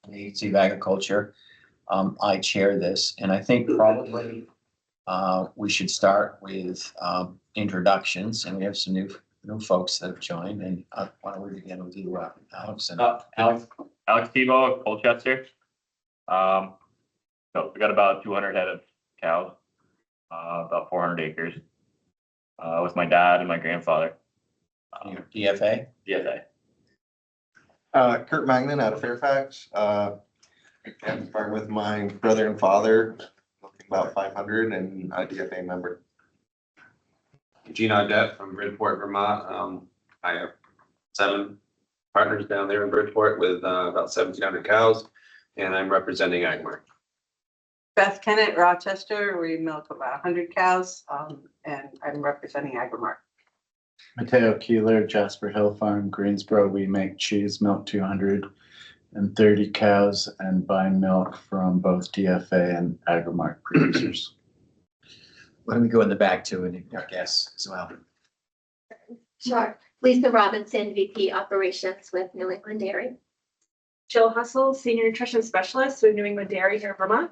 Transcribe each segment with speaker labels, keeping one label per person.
Speaker 1: the Agency of Agriculture. I chair this, and I think probably we should start with introductions, and we have some new folks that have joined. And why don't we begin with you, Alex? And
Speaker 2: Alex Tebow of Colchester. So we got about 200 head of cows, about 400 acres, with my dad and my grandfather.
Speaker 1: DFA.
Speaker 2: DFA.
Speaker 3: Kurt Magnan out of Fairfax. I'm farm with my brother and father, about 500, and a DFA member.
Speaker 4: Gene Audette from Bridgeport, Vermont. I have 7 partners down there in Bridgeport with about 1,700 cows, and I'm representing Agmark.
Speaker 5: Beth Kennett, Rochester, we milk about 100 cows, and I'm representing Agrimark.
Speaker 6: Mateo Keeler, Jasper Hill Farm, Greensboro. We make cheese, milk 230 cows, and buy milk from both DFA and Agrimark producers.
Speaker 1: Why don't we go in the back too, and our guests as well.
Speaker 7: Sure. Lisa Robinson, VP Operations with New England Dairy.
Speaker 8: Jill Hustle, Senior Nutrition Specialist with New England Dairy here in Vermont.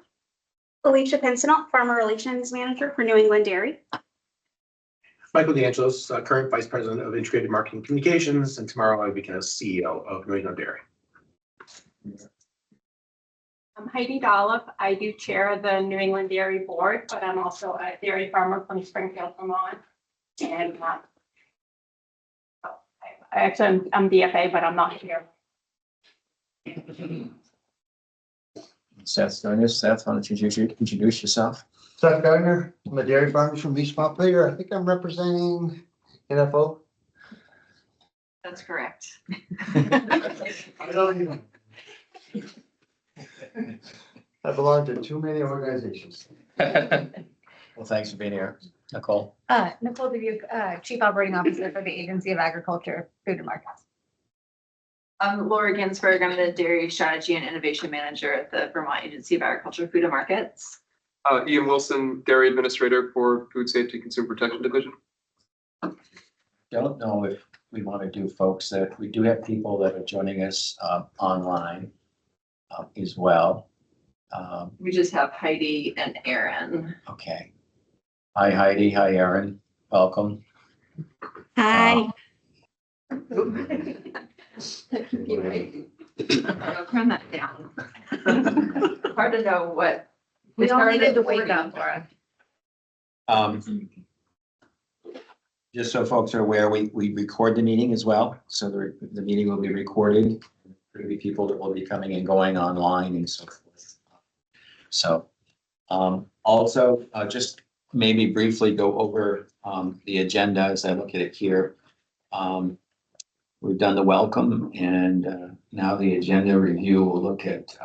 Speaker 9: Alicia Pincinel, Farmer Relations Manager for New England Dairy.
Speaker 10: Michael DeAngelis, current Vice President of Integrated Marketing Communications, and tomorrow I become CEO of New England Dairy.
Speaker 8: I'm Heidi Dollop. I do chair the New England Dairy Board, but I'm also a dairy farmer from Springfield, Vermont. And I'm DFA, but I'm not here.
Speaker 1: Seth Gardner. Seth, why don't you introduce yourself?
Speaker 11: Seth Gardner, I'm a dairy farmer from East Montpelier. I think I'm representing NFO.
Speaker 5: That's correct.
Speaker 11: I don't even. I belong to too many organizations.
Speaker 1: Well, thanks for being here. Nicole.
Speaker 12: Nicole Dubuque, Chief Operating Officer for the Agency of Agriculture, Food and Markets.
Speaker 13: I'm Laura Ginsberg. I'm the Dairy Strategy and Innovation Manager at the Vermont Agency of Agriculture, Food and Markets.
Speaker 14: Ian Wilson, Dairy Administrator for Food Safety and Consumer Protection Division.
Speaker 1: Don't know if we want to do folks that we do have people that are joining us online as well.
Speaker 13: We just have Heidi and Aaron.
Speaker 1: Okay. Hi, Heidi. Hi, Aaron. Welcome.
Speaker 9: Hi.
Speaker 13: Turn that down. Hard to know what.
Speaker 12: We all
Speaker 13: hard
Speaker 12: needed to
Speaker 13: wake
Speaker 12: wake up, Laura.
Speaker 1: Just so folks are aware, we record the meeting as well. So the meeting will be recorded. There'll be people that will be coming and going online and so forth. So also just maybe briefly go over the agenda as I look at it here. We've done the welcome, and now the agenda review. We'll look at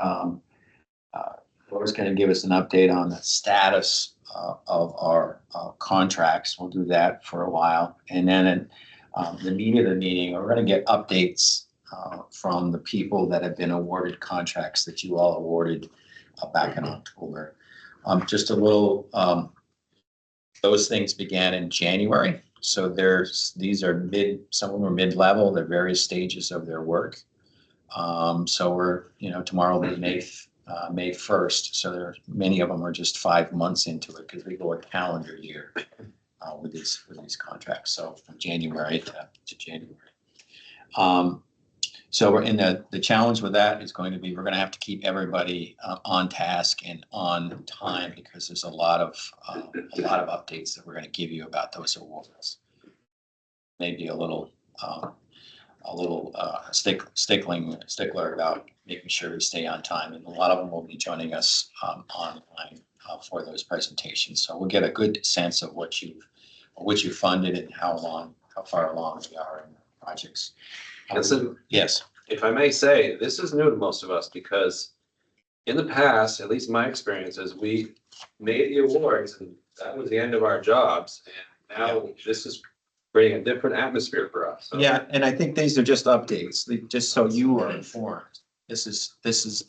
Speaker 1: Laura's going to give us an update on the status of our contracts. We'll do that for a while, and then at the meat of the meeting, we're going to get updates from the people that have been awarded contracts that you all awarded back in October. Just a little. Those things began in January. So these are some of them are mid-level. They're various stages of their work. So we're, tomorrow will be May 1st. So many of them are just 5 months into it because we go a calendar year with these contracts. So from January to January. So we're in the challenge with that is going to be, we're going to have to keep everybody on task and on time because there's a lot of updates that we're going to give you about those awards. Maybe a little stickler about making sure we stay on time, and a lot of them will be joining us online for those presentations. So we'll get a good sense of what you funded and how far along we are in the projects. Yes.
Speaker 4: If I may say, this is new to most of us because in the past, at least my experience is we made the awards and that was the end of our jobs. And now this is creating a different atmosphere for us. So.
Speaker 1: Yeah, and I think these are just updates, just so you are informed. This is,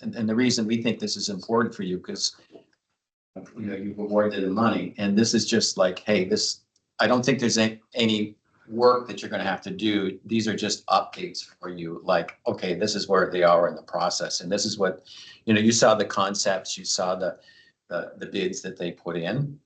Speaker 1: and the reason we think this is important for you because you've awarded the money, and this is just like, hey, I don't think there's any work that you're gonna have to do. These are just updates for you, like, okay, this is where they are in the process, and this is what, you saw the concepts, you saw the bids that they put in.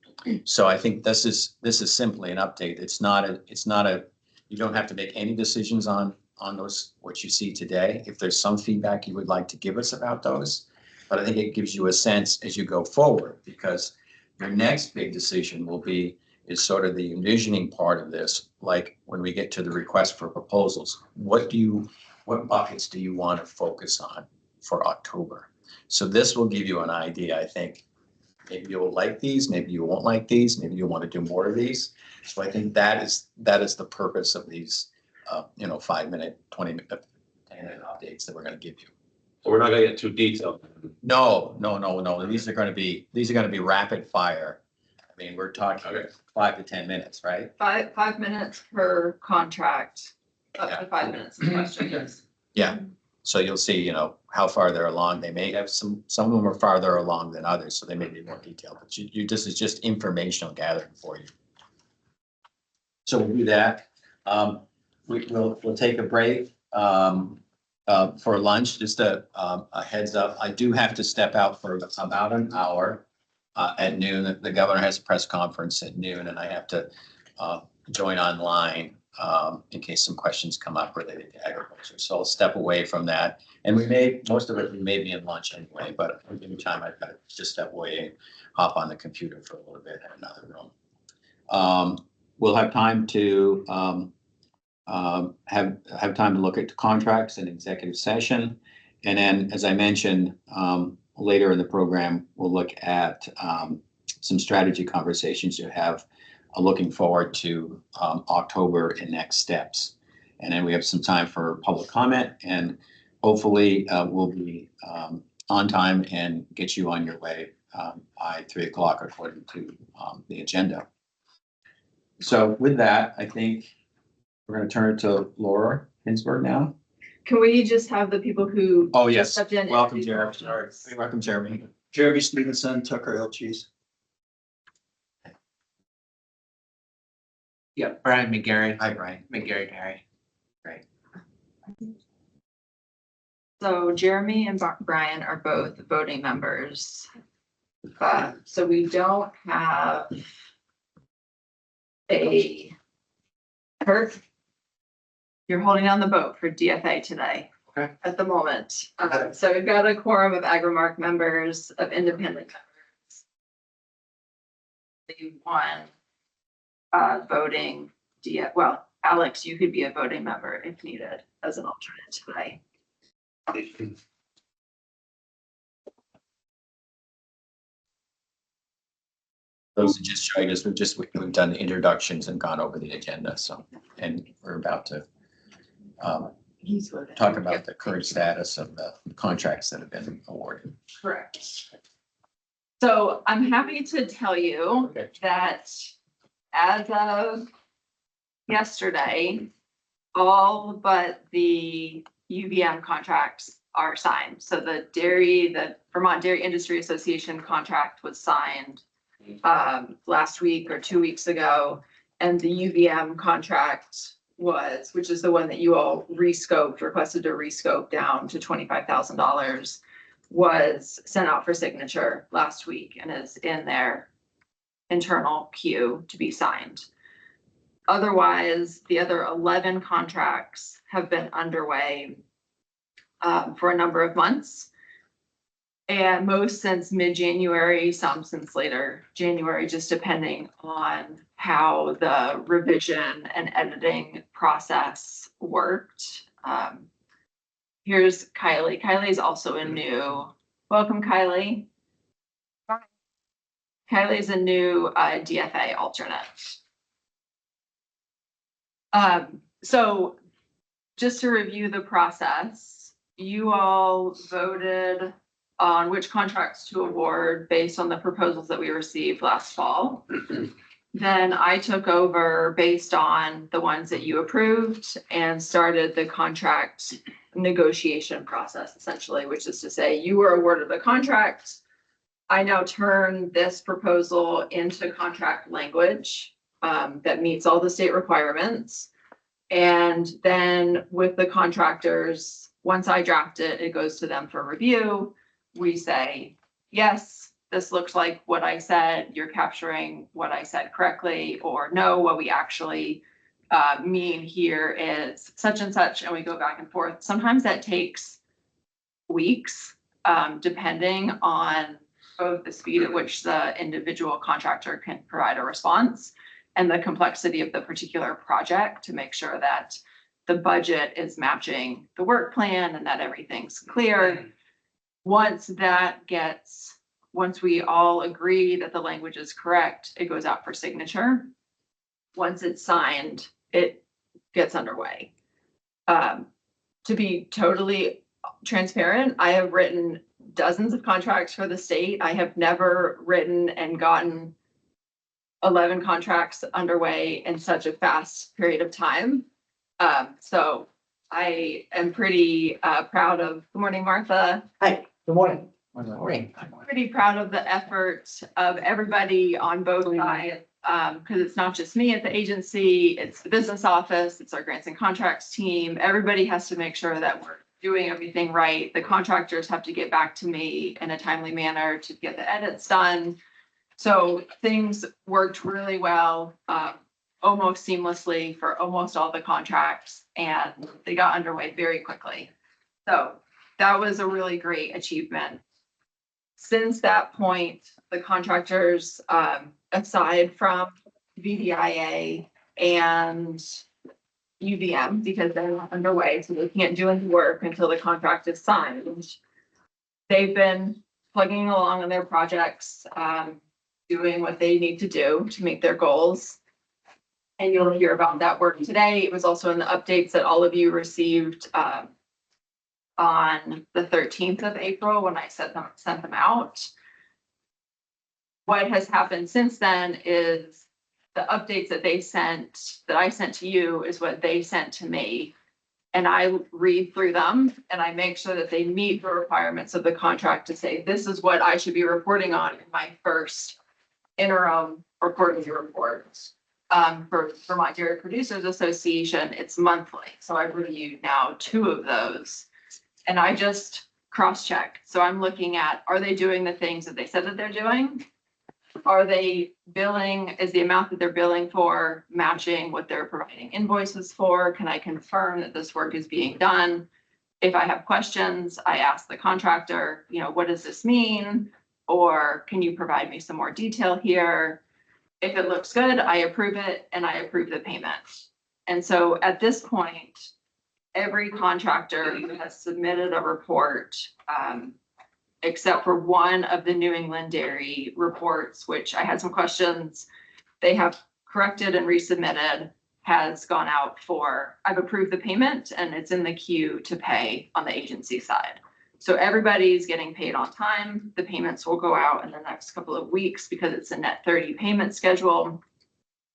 Speaker 1: So I think this is simply an update. It's not a, you don't have to make any decisions on those, what you see today. If there's some feedback you would like to give us about those, but I think it gives you a sense as you go forward, because your next big decision is sort of the envisioning part of this, like when we get to the request for proposals, what buckets do you want to focus on for October? So this will give you an idea, I think. Maybe you'll like these, maybe you won't like these, maybe you want to do more of these. So I think that is the purpose of these, 5-minute, 20-minute, 10-minute updates that we're going to give you.
Speaker 4: So we're not gonna get too detailed.
Speaker 1: No. These are going to be rapid fire. I mean, we're talking
Speaker 4: Okay.
Speaker 1: 5 to 10 minutes, right?
Speaker 13: 5 minutes per contract, up to 5 minutes of questions.
Speaker 1: Yeah. So you'll see, how far they're along. They may have some of them are farther along than others, so they may be more detailed, but this is just informational gathering for you. So we'll do that. We'll take a break for lunch, just a heads up. I do have to step out for about an hour at noon. The governor has a press conference at noon, and I have to join online in case some questions come up related to agriculture. So I'll step away from that. And most of it, we may be in lunch anyway, but in time I've got to just step away and hop on the computer for a little bit in another room. We'll have time to have time to look at contracts and executive session. And then, as I mentioned, later in the program, we'll look at some strategy conversations you have looking forward to October and next steps. And then we have some time for public comment, and hopefully we'll be on time and get you on your way by 3:00 according to the agenda. So with that, I think we're going to turn it to Laura Hinsberg now.
Speaker 13: Can we just have the people who?
Speaker 1: Oh,
Speaker 13: just
Speaker 1: yes.
Speaker 13: stepped in
Speaker 1: Welcome,
Speaker 13: introduce
Speaker 1: Jeremy.
Speaker 13: themselves?
Speaker 1: Welcome, Jeremy.
Speaker 11: Jeremy Stevenson, Tucker Hill Cheese.
Speaker 15: Yeah, Brian McGarry.
Speaker 1: Hi, Brian.
Speaker 15: McGarry Gary.
Speaker 1: Great.
Speaker 13: So Jeremy and Brian are both voting members. So we don't have Kurt, you're holding down the vote for DFA today.
Speaker 10: Okay.
Speaker 13: At the moment. So we've got a quorum of Agrimark members, of independent members. One voting well, Alex, you could be a voting member if needed as an alternate today.
Speaker 1: Those that just joined us, we've done the introductions and gone over the agenda, and we're about to talk about the current status of the contracts that have been awarded.
Speaker 13: Correct. So I'm happy to tell you that as of yesterday, all but the UVM contracts are signed. So the Vermont Dairy Industry Association contract was signed last week or 2 weeks ago. And the UVM contract which is the one that you all requested to rescope down to $25,000, was sent out for signature last week and is in their internal queue to be signed. Otherwise, the other 11 contracts have been underway for a number of months. And most since mid-January, some since later January, just depending on how the revision and editing process worked. Here's Kylie. Kylie is also a new, welcome Kylie. Kylie is a new DFA alternate. So just to review the process, you all voted on which contracts to award based on the proposals that we received last fall. Then I took over based on the ones that you approved and started the contract negotiation process, essentially, which is to say you were awarded the contract. I now turn this proposal into contract language that meets all the state requirements. And then with the contractors, once I draft it, it goes to them for review. We say, yes, this looks like what I said, you're capturing what I said correctly, or no, what we actually mean here is such and such, and we go back and forth. Sometimes that takes weeks, depending on both the speed at which the individual contractor can provide a response and the complexity of the particular project to make sure that the budget is matching the work plan and that everything's clear. Once we all agree that the language is correct, it goes out for signature. Once it's signed, it gets underway. To be totally transparent, I have written dozens of contracts for the state. I have never written and gotten 11 contracts underway in such a fast period of time. So I am pretty proud of, good morning, Martha.
Speaker 11: Hi, good morning.
Speaker 13: Pretty proud of the effort of everybody on both sides. Because it's not just me at the agency, it's the business office, it's our grants and contracts team. Everybody has to make sure that we're doing everything right. The contractors have to get back to me in a timely manner to get the edits done. So things worked really well, almost seamlessly for almost all the contracts, and they got underway very quickly. So that was a really great achievement. Since that point, the contractors, aside from VDIA and UVM, because they're not underway, so they can't do any work until the contract is signed, they've been plugging along on their projects, doing what they need to do to meet their goals. And you'll hear about that work today. It was also in the updates that all of you received on the 13th of April when I sent them out. What has happened since then is the updates that I sent to you is what they sent to me. And I read through them and I make sure that they meet the requirements of the contract to say, this is what I should be reporting on in my first interim reporting report. For Vermont Dairy Producers Association, it's monthly. So I've reviewed now 2 of those. And I just cross-check. So I'm looking at, are they doing the things that they said that they're doing? Are they billing, is the amount that they're billing for matching what they're providing invoices for? Can I confirm that this work is being done? If I have questions, I ask the contractor, what does this mean? Or can you provide me some more detail here? If it looks good, I approve it and I approve the payment. And so at this point, every contractor who has submitted a report, except for one of the New England Dairy reports, which I had some questions, they have corrected and resubmitted, has gone out for, I've approved the payment and it's in the queue to pay on the agency side. So everybody's getting paid on time. The payments will go out in the next couple of weeks because it's a net 30 payment schedule,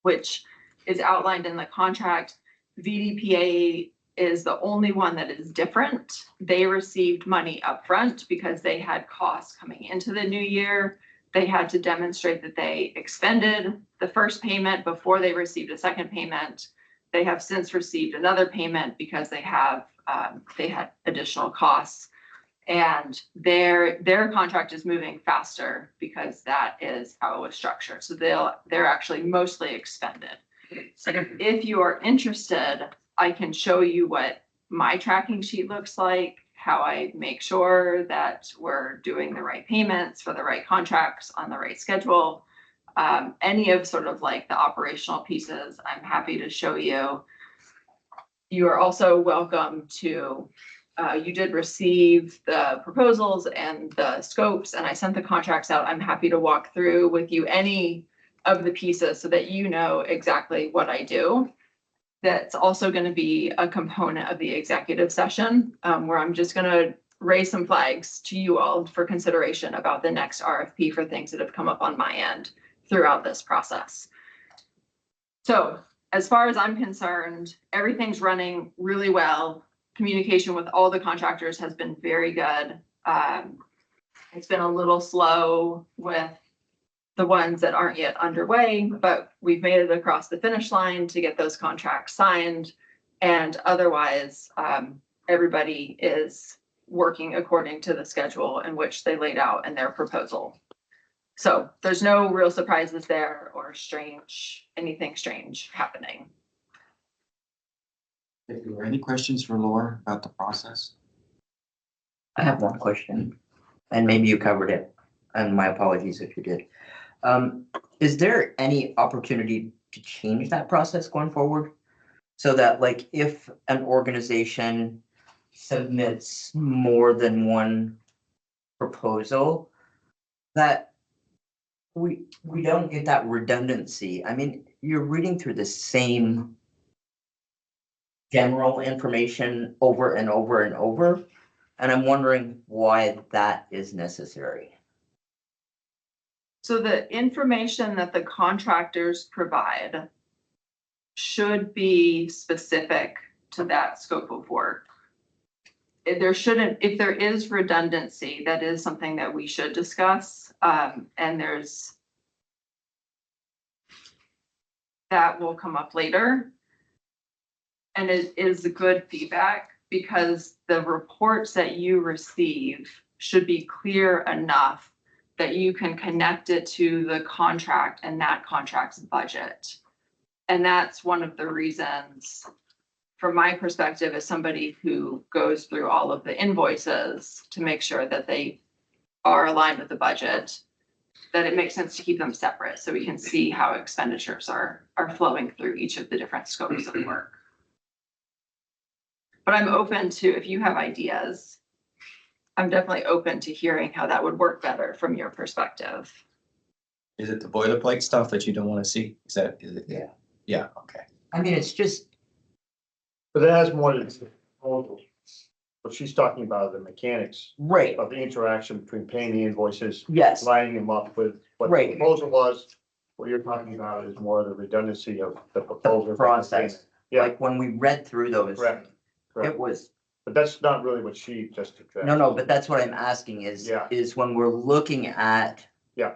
Speaker 13: which is outlined in the contract. VDPA is the only one that is different. They received money upfront because they had costs coming into the new year. They had to demonstrate that they expended the first payment before they received a second payment. They have since received another payment because they had additional costs. And their contract is moving faster because that is how it was structured. So they're actually mostly expended. So if you are interested, I can show you what my tracking sheet looks like, how I make sure that we're doing the right payments for the right contracts on the right schedule. Any of sort of like the operational pieces, I'm happy to show you. You are also welcome to, you did receive the proposals and the scopes, and I sent the contracts out. I'm happy to walk through with you any of the pieces so that you know exactly what I do. That's also going to be a component of the executive session, where I'm just going to raise some flags to you all for consideration about the next RFP for things that have come up on my end throughout this process. So as far as I'm concerned, everything's running really well. Communication with all the contractors has been very good. It's been a little slow with the ones that aren't yet underway, but we've made it across the finish line to get those contracts signed. And otherwise, everybody is working according to the schedule in which they laid out in their proposal. So there's no real surprises there or anything strange happening.
Speaker 1: If there were any questions for Laura about the process?
Speaker 15: I have one question, and maybe you covered it, and my apologies if you did. Is there any opportunity to change that process going forward? So that like if an organization submits more than one proposal, that we don't get that redundancy. I mean, you're reading through the same general information over and over and over. And I'm wondering why that is necessary.
Speaker 13: So the information that the contractors provide should be specific to that scope of work. If there is redundancy, that is something that we should discuss. And that will come up later. And it is good feedback because the reports that you receive should be clear enough that you can connect it to the contract and that contract's budget. And that's one of the reasons, from my perspective, as somebody who goes through all of the invoices to make sure that they are aligned with the budget, that it makes sense to keep them separate so we can see how expenditures are flowing through each of the different scopes of work. But I'm open to, if you have ideas, I'm definitely open to hearing how that would work better from your perspective.
Speaker 1: Is it the boilerplate stuff that you don't want to see? Is it?
Speaker 15: Yeah.
Speaker 1: Yeah, okay.
Speaker 15: I mean, it's just.
Speaker 16: But it has more than proposals. What she's talking about the mechanics.
Speaker 15: Right.
Speaker 16: Of the interaction between paying the invoices.
Speaker 15: Yes.
Speaker 16: Lining them up with what the
Speaker 15: Right.
Speaker 16: proposal was. What you're talking about is more the redundancy of the proposal.
Speaker 15: Process.
Speaker 16: Yeah.
Speaker 15: Like when we read through those.
Speaker 16: Correct.
Speaker 15: It was.
Speaker 16: But that's not really what she just addressed.
Speaker 15: No, but that's what I'm asking is, is when we're looking at.
Speaker 16: Yeah.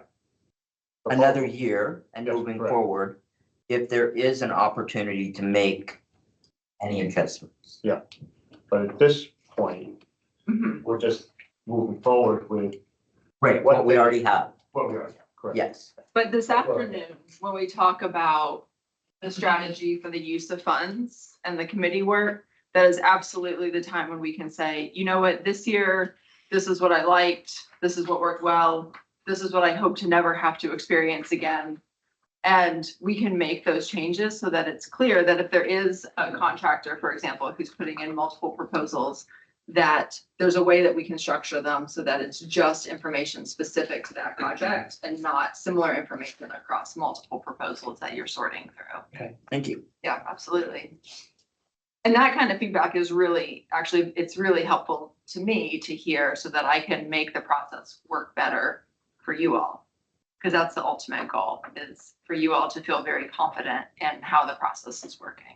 Speaker 15: Another year and
Speaker 16: Yes,
Speaker 15: moving
Speaker 16: correct.
Speaker 15: forward, if there is an opportunity to make any adjustments.
Speaker 16: Yeah, but at this point, we're just moving forward with.
Speaker 15: Right, what we already have.
Speaker 16: What we already have, correct.
Speaker 15: Yes.
Speaker 13: But this afternoon, when we talk about the strategy for the use of funds and the committee work, that is absolutely the time when we can say, you know what, this year, this is what I liked, this is what worked well, this is what I hope to never have to experience again. And we can make those changes so that it's clear that if there is a contractor, for example, who's putting in multiple proposals, that there's a way that we can structure them so that it's just information specific to that project and not similar information across multiple proposals that you're sorting through.
Speaker 15: Okay, thank you.
Speaker 13: Yeah, absolutely. And that kind of feedback is really, actually, it's really helpful to me to hear so that I can make the process work better for you all. Because that's the ultimate goal, is for you all to feel very confident in how the process is working.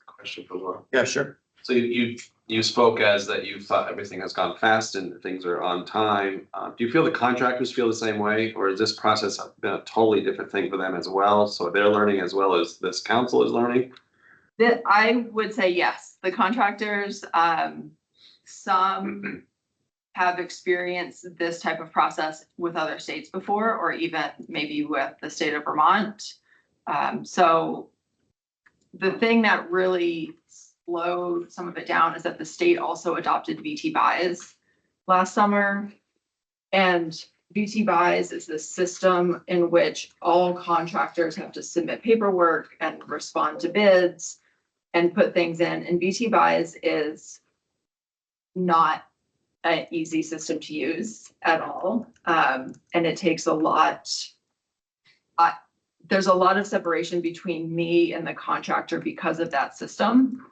Speaker 4: Question for Laura.
Speaker 1: Yeah, sure.
Speaker 4: So you spoke as that you thought everything has gone fast and things are on time. Do you feel the contractors feel the same way, or has this process been a totally different thing for them as well? So they're learning as well as this council is learning?
Speaker 13: That I would say yes. The contractors, some have experienced this type of process with other states before, or even maybe with the state of Vermont. So the thing that really slowed some of it down is that the state also adopted VT buys last summer. And VT buys is the system in which all contractors have to submit paperwork and respond to bids and put things in. And VT buys is not an easy system to use at all. And it takes a lot. There's a lot of separation between me and the contractor because of that system.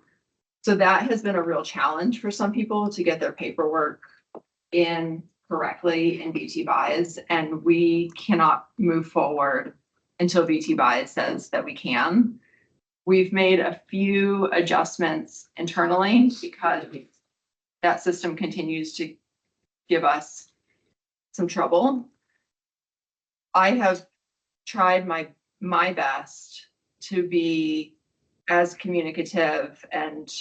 Speaker 13: So that has been a real challenge for some people to get their paperwork in correctly in VT buys. And we cannot move forward until VT buys says that we can. We've made a few adjustments internally because that system continues to give us some trouble. I have tried my best to be as communicative and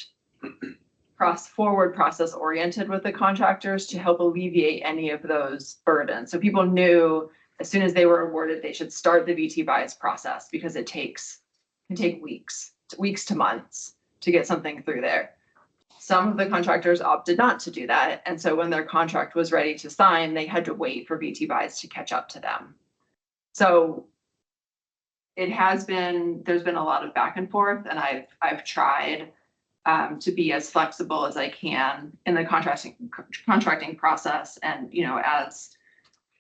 Speaker 13: forward process oriented with the contractors to help alleviate any of those burdens. So people knew as soon as they were awarded, they should start the VT bias process because it can take weeks to months to get something through there. Some of the contractors opted not to do that. And so when their contract was ready to sign, they had to wait for VT bias to catch up to them. So there's been a lot of back and forth, and I've tried to be as flexible as I can in the contracting process, and as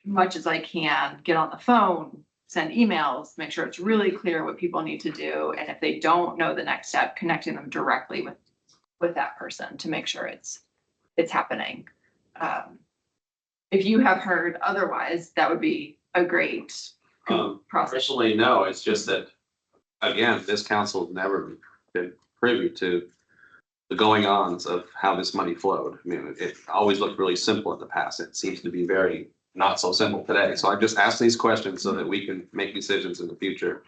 Speaker 13: much as I can get on the phone, send emails, make sure it's really clear what people need to do, and if they don't know the next step, connecting them directly with that person to make sure it's happening. If you have heard otherwise, that would be a great process.
Speaker 4: Personally, no, it's just that, again, this council has never been privy to the going-ons of how this money flowed. I mean, it always looked really simple in the past. It seems to be very not so simple today. So I just asked these questions so that we can make decisions in the future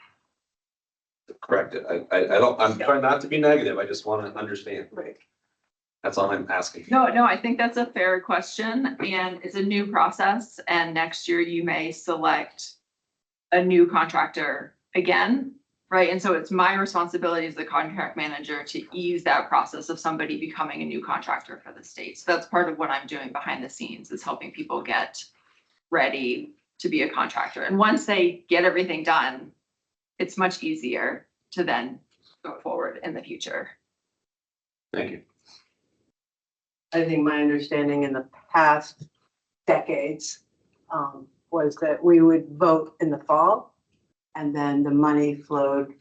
Speaker 4: to correct it. I'm trying not to be negative. I just want to understand.
Speaker 13: Right.
Speaker 4: That's all I'm asking.
Speaker 13: No, I think that's a fair question, and it's a new process, and next year you may select a new contractor again, right? And so it's my responsibility as the contract manager to ease that process of somebody becoming a new contractor for the state. So that's part of what I'm doing behind the scenes, is helping people get ready to be a contractor. And once they get everything done, it's much easier to then go forward in the future.
Speaker 4: Thank you.
Speaker 5: I think my understanding in the past decades was that we would vote in the fall, and then the money flowed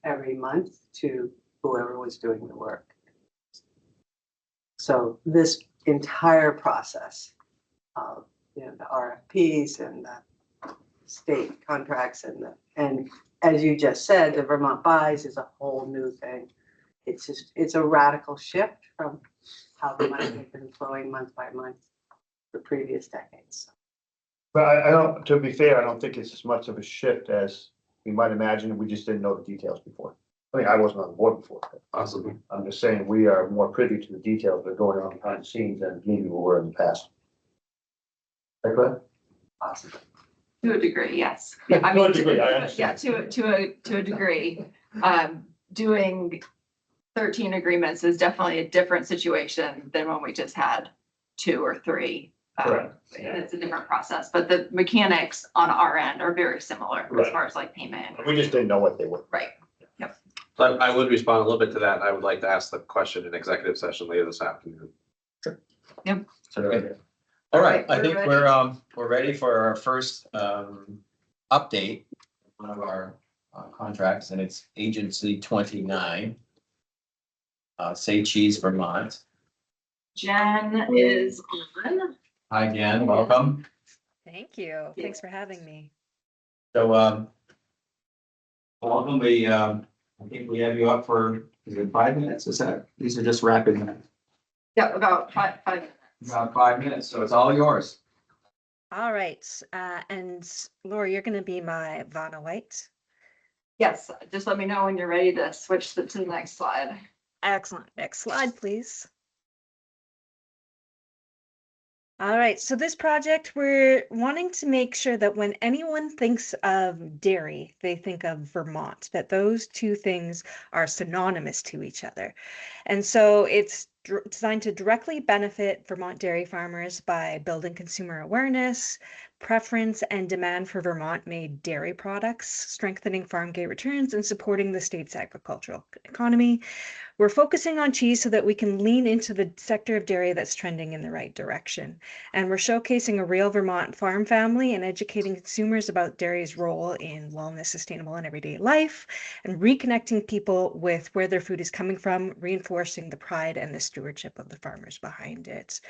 Speaker 5: every month to whoever was doing the work. So this entire process of the RFPs and the state contracts and as you just said, the Vermont buys is a whole new thing. It's a radical shift from how the money had been flowing month by month for previous decades.
Speaker 16: But I don't, to be fair, I don't think it's as much of a shift as we might imagine. We just didn't know the details before. I mean, I wasn't on board before.
Speaker 4: Possibly.
Speaker 16: I'm just saying we are more privy to the details that are going on behind the scenes than maybe we were in the past. Like that?
Speaker 5: Possibly.
Speaker 13: To a degree, yes.
Speaker 16: To a degree, I understand.
Speaker 13: To a degree. Doing 13 agreements is definitely a different situation than when we just had 2 or 3.
Speaker 16: Correct.
Speaker 13: And it's a different process, but the mechanics on our end are very similar as far as like payment.
Speaker 16: We just didn't know what they were.
Speaker 13: Right. Yep.
Speaker 4: So I would respond a little bit to that. I would like to ask the question in executive session later this afternoon.
Speaker 13: Yep.
Speaker 1: All right, I think we're ready for our first update, one of our contracts, and it's Agency 29. Say Cheese, Vermont.
Speaker 13: Jen is on.
Speaker 1: Hi, Jen, welcome.
Speaker 17: Thank you. Thanks for having me.
Speaker 1: So, welcome. I think we have you up for, is it 5 minutes? These are just rapid minutes.
Speaker 13: Yep, about 5 minutes.
Speaker 1: About 5 minutes, so it's all yours.
Speaker 17: All right. And Laura, you're going to be my Vanna White.
Speaker 13: Yes, just let me know when you're ready to switch to the next slide.
Speaker 17: Excellent. Next slide, please. All right, so this project, we're wanting to make sure that when anyone thinks of dairy, they think of Vermont, that those two things are synonymous to each other. And so it's designed to directly benefit Vermont dairy farmers by building consumer awareness, preference, and demand for Vermont-made dairy products, strengthening farm gate returns, and supporting the state's agricultural economy. We're focusing on cheese so that we can lean into the sector of dairy that's trending in the right direction. And we're showcasing a real Vermont farm family and educating consumers about dairy's role in wellness, sustainable, and everyday life, and reconnecting people with where their food is coming from, reinforcing the pride and the stewardship of the farmers behind it.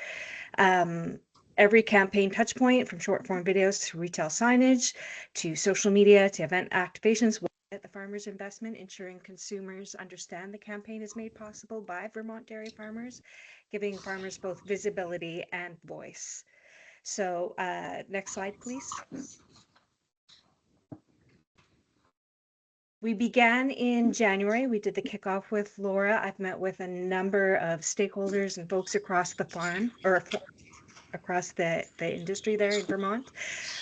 Speaker 17: Every campaign touch point, from short form videos to retail signage, to social media, to event activations, will get the farmers' investment, ensuring consumers understand the campaign is made possible by Vermont dairy farmers, giving farmers both visibility and voice. So next slide, please. We began in January. We did the kickoff with Laura. I've met with a number of stakeholders and folks across the farm or across the industry there in Vermont.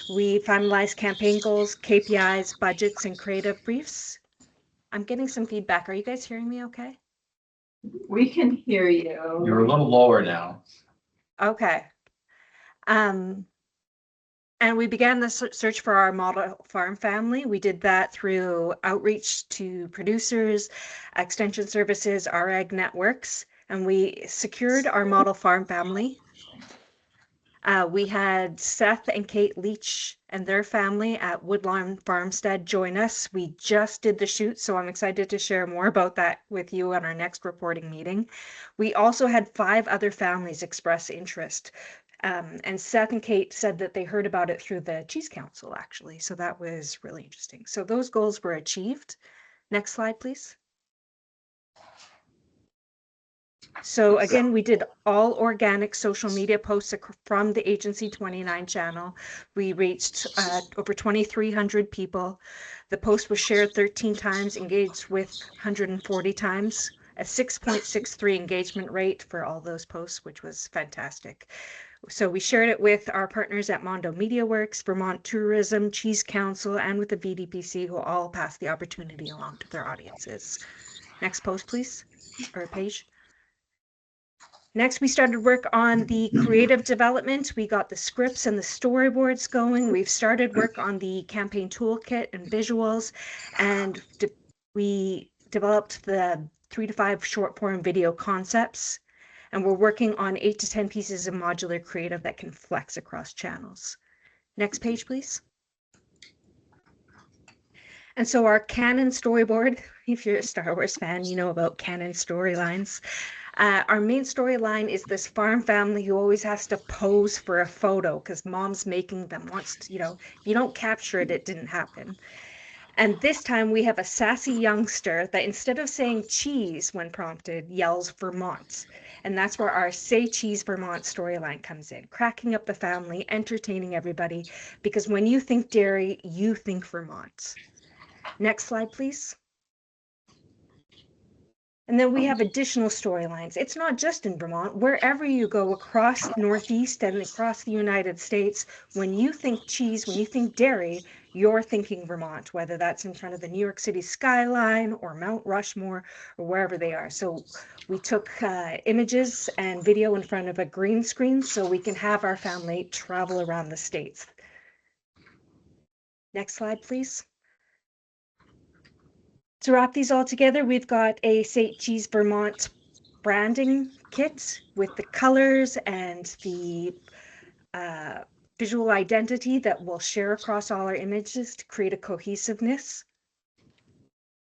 Speaker 17: We finalized campaign goals, KPIs, budgets, and creative briefs. I'm getting some feedback. Are you guys hearing me okay?
Speaker 13: We can hear you.
Speaker 1: You're a little lower now.
Speaker 17: Okay. And we began the search for our model farm family. We did that through outreach to producers, extension services, our ag networks, and we secured our model farm family. We had Seth and Kate Leach and their family at Woodlawn Farmstead join us. We just did the shoot, so I'm excited to share more about that with you on our next reporting meeting. We also had 5 other families express interest. And Seth and Kate said that they heard about it through the Cheese Council, actually. So that was really interesting. So those goals were achieved. Next slide, please. So again, we did all organic social media posts from the Agency 29 channel. We reached over 2,300 people. The post was shared 13 times, engaged with 140 times, a 6.63 engagement rate for all those posts, which was fantastic. So we shared it with our partners at Mondo Media Works, Vermont Tourism, Cheese Council, and with the VDPC, who all passed the opportunity along to their audiences. Next post, please, or page. Next, we started work on the creative development. We got the scripts and the storyboards going. We've started work on the campaign toolkit and visuals, and we developed the 3 to 5 short form video concepts. And we're working on 8 to 10 pieces of modular creative that can flex across channels. Next page, please. And so our canon storyboard, if you're a Star Wars fan, you know about canon storylines. Our main storyline is this farm family who always has to pose for a photo because mom's making them, wants to, if you don't capture it, it didn't happen. And this time we have a sassy youngster that instead of saying cheese when prompted, yells Vermont. And that's where our Say Cheese Vermont storyline comes in, cracking up the family, entertaining everybody, because when you think dairy, you think Vermont. Next slide, please. And then we have additional storylines. It's not just in Vermont. Wherever you go across Northeast and across the United States, when you think cheese, when you think dairy, you're thinking Vermont, whether that's in front of the New York City skyline or Mount Rushmore or wherever they are. So we took images and video in front of a green screen so we can have our family travel around the states. Next slide, please. To wrap these all together, we've got a Say Cheese Vermont branding kit with the colors and the visual identity that we'll share across all our images to create a cohesiveness.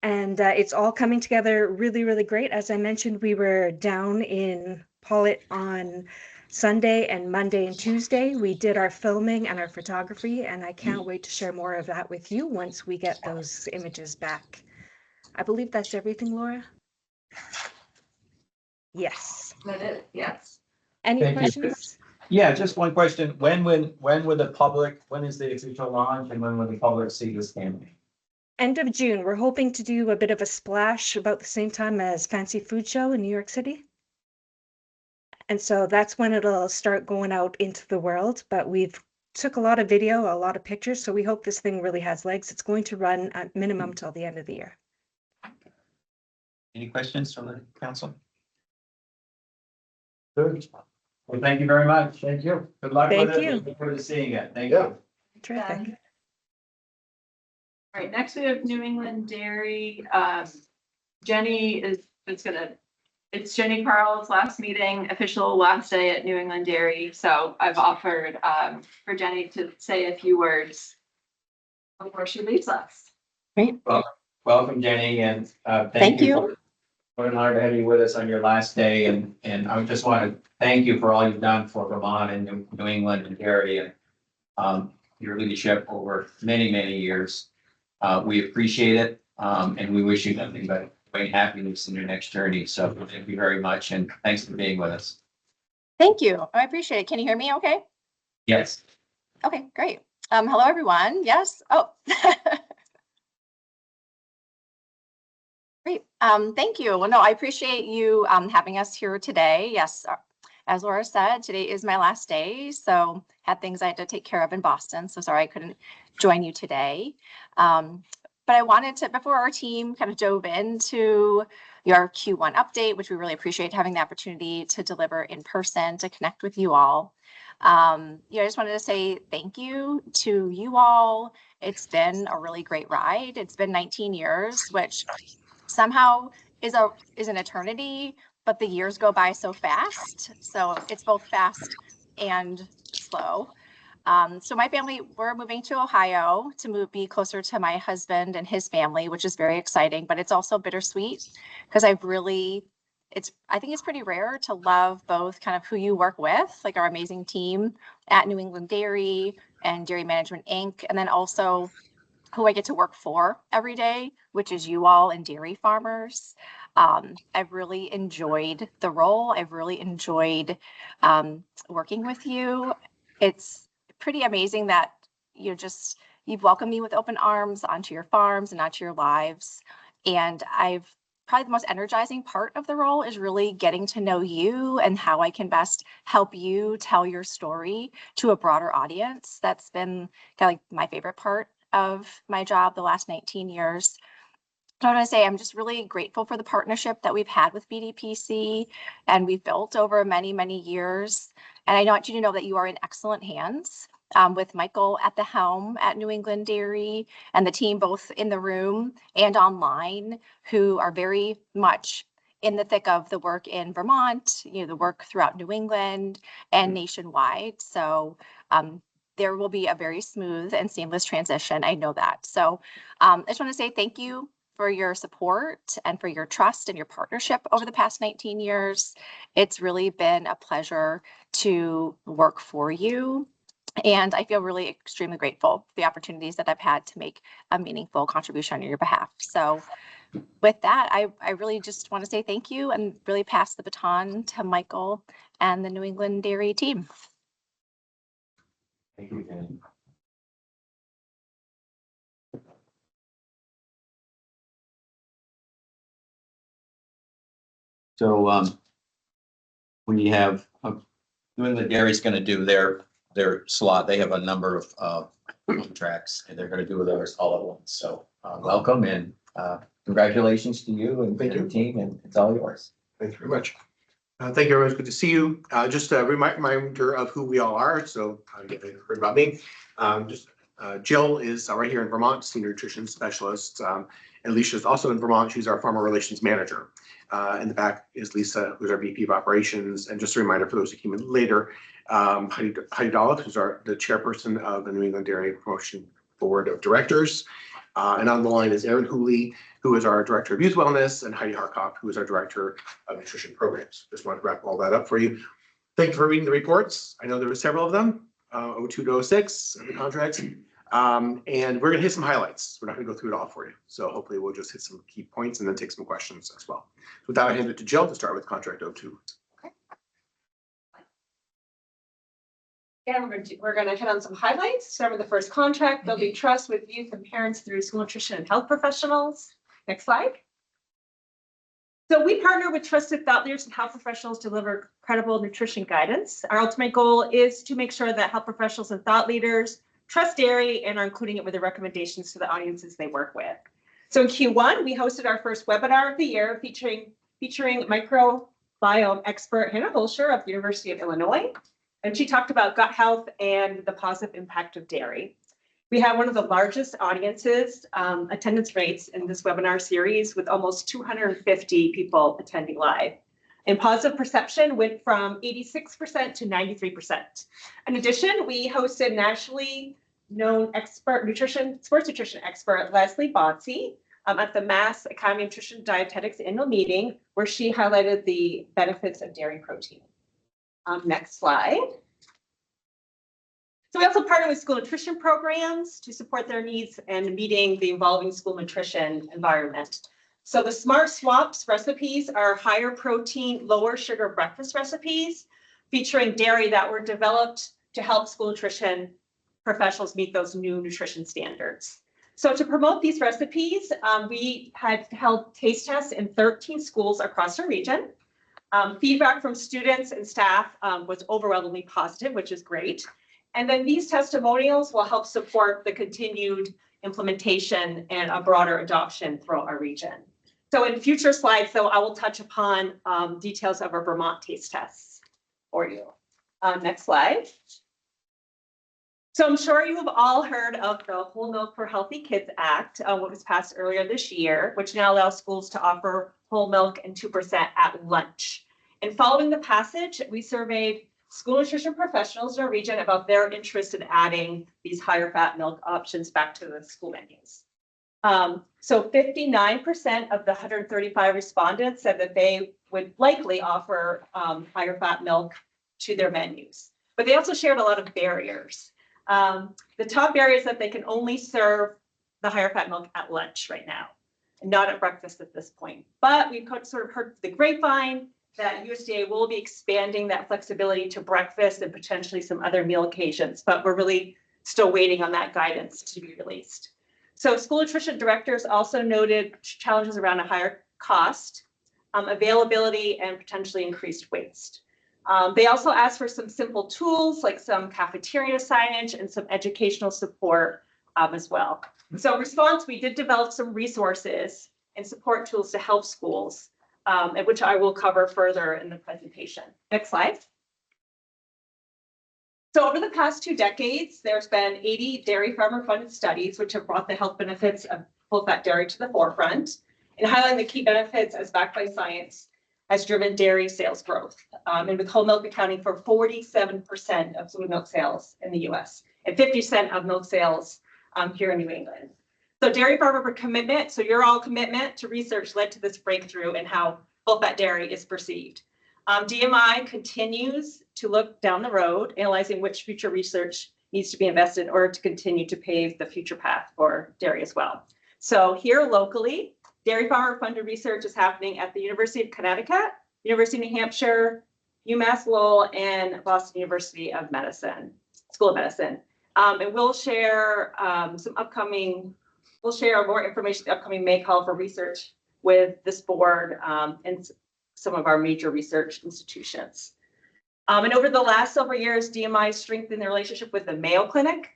Speaker 17: And it's all coming together really, really great. As I mentioned, we were down in Pollitt on Sunday and Monday and Tuesday. We did our filming and our photography, and I can't wait to share more of that with you once we get those images back. I believe that's everything, Laura. Yes.
Speaker 13: That is, yes.
Speaker 17: Any
Speaker 1: Thank you.
Speaker 17: questions?
Speaker 1: Yeah, just one question. When is the official launch and when will the public see this campaign?
Speaker 17: End of June. We're hoping to do a bit of a splash about the same time as Fancy Food Show in New York City. And so that's when it'll start going out into the world. But we've took a lot of video, a lot of pictures. So we hope this thing really has legs. It's going to run at minimum till the end of the year.
Speaker 1: Any questions from the council? Good. Well, thank you very much. Thank you. Good luck with it.
Speaker 17: Thank you.
Speaker 1: Looking forward to seeing it. Thank
Speaker 16: Yeah.
Speaker 1: you.
Speaker 17: Terrific.
Speaker 13: All right, next we have New England Dairy. Jenny it's Jenny Carl's last meeting, official last day at New England Dairy. So I've offered for Jenny to say a few words before she leaves us.
Speaker 17: Great.
Speaker 1: Well, welcome, Jenny, and thank you. What an honor to have you with us on your last day, and I just want to thank you for all you've done for Vermont and New England and dairy and your leadership over many, many years. We appreciate it, and we wish you nothing but great happiness in your next journey. So thank you very much, and thanks for being with us.
Speaker 18: Thank you. I appreciate it. Can you hear me okay?
Speaker 1: Yes.
Speaker 18: Okay, great. Hello, everyone. Yes. Oh, Thank you. Well, no, I appreciate you having us here today. Yes, as Laura said, today is my last day, so had things I had to take care of in Boston. So sorry I couldn't join you today. But I wanted to, before our team kind of dove into your Q1 update, which we really appreciate having the opportunity to deliver in person, to connect with you all. I just wanted to say thank you to you all. It's been a really great ride. It's been 19 years, which somehow is an eternity, but the years go by so fast. So it's both fast and slow. So my family, we're moving to Ohio to be closer to my husband and his family, which is very exciting, but it's also bittersweet because I think it's pretty rare to love both kind of who you work with, like our amazing team at New England Dairy and Dairy Management Inc. And then also who I get to work for every day, which is you all and dairy farmers. I've really enjoyed the role. I've really enjoyed working with you. It's pretty amazing that you've welcomed me with open arms onto your farms and onto your lives. And probably the most energizing part of the role is really getting to know you and how I can best help you tell your story to a broader audience. That's been kind of like my favorite part of my job the last 19 years. I want to say I'm just really grateful for the partnership that we've had with BDPC and we've built over many, many years. And I want you to know that you are in excellent hands with Michael at the helm at New England Dairy and the team both in the room and online who are very much in the thick of the work in Vermont, the work throughout New England and nationwide. So there will be a very smooth and seamless transition. I know that. So I just want to say thank you for your support and for your trust and your partnership over the past 19 years. It's really been a pleasure to work for you. And I feel really extremely grateful for the opportunities that I've had to make a meaningful contribution on your behalf. So with that, I really just want to say thank you and really pass the baton to Michael and the New England Dairy team.
Speaker 1: Thank you, Jenny. So we have New England Dairy's going to do their slot. They have a number of contracts and they're going to do theirs all at once. So welcome and congratulations to you and your team, and it's all yours.
Speaker 10: Thank you very much. Thank you, everyone. It's good to see you. Just a reminder of who we all are. So you heard about me. Jill is right here in Vermont, senior nutrition specialist. And Alicia is also in Vermont. She's our farmer relations manager. In the back is Lisa, who's our VP of operations. And just a reminder for those who came in later, Heidi Dolph, who's the chairperson of the New England Dairy Promotion Board of Directors. And on the line is Erin Hooley, who is our director of youth wellness, and Heidi Harkoff, who is our director of nutrition programs. Just want to wrap all that up for you. Thank you for reading the reports. I know there were several of them, 02 to 06, the contracts. And we're gonna hit some highlights. We're not gonna go through it all for you. So hopefully we'll just hit some key points and then take some questions as well. So with that, I hand it to Jill to start with contract 02.
Speaker 19: Yeah, we're gonna hit on some highlights. Start with the first contract, building trust with youth and parents through school nutrition and health professionals. Next slide. So we partner with trusted thought leaders and health professionals to deliver credible nutrition guidance. Our ultimate goal is to make sure that health professionals and thought leaders trust dairy and are including it with their recommendations to the audiences they work with. So in Q1, we hosted our first webinar of the year featuring microbiome expert Hannah Holscher of the University of Illinois. And she talked about gut health and the positive impact of dairy. We had one of the largest audiences attendance rates in this webinar series with almost 250 people attending live. And positive perception went from 86% to 93%. In addition, we hosted nationally known sports nutrition expert Leslie Bonsi at the Mass Academy of Nutrition Dietetics annual meeting, where she highlighted the benefits of dairy protein. Next slide. So we also partner with school nutrition programs to support their needs and meeting the evolving school nutrition environment. So the Smart Swaps recipes are higher protein, lower sugar breakfast recipes featuring dairy that were developed to help school nutrition professionals meet those new nutrition standards. So to promote these recipes, we had held taste tests in 13 schools across our region. Feedback from students and staff was overwhelmingly positive, which is great. And then these testimonials will help support the continued implementation and a broader adoption throughout our region. So in future slides, though, I will touch upon details of our Vermont taste tests for you. Next slide. So I'm sure you have all heard of the Whole Milk for Healthy Kids Act, what was passed earlier this year, which now allows schools to offer whole milk and 2% at lunch. And following the passage, we surveyed school nutrition professionals in our region about their interest in adding these higher fat milk options back to the school menus. So 59% of the 135 respondents said that they would likely offer higher fat milk to their menus, but they also shared a lot of barriers. The top barrier is that they can only serve the higher fat milk at lunch right now, and not at breakfast at this point. But we've sort of heard the grapevine that USDA will be expanding that flexibility to breakfast and potentially some other meal occasions, but we're really still waiting on that guidance to be released. So school nutrition directors also noted challenges around a higher cost, availability, and potentially increased waste. They also asked for some simple tools like some cafeteria signage and some educational support as well. So in response, we did develop some resources and support tools to help schools, which I will cover further in the presentation. Next slide. So over the past 2 decades, there's been 80 dairy farmer funded studies, which have brought the health benefits of full fat dairy to the forefront, and highlighting the key benefits as backed by science has driven dairy sales growth, and with whole milk accounting for 47% of fluid milk sales in the US and 50% of milk sales here in New England. So dairy farmer commitment, so your all commitment to research led to this breakthrough in how full fat dairy is perceived. DMI continues to look down the road, analyzing which future research needs to be invested in order to continue to pave the future path for dairy as well. So here locally, dairy farmer funded research is happening at the University of Connecticut, University of New Hampshire, UMass Lowell, and Boston University of Medicine, School of Medicine. And we'll share we'll share more information at the upcoming May call for research with this board and some of our major research institutions. And over the last several years, DMI strengthened the relationship with the Mayo Clinic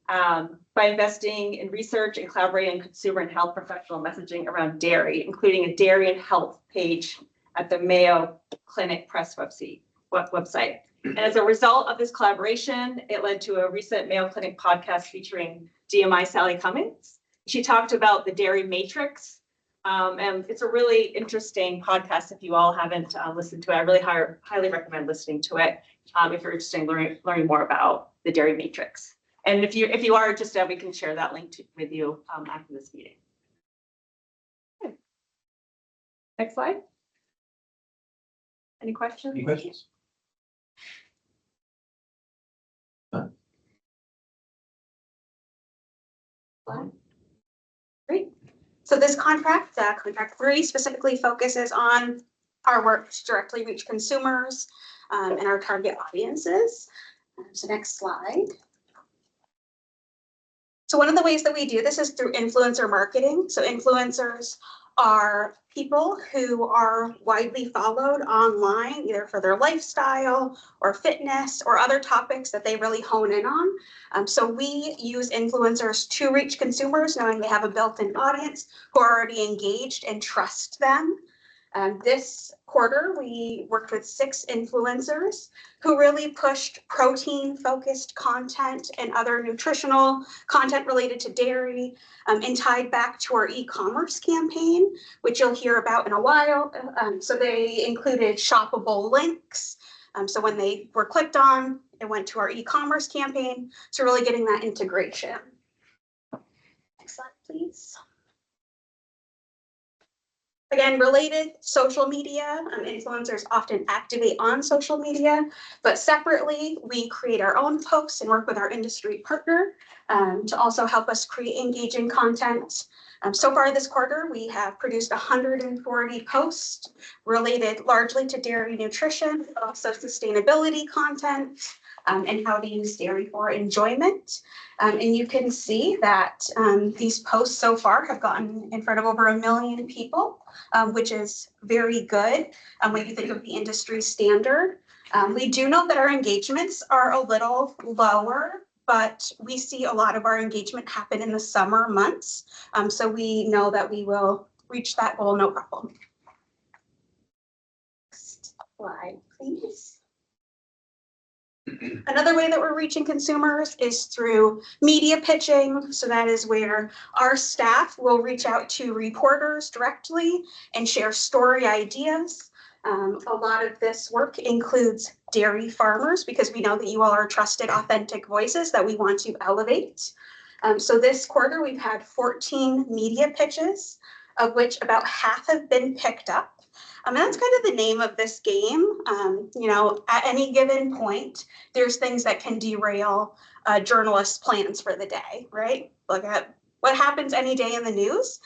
Speaker 19: by investing in research and collaborating on consumer and health professional messaging around dairy, including a dairy and health page at the Mayo Clinic press website. And as a result of this collaboration, it led to a recent Mayo Clinic podcast featuring DMI Sally Cummings. She talked about the dairy matrix. And it's a really interesting podcast. If you all haven't listened to it, I really highly recommend listening to it if you're interested in learning more about the dairy matrix. And if you are interested, we can share that link with you after this meeting. Okay. Next slide. Any questions?
Speaker 1: Any questions?
Speaker 9: Great. So this contract, contract 3 specifically focuses on our work to directly reach consumers and our target audiences. So next slide. So one of the ways that we do this is through influencer marketing. So influencers are people who are widely followed online, either for their lifestyle or fitness or other topics that they really hone in on. So we use influencers to reach consumers, knowing they have a built-in audience who are already engaged and trust them. This quarter, we worked with 6 influencers who really pushed protein-focused content and other nutritional content related to dairy and tied back to our e-commerce campaign, which you'll hear about in a while. So they included shoppable links. So when they were clicked on, it went to our e-commerce campaign. So really getting that integration. Next slide, please. Again, related, social media, influencers often activate on social media, but separately, we create our own posts and work with our industry partner to also help us create engaging content. So far this quarter, we have produced 140 posts related largely to dairy nutrition, but also sustainability content, and how to use dairy for enjoyment. And you can see that these posts so far have gotten in front of over 1 million people, which is very good when you think of the industry standard. We do know that our engagements are a little lower, but we see a lot of our engagement happen in the summer months. So we know that we will reach that goal, no problem. Next slide, please. Another way that we're reaching consumers is through media pitching. So that is where our staff will reach out to reporters directly and share story ideas. A lot of this work includes dairy farmers because we know that you all are trusted, authentic voices that we want to elevate. So this quarter, we've had 14 media pitches, of which about half have been picked up. And that's kind of the name of this game. You know, at any given point, there's things that can derail journalists' plans for the day, right? Look at what happens any day in the news.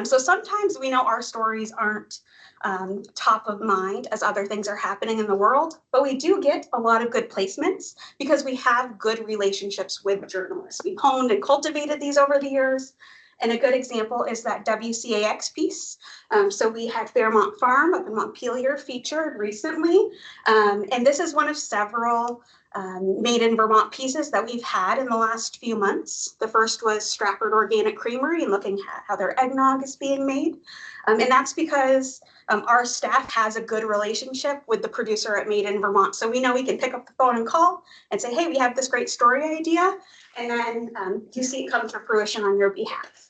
Speaker 9: So sometimes we know our stories aren't top of mind as other things are happening in the world, but we do get a lot of good placements because we have good relationships with journalists. We've honed and cultivated these over the years. And a good example is that WCAX piece. So we had Vermont Farm up in Montpelier featured recently. And this is one of several made in Vermont pieces that we've had in the last few months. The first was Stratford Organic Creamery and looking at how their eggnog is being made. And that's because our staff has a good relationship with the producer at Made in Vermont. So we know we can pick up the phone and call and say, hey, we have this great story idea. And then you see it come to fruition on your behalf.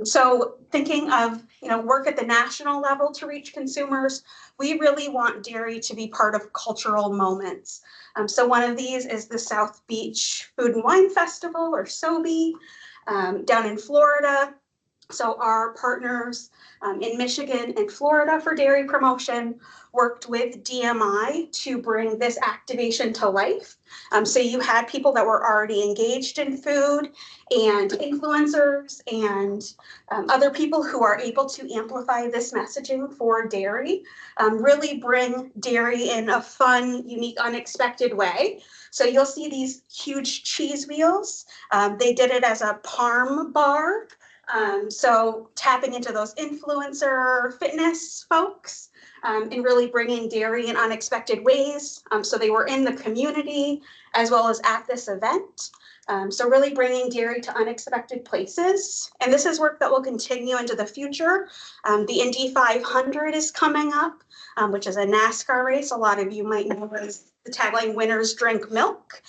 Speaker 9: So thinking of, you know, work at the national level to reach consumers, we really want dairy to be part of cultural moments. So one of these is the South Beach Food and Wine Festival, or SOBI, down in Florida. So our partners in Michigan and Florida for dairy promotion worked with DMI to bring this activation to life. So you had people that were already engaged in food and influencers and other people who are able to amplify this messaging for dairy, really bring dairy in a fun, unique, unexpected way. So you'll see these huge cheese wheels. They did it as a parm bar. So tapping into those influencer fitness folks and really bringing dairy in unexpected ways. So they were in the community as well as at this event. So really bringing dairy to unexpected places. And this is work that will continue into the future. The Indy 500 is coming up, which is a NASCAR race. A lot of you might know as the tagline, winners drink milk.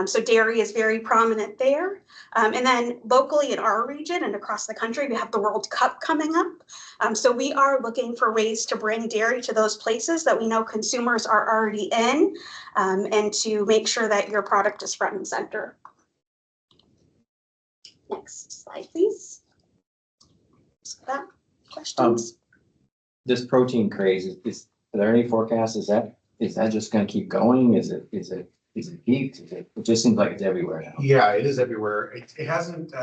Speaker 9: So dairy is very prominent there. And then locally in our region and across the country, we have the World Cup coming up. So we are looking for ways to bring dairy to those places that we know consumers are already in, and to make sure that your product is front and center. Next slide, please. Questions?
Speaker 1: This protein craze, are there any forecasts? Is that just gonna keep going? Is it peaked? It just seems like it's everywhere now.
Speaker 10: Yeah, it is everywhere. It hasn't,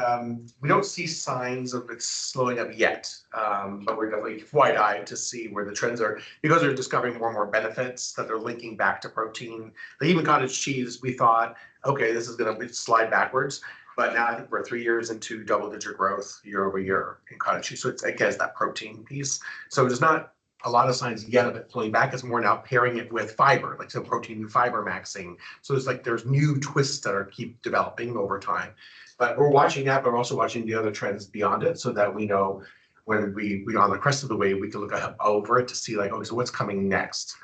Speaker 10: we don't see signs of it slowing up yet. But we're definitely wide-eyed to see where the trends are because they're discovering more and more benefits that they're linking back to protein. Even cottage cheese, we thought, okay, this is gonna slide backwards. But now I think we're 3 years into double-digit growth year over year in cottage cheese. So it's, again, it's that protein piece. So there's not a lot of signs yet of it pulling back. It's more now pairing it with fiber, like so protein and fiber maxing. So it's like there's new twists that are keep developing over time. But we're watching that, but we're also watching the other trends beyond it so that we know when we on the crest of the wave, we can look over it to see like, oh, so what's coming next?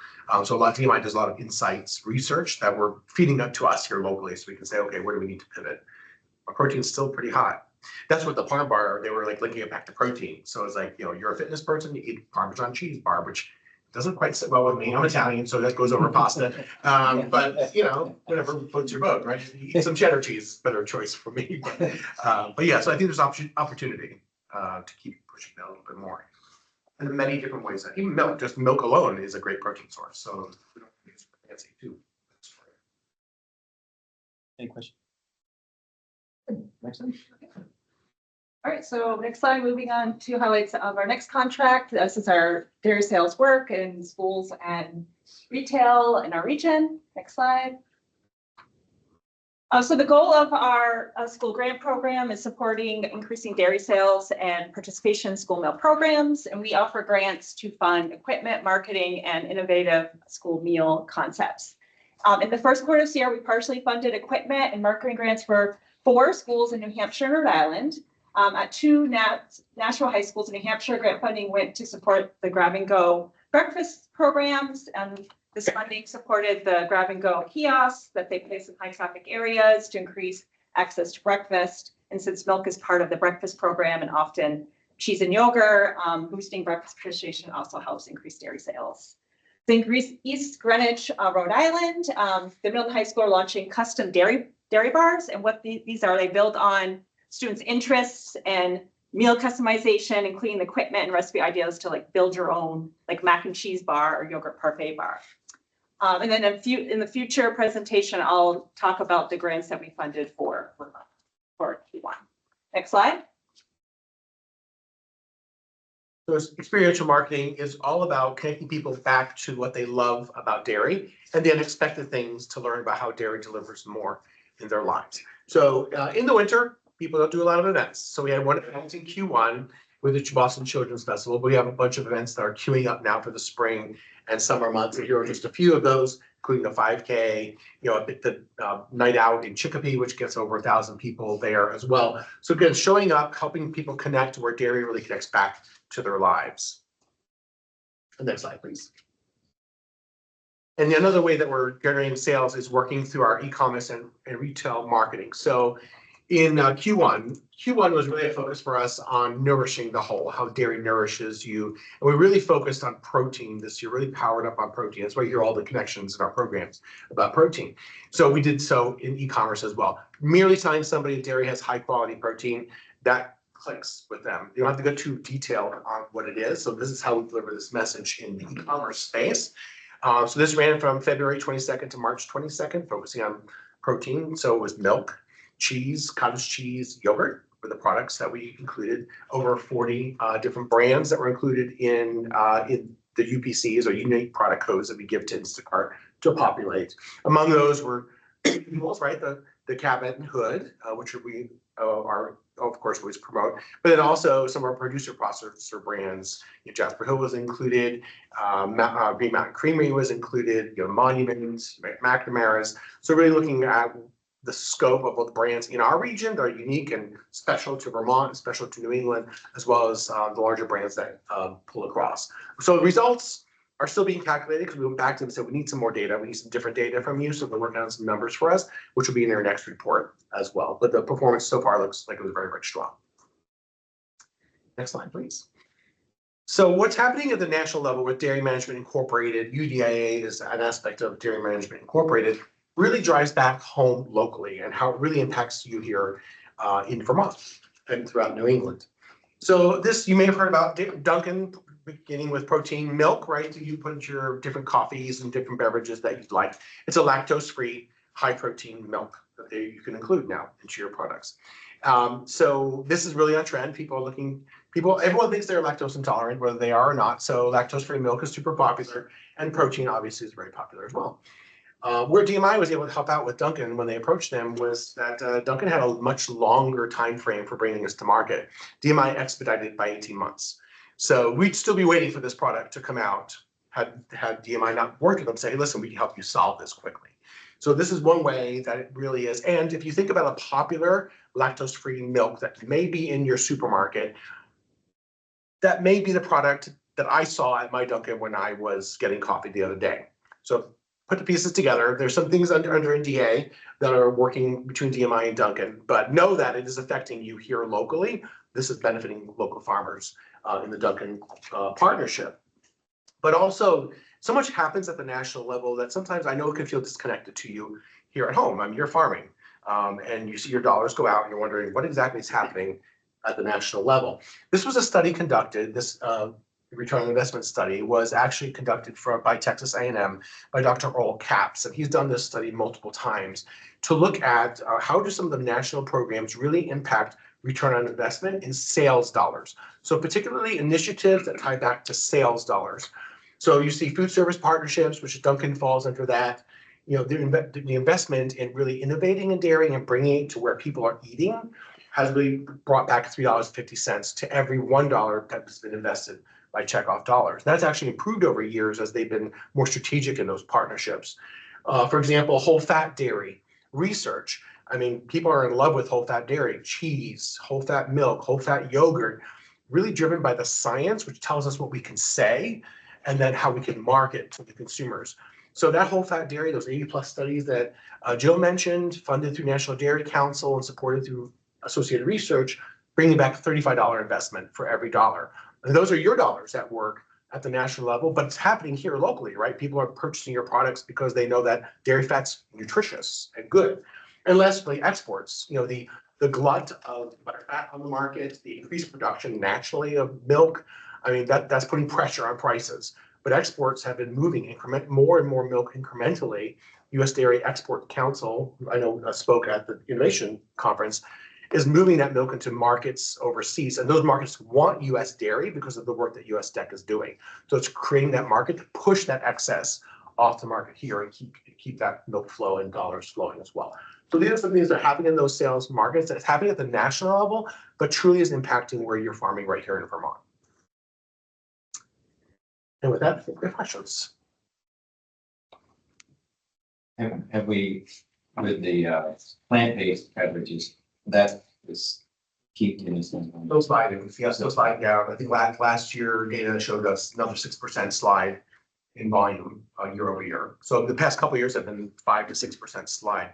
Speaker 10: So a lot of TMI does a lot of insights research that we're feeding up to us here locally so we can say, okay, where do we need to pivot? Our protein's still pretty hot. That's what the Parm bar, they were like linking it back to protein. So it's like, you know, you're a fitness person, you eat Parmesan cheese bar, which doesn't quite sit well with me. I'm Italian, so that goes over pasta. But you know, whatever floats your boat, right? You eat some cheddar cheese, better choice for me. But yeah, so I think there's opportunity to keep pushing that a little bit more. And in many different ways. Even milk, just milk alone is a great protein source. So we don't need to fancy too.
Speaker 1: Any questions? Next one.
Speaker 19: All right, so next slide, moving on to highlights of our next contract. This is our dairy sales work in schools and retail in our region. Next slide. So the goal of our school grant program is supporting increasing dairy sales and participation in school meal programs. And we offer grants to fund equipment, marketing, and innovative school meal concepts. In the first quarter of this year, we partially funded equipment and marketing grants for 4 schools in New Hampshire and Rhode Island. At 2 national high schools in New Hampshire, grant funding went to support the grab and go breakfast programs, and this funding supported the grab and go kiosks that they place in high traffic areas to increase access to breakfast. And since milk is part of the breakfast program and often cheese and yogurt, boosting breakfast participation also helps increase dairy sales. In East Greenwich, Rhode Island, the middle and high school are launching custom dairy bars. And what these are, they build on students' interests and meal customization, including the equipment and recipe ideas to like build your own like mac and cheese bar or yogurt parfait bar. And then in the future presentation, I'll talk about the grants that we funded for Q1. Next slide.
Speaker 10: So experiential marketing is all about connecting people back to what they love about dairy and the unexpected things to learn about how dairy delivers more in their lives. So in the winter, people don't do a lot of events. So we had one event in Q1 with the Boston Children's Festival. We have a bunch of events that are queuing up now for the spring and summer months. And here are just a few of those, including the 5K, the night out in Chicopee, which gets over 1,000 people there as well. So again, showing up, helping people connect where dairy really connects back to their lives. The next slide, please. And another way that we're generating sales is working through our e-commerce and retail marketing. So in Q1 was really a focus for us on nourishing the whole, how dairy nourishes you. And we really focused on protein this year, really powered up on protein. That's why you hear all the connections in our programs about protein. So we did so in e-commerce as well. Merely telling somebody that dairy has high quality protein, that clicks with them. You don't have to go too detailed on what it is. So this is how we deliver this message in the e-commerce space. So this ran from February 22nd to March 22nd, focusing on protein. So it was milk, cheese, cottage cheese, yogurt were the products that we included. Over 40 different brands that were included in the UPCs or unique product codes that we give to Instacart to populate. Among those were right, the cabinet and hood, which we are of course always promote, but then also some of our producer processor brands. Jasper Hill was included, Green Mountain Creamery was included, Monuments, McNamara's. So really looking at the scope of both brands in our region that are unique and special to Vermont, special to New England, as well as the larger brands that pull across. So the results are still being calculated because we went back to them and said, we need some more data. We need some different data from you. So they're working on some numbers for us, which will be in their next report as well. But the performance so far looks like it was very, very strong. Next slide, please. So what's happening at the national level with Dairy Management Incorporated, UDIA is an aspect of Dairy Management Incorporated, really drives back home locally and how it really impacts you here in Vermont and throughout New England. So this, you may have heard about Dunkin', beginning with protein milk, right? So you put your different coffees and different beverages that you'd like. It's a lactose-free, high-protein milk that you can include now into your products. So this is really on trend. Everyone thinks they're lactose intolerant, whether they are or not. So lactose-free milk is super popular, and protein obviously is very popular as well. Where DMI was able to help out with Dunkin' when they approached them was that Dunkin' had a much longer time frame for bringing this to market. DMI expedited it by 18 months. So we'd still be waiting for this product to come out had DMI not worked with them, say, hey, listen, we can help you solve this quickly. So this is one way that it really is. And if you think about a popular lactose-free milk that may be in your supermarket, that may be the product that I saw at my Dunkin' when I was getting coffee the other day. So put the pieces together. There's some things under NDA that are working between DMI and Dunkin', but know that it is affecting you here locally. This is benefiting local farmers in the Dunkin' partnership. But also, so much happens at the national level that sometimes I know it can feel disconnected to you here at home. I mean, you're farming and you see your dollars go out and you're wondering what exactly is happening at the national level. This was a study conducted, this return on investment study was actually conducted by Texas A&M by Dr. Earl Capps, and he's done this study multiple times to look at how do some of the national programs really impact return on investment in sales dollars. So particularly initiatives that tie back to sales dollars. So you see food service partnerships, which Duncan falls under that. You know, the investment in really innovating in dairy and bringing it to where people are eating has really brought back $3.50 to every $1 that has been invested by checkoff dollars. That's actually improved over years as they've been more strategic in those partnerships. For example, whole fat dairy research. I mean, people are in love with whole fat dairy, cheese, whole fat milk, whole fat yogurt, really driven by the science, which tells us what we can say and then how we can market to the consumers. So that whole fat dairy, those 80+ studies that Jill mentioned, funded through National Dairy Council and supported through Associated Research, bringing back a $35 investment for every dollar. And those are your dollars at work at the national level, but it's happening here locally, right? People are purchasing your products because they know that dairy fat's nutritious and good. And lastly, exports. You know, the glut of butterfat on the market, the increased production naturally of milk. I mean, that's putting pressure on prices. But exports have been moving more and more milk incrementally. U.S. Dairy Export Council, I know spoke at the Innovation Conference, is moving that milk into markets overseas. And those markets want U.S. dairy because of the work that U.S. DEC is doing. So it's creating that market to push that excess off the market here and keep that milk flow and dollars flowing as well. So these are some things that are happening in those sales markets. It's happening at the national level, but truly is impacting where you're farming right here in Vermont. And with that, any questions?
Speaker 1: Have we, with the plant-based beverages, that is keep in this one?
Speaker 10: Still sliding, yeah, still sliding down. I think last year data showed us another 6% slide in volume year over year. So the past couple of years have been 5 to 6% slide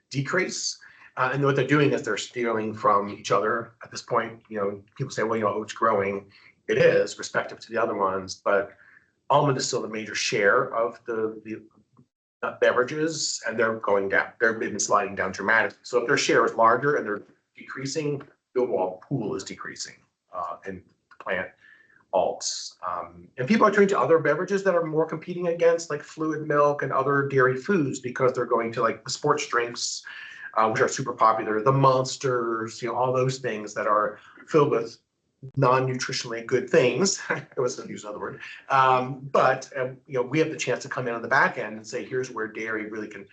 Speaker 10: decrease. And what they're doing is they're stealing from each other at this point. You know, people say, well, you know, oat's growing. It is, respective to the other ones, but almond is still the major share of the beverages, and they're going down. They've been sliding down dramatically. So if their share is larger and they're decreasing, the overall pool is decreasing in plant alts. And people are turning to other beverages that are more competing against, like fluid milk and other dairy foods, because they're going to like the sports drinks, which are super popular, the Monsters, you know, all those things that are filled with non-nutritionally good things. I was going to use another word. But you know, we have the chance to come in on the back end and say, here's where dairy really can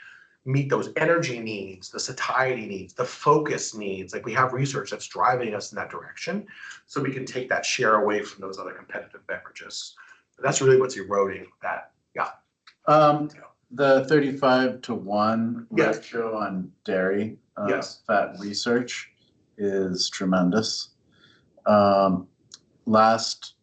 Speaker 10: meet those energy needs, the satiety needs, the focus needs. Like we have research that's driving us in that direction, so we can take that share away from those other competitive beverages. That's really what's eroding that. Yeah.
Speaker 6: The 35-to-1
Speaker 10: Yes.
Speaker 6: ratio on dairy
Speaker 10: Yes.
Speaker 6: fat research is tremendous. Last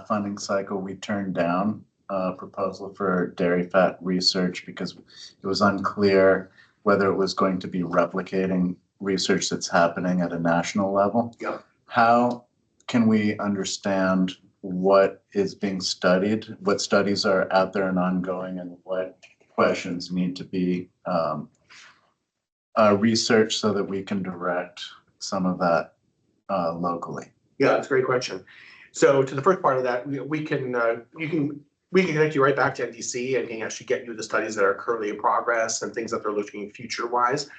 Speaker 6: funding cycle, we turned down a proposal for dairy fat research because it was unclear whether it was going to be replicating research that's happening at a national level.
Speaker 10: Yeah.
Speaker 6: How can we understand what is being studied, what studies are out there and ongoing, and what questions need to be researched so that we can direct some of that locally?
Speaker 10: Yeah, that's a great question. So to the first part of that, we can connect you right back to NDC and can actually get you the studies that are currently in progress and things that they're looking future wise.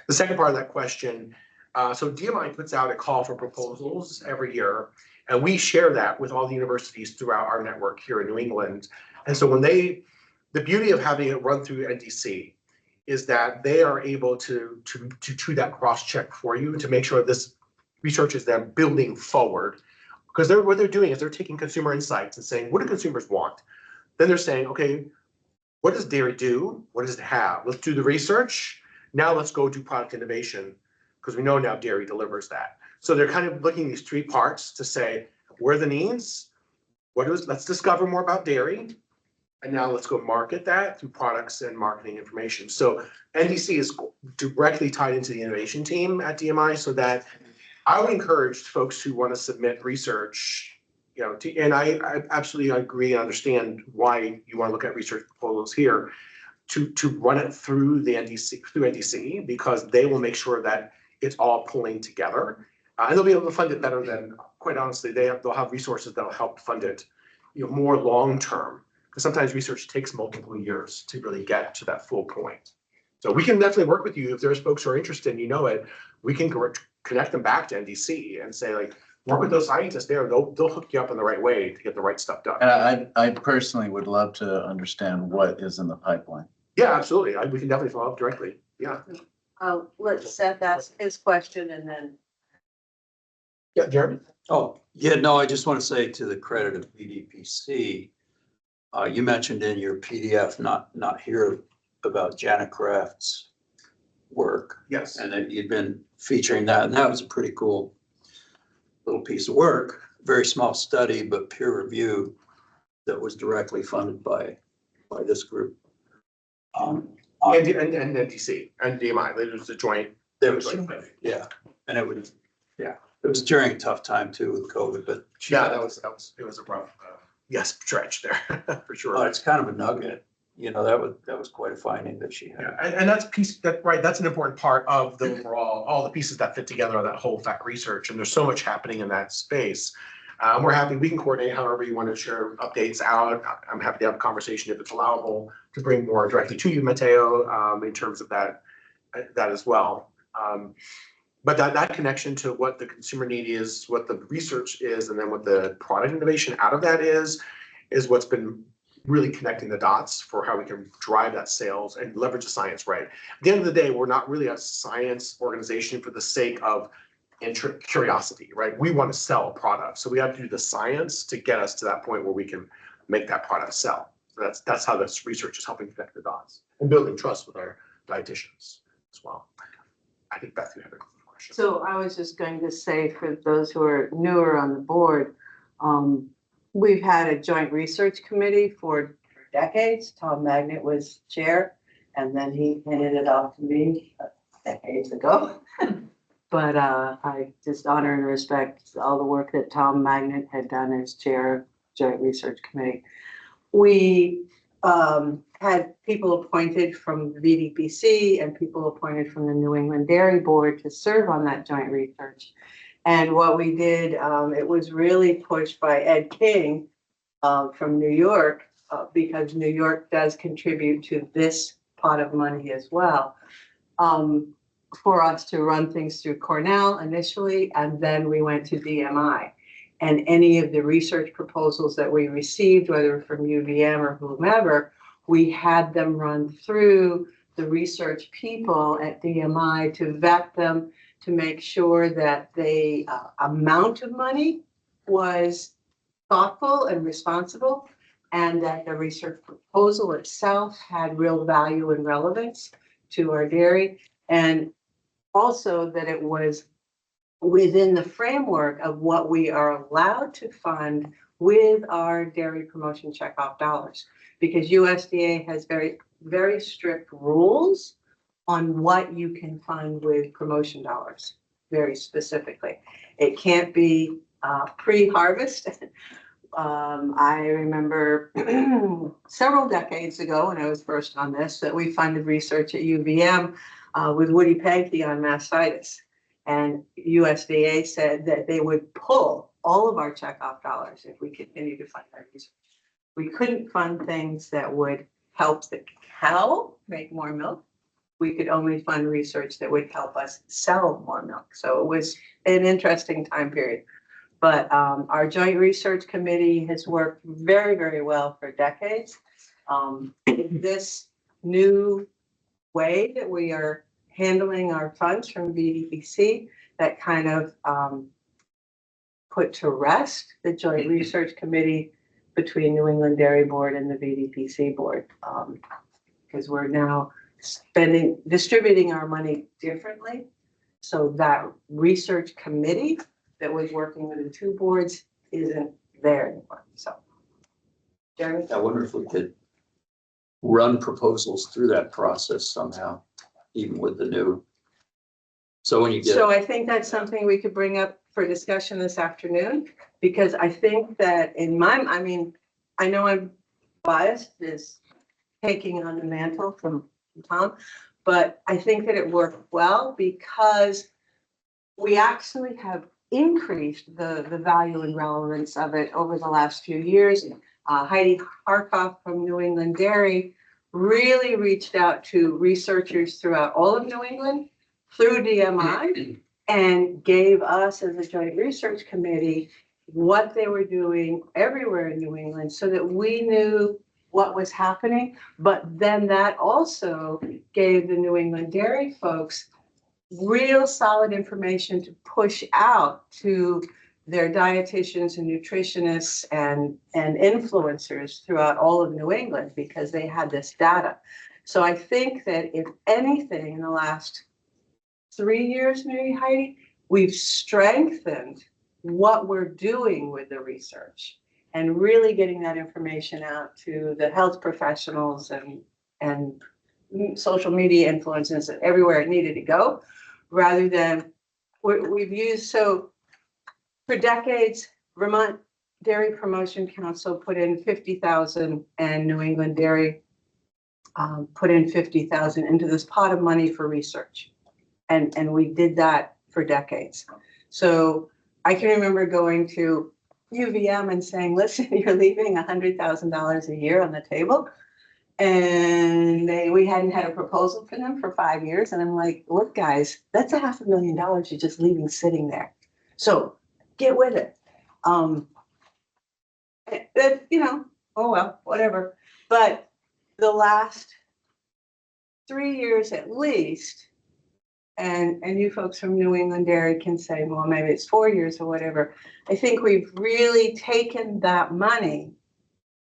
Speaker 10: The second part of that question, so DMI puts out a call for proposals every year, and we share that with all the universities throughout our network here in New England. And so when the beauty of having it run through NDC is that they are able to do that cross check for you to make sure this research is then building forward, because what they're doing is they're taking consumer insights and saying, what do consumers want? Then they're saying, okay, what does dairy do? What does it have? Let's do the research. Now let's go do product innovation, because we know now dairy delivers that. So they're kind of looking at these three parts to say, where are the needs? Let's discover more about dairy. And now let's go market that through products and marketing information. So NDC is directly tied into the innovation team at DMI, so that I would encourage folks who want to submit research, you know, and I absolutely agree and understand why you want to look at research proposals here, to run it through the NDC, because they will make sure that it's all pulling together, and they'll be able to fund it better than, quite honestly, they'll have resources that'll help fund it, you know, more long term, because sometimes research takes multiple years to really get to that full point. So we can definitely work with you if there's folks who are interested and you know it. We can connect them back to NDC and say like, work with those scientists there, they'll hook you up in the right way to get the right stuff done.
Speaker 6: And I personally would love to understand what is in the pipeline.
Speaker 10: Yeah, absolutely. We can definitely follow up directly. Yeah.
Speaker 5: Let Seth ask his question and then.
Speaker 10: Yeah, Jeremy?
Speaker 20: Oh, yeah, no, I just want to say to the credit of BDPC, you mentioned in your PDF, not here about Janet Kraft's work.
Speaker 10: Yes.
Speaker 20: And that you'd been featuring that, and that was a pretty cool little piece of work, very small study, but peer review that was directly funded by this group.
Speaker 10: And NDC and DMI, it was a joint.
Speaker 20: There was, yeah, and it was, yeah, it was during a tough time too with COVID, but.
Speaker 10: Yeah, it was a rough, yes, stretch there, for sure.
Speaker 20: It's kind of a nugget, you know, that was quite a finding that she had.
Speaker 10: Yeah, and that's an important part of the overall, all the pieces that fit together on that whole fact research, and there's so much happening in that space. We're happy, we can coordinate however you want to share updates out. I'm happy to have a conversation if it's allowable to bring more directly to you, Matteo, in terms of that as well. But that connection to what the consumer need is, what the research is, and then what the product innovation out of that is what's been really connecting the dots for how we can drive that sales and leverage the science, right? At the end of the day, we're not really a science organization for the sake of curiosity, right? We want to sell a product. So we have to do the science to get us to that point where we can make that product sell. So that's how this research is helping connect the dots and building trust with our dietitians as well. I think Beth, you had a question.
Speaker 5: So I was just going to say for those who are newer on the board, we've had a joint research committee for decades. Tom Magnet was chair, and then he handed it off to me decades ago. But I just honor and respect all the work that Tom Magnet had done as chair of Joint Research Committee. We had people appointed from the VDPC and people appointed from the New England Dairy Board to serve on that joint research. And what we did, it was really pushed by Ed King from New York, because New York does contribute to this pot of money as well. For us to run things through Cornell initially, and then we went to DMI. And any of the research proposals that we received, whether from UVM or whomever, we had them run through the research people at DMI to vet them, to make sure that the amount of money was thoughtful and responsible, and that the research proposal itself had real value and relevance to our dairy. And also that it was within the framework of what we are allowed to fund with our dairy promotion checkoff dollars, because USDA has very, very strict rules on what you can fund with promotion dollars, very specifically. It can't be pre-harvest. I remember several decades ago when I was first on this, that we funded research at UVM with Woody Pankey on mastitis. And USDA said that they would pull all of our checkoff dollars if we continue to fund our research. We couldn't fund things that would help the cow make more milk. We could only fund research that would help us sell more milk. So it was an interesting time period. But our Joint Research Committee has worked very, very well for decades. This new way that we are handling our funds from VDPC, that kind of put to rest the Joint Research Committee between New England Dairy Board and the VDPC board, because we're now distributing our money differently. So that research committee that was working with the two boards isn't there anymore. So, Jeremy?
Speaker 20: I wonder if we could run proposals through that process somehow, even with the new. So when you get.
Speaker 5: So I think that's something we could bring up for discussion this afternoon, because I think that I know I'm biased, is taking on the mantle from Tom, but I think that it worked well because we actually have increased the value and relevance of it over the last few years. Heidi Harkoff from New England Dairy really reached out to researchers throughout all of New England through DMI and gave us as a joint research committee what they were doing everywhere in New England so that we knew what was happening. But then that also gave the New England dairy folks real solid information to push out to their dietitians and nutritionists and influencers throughout all of New England because they had this data. So I think that if anything in the last 3 years, maybe Heidi, we've strengthened what we're doing with the research and really getting that information out to the health professionals and social media influencers everywhere it needed to go, rather than we've used. So for decades, Vermont Dairy Promotion Council put in 50,000 and New England Dairy put in 50,000 into this pot of money for research. And we did that for decades. So I can remember going to UVM and saying, listen, you're leaving $100,000 a year on the table. And we hadn't had a proposal for them for 5 years. And I'm like, look, guys, that's $500,000 you're just leaving sitting there. So get with it. You know, oh, well, whatever. But the last 3 years at least, and you folks from New England Dairy can say, well, maybe it's 4 years or whatever. I think we've really taken that money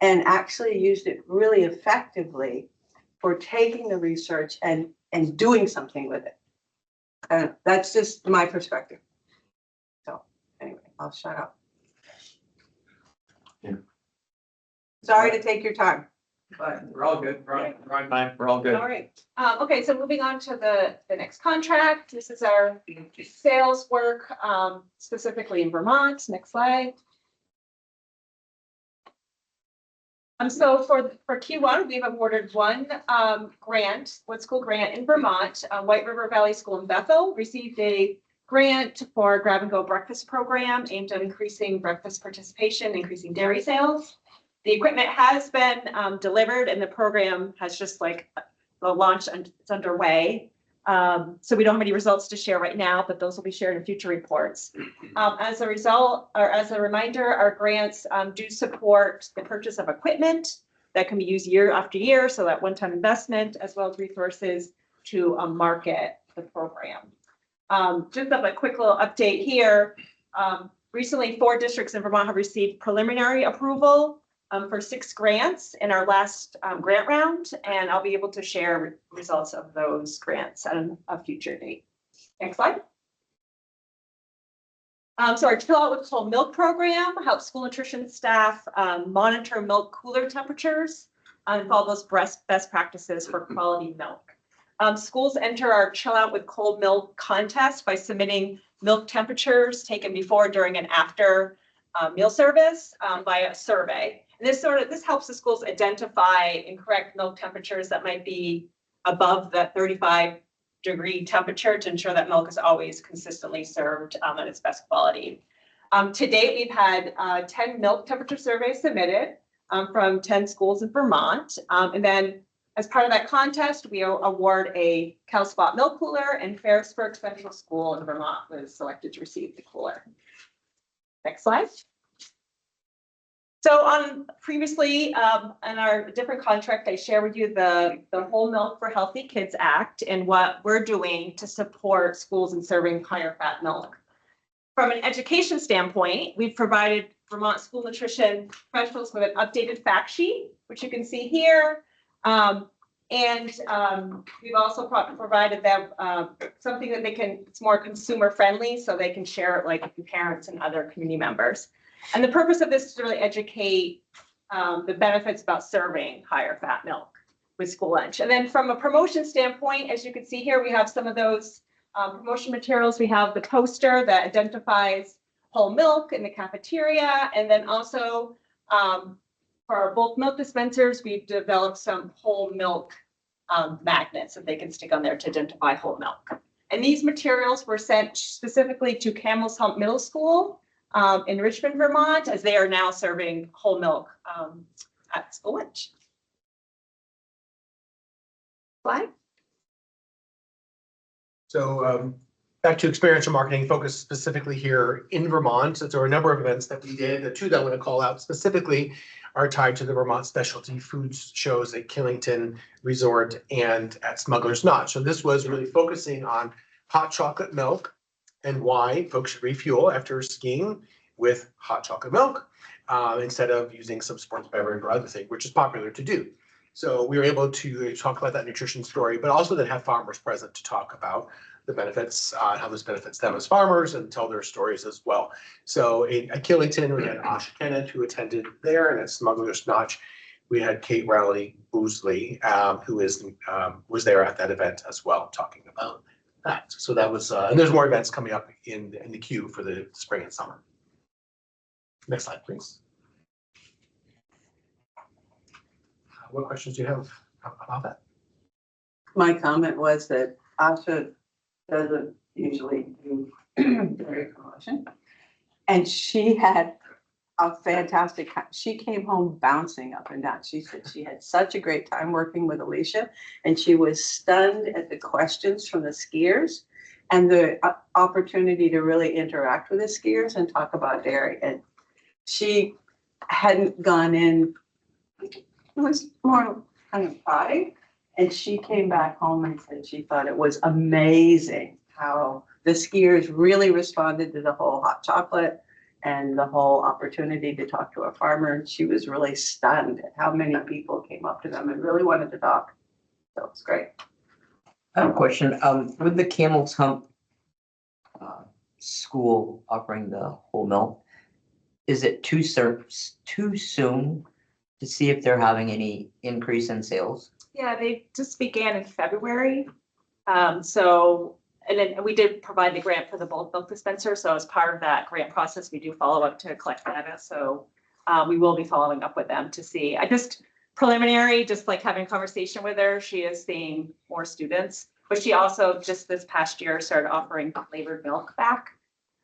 Speaker 5: and actually used it really effectively for taking the research and doing something with it. That's just my perspective. So anyway, I'll shut up.
Speaker 1: Yeah.
Speaker 5: Sorry to take your time, but
Speaker 2: We're all good. We're on time. We're all good.
Speaker 19: All right. Okay, so moving on to the next contract. This is our sales work, specifically in Vermont. Next slide. So for Q1, we've awarded one grant, one school grant in Vermont. White River Valley School in Bethel received a grant for grab and go breakfast program aimed at increasing breakfast participation, increasing dairy sales. The equipment has been delivered and the program has just like the launch and it's underway. So we don't have any results to share right now, but those will be shared in future reports. As a result, or as a reminder, our grants do support the purchase of equipment that can be used year after year. So that one-time investment, as well as resources to market the program. Just a quick little update here. Recently, 4 districts in Vermont have received preliminary approval for 6 grants in our last grant round, and I'll be able to share results of those grants at a future date. Next slide. So our Chill Out with Whole Milk program helps school nutrition staff monitor milk cooler temperatures and follow those best practices for quality milk. Schools enter our Chill Out with Cold Milk contest by submitting milk temperatures taken before, during, and after meal service via a survey. And this helps the schools identify incorrect milk temperatures that might be above the 35-degree temperature to ensure that milk is always consistently served at its best quality. To date, we've had 10 milk temperature surveys submitted from 10 schools in Vermont. And then as part of that contest, we award a CalSpot milk cooler, and Ferrisburg Central School in Vermont was selected to receive the cooler. Next slide. So on previously, in our different contract, I share with you the Whole Milk for Healthy Kids Act and what we're doing to support schools in serving higher fat milk. From an education standpoint, we've provided Vermont school nutrition professionals with an updated fact sheet, which you can see here. We've also provided them something that it's more consumer friendly, so they can share it like with parents and other community members. And the purpose of this is to really educate the benefits about serving higher fat milk with school lunch. And then from a promotion standpoint, as you can see here, we have some of those promotion materials. We have the poster that identifies whole milk in the cafeteria. And then also for our bulk milk dispensers, we've developed some whole milk magnets that they can stick on there to identify whole milk. And these materials were sent specifically to Camel's Hump Middle School in Richmond, Vermont, as they are now serving whole milk at school lunch. Slide.
Speaker 10: So back to experiential marketing, focused specifically here in Vermont. So there are a number of events that we did. The two that I want to call out specifically are tied to the Vermont specialty foods shows at Killington Resort and at Smuggler's Notch. So this was really focusing on hot chocolate milk and why folks should refuel after skiing with hot chocolate milk instead of using some sports beverage or other thing, which is popular to do. So we were able to talk about that nutrition story, but also then have farmers present to talk about the benefits, how those benefits them as farmers and tell their stories as well. So at Killington, we had Asha Kennett who attended there, and at Smuggler's Notch, we had Kate Rowley Boosley, who was there at that event as well, talking about that. So that was, and there's more events coming up in the queue for the spring and summer. Next slide, please. What questions do you have about that?
Speaker 5: My comment was that Asha doesn't usually do dairy promotion. And she had a fantastic time. She came home bouncing up and down. She said she had such a great time working with Alicia, and she was stunned at the questions from the skiers and the opportunity to really interact with the skiers and talk about dairy. And she hadn't gone in, it was more kind of shy. And she came back home and said she thought it was amazing how the skiers really responded to the whole hot chocolate and the whole opportunity to talk to a farmer. And she was really stunned at how many people came up to them and really wanted to talk. So it's great.
Speaker 15: I have a question. With the Camel's Hump school offering the whole milk, is it too soon to see if they're having any increase in sales?
Speaker 19: Yeah, they just began in February. And then we did provide the grant for the bulk milk dispenser. So as part of that grant process, we do follow up to collect data. So we will be following up with them to see. Preliminary, just like having a conversation with her, she is seeing more students. But she also just this past year started offering flavored milk back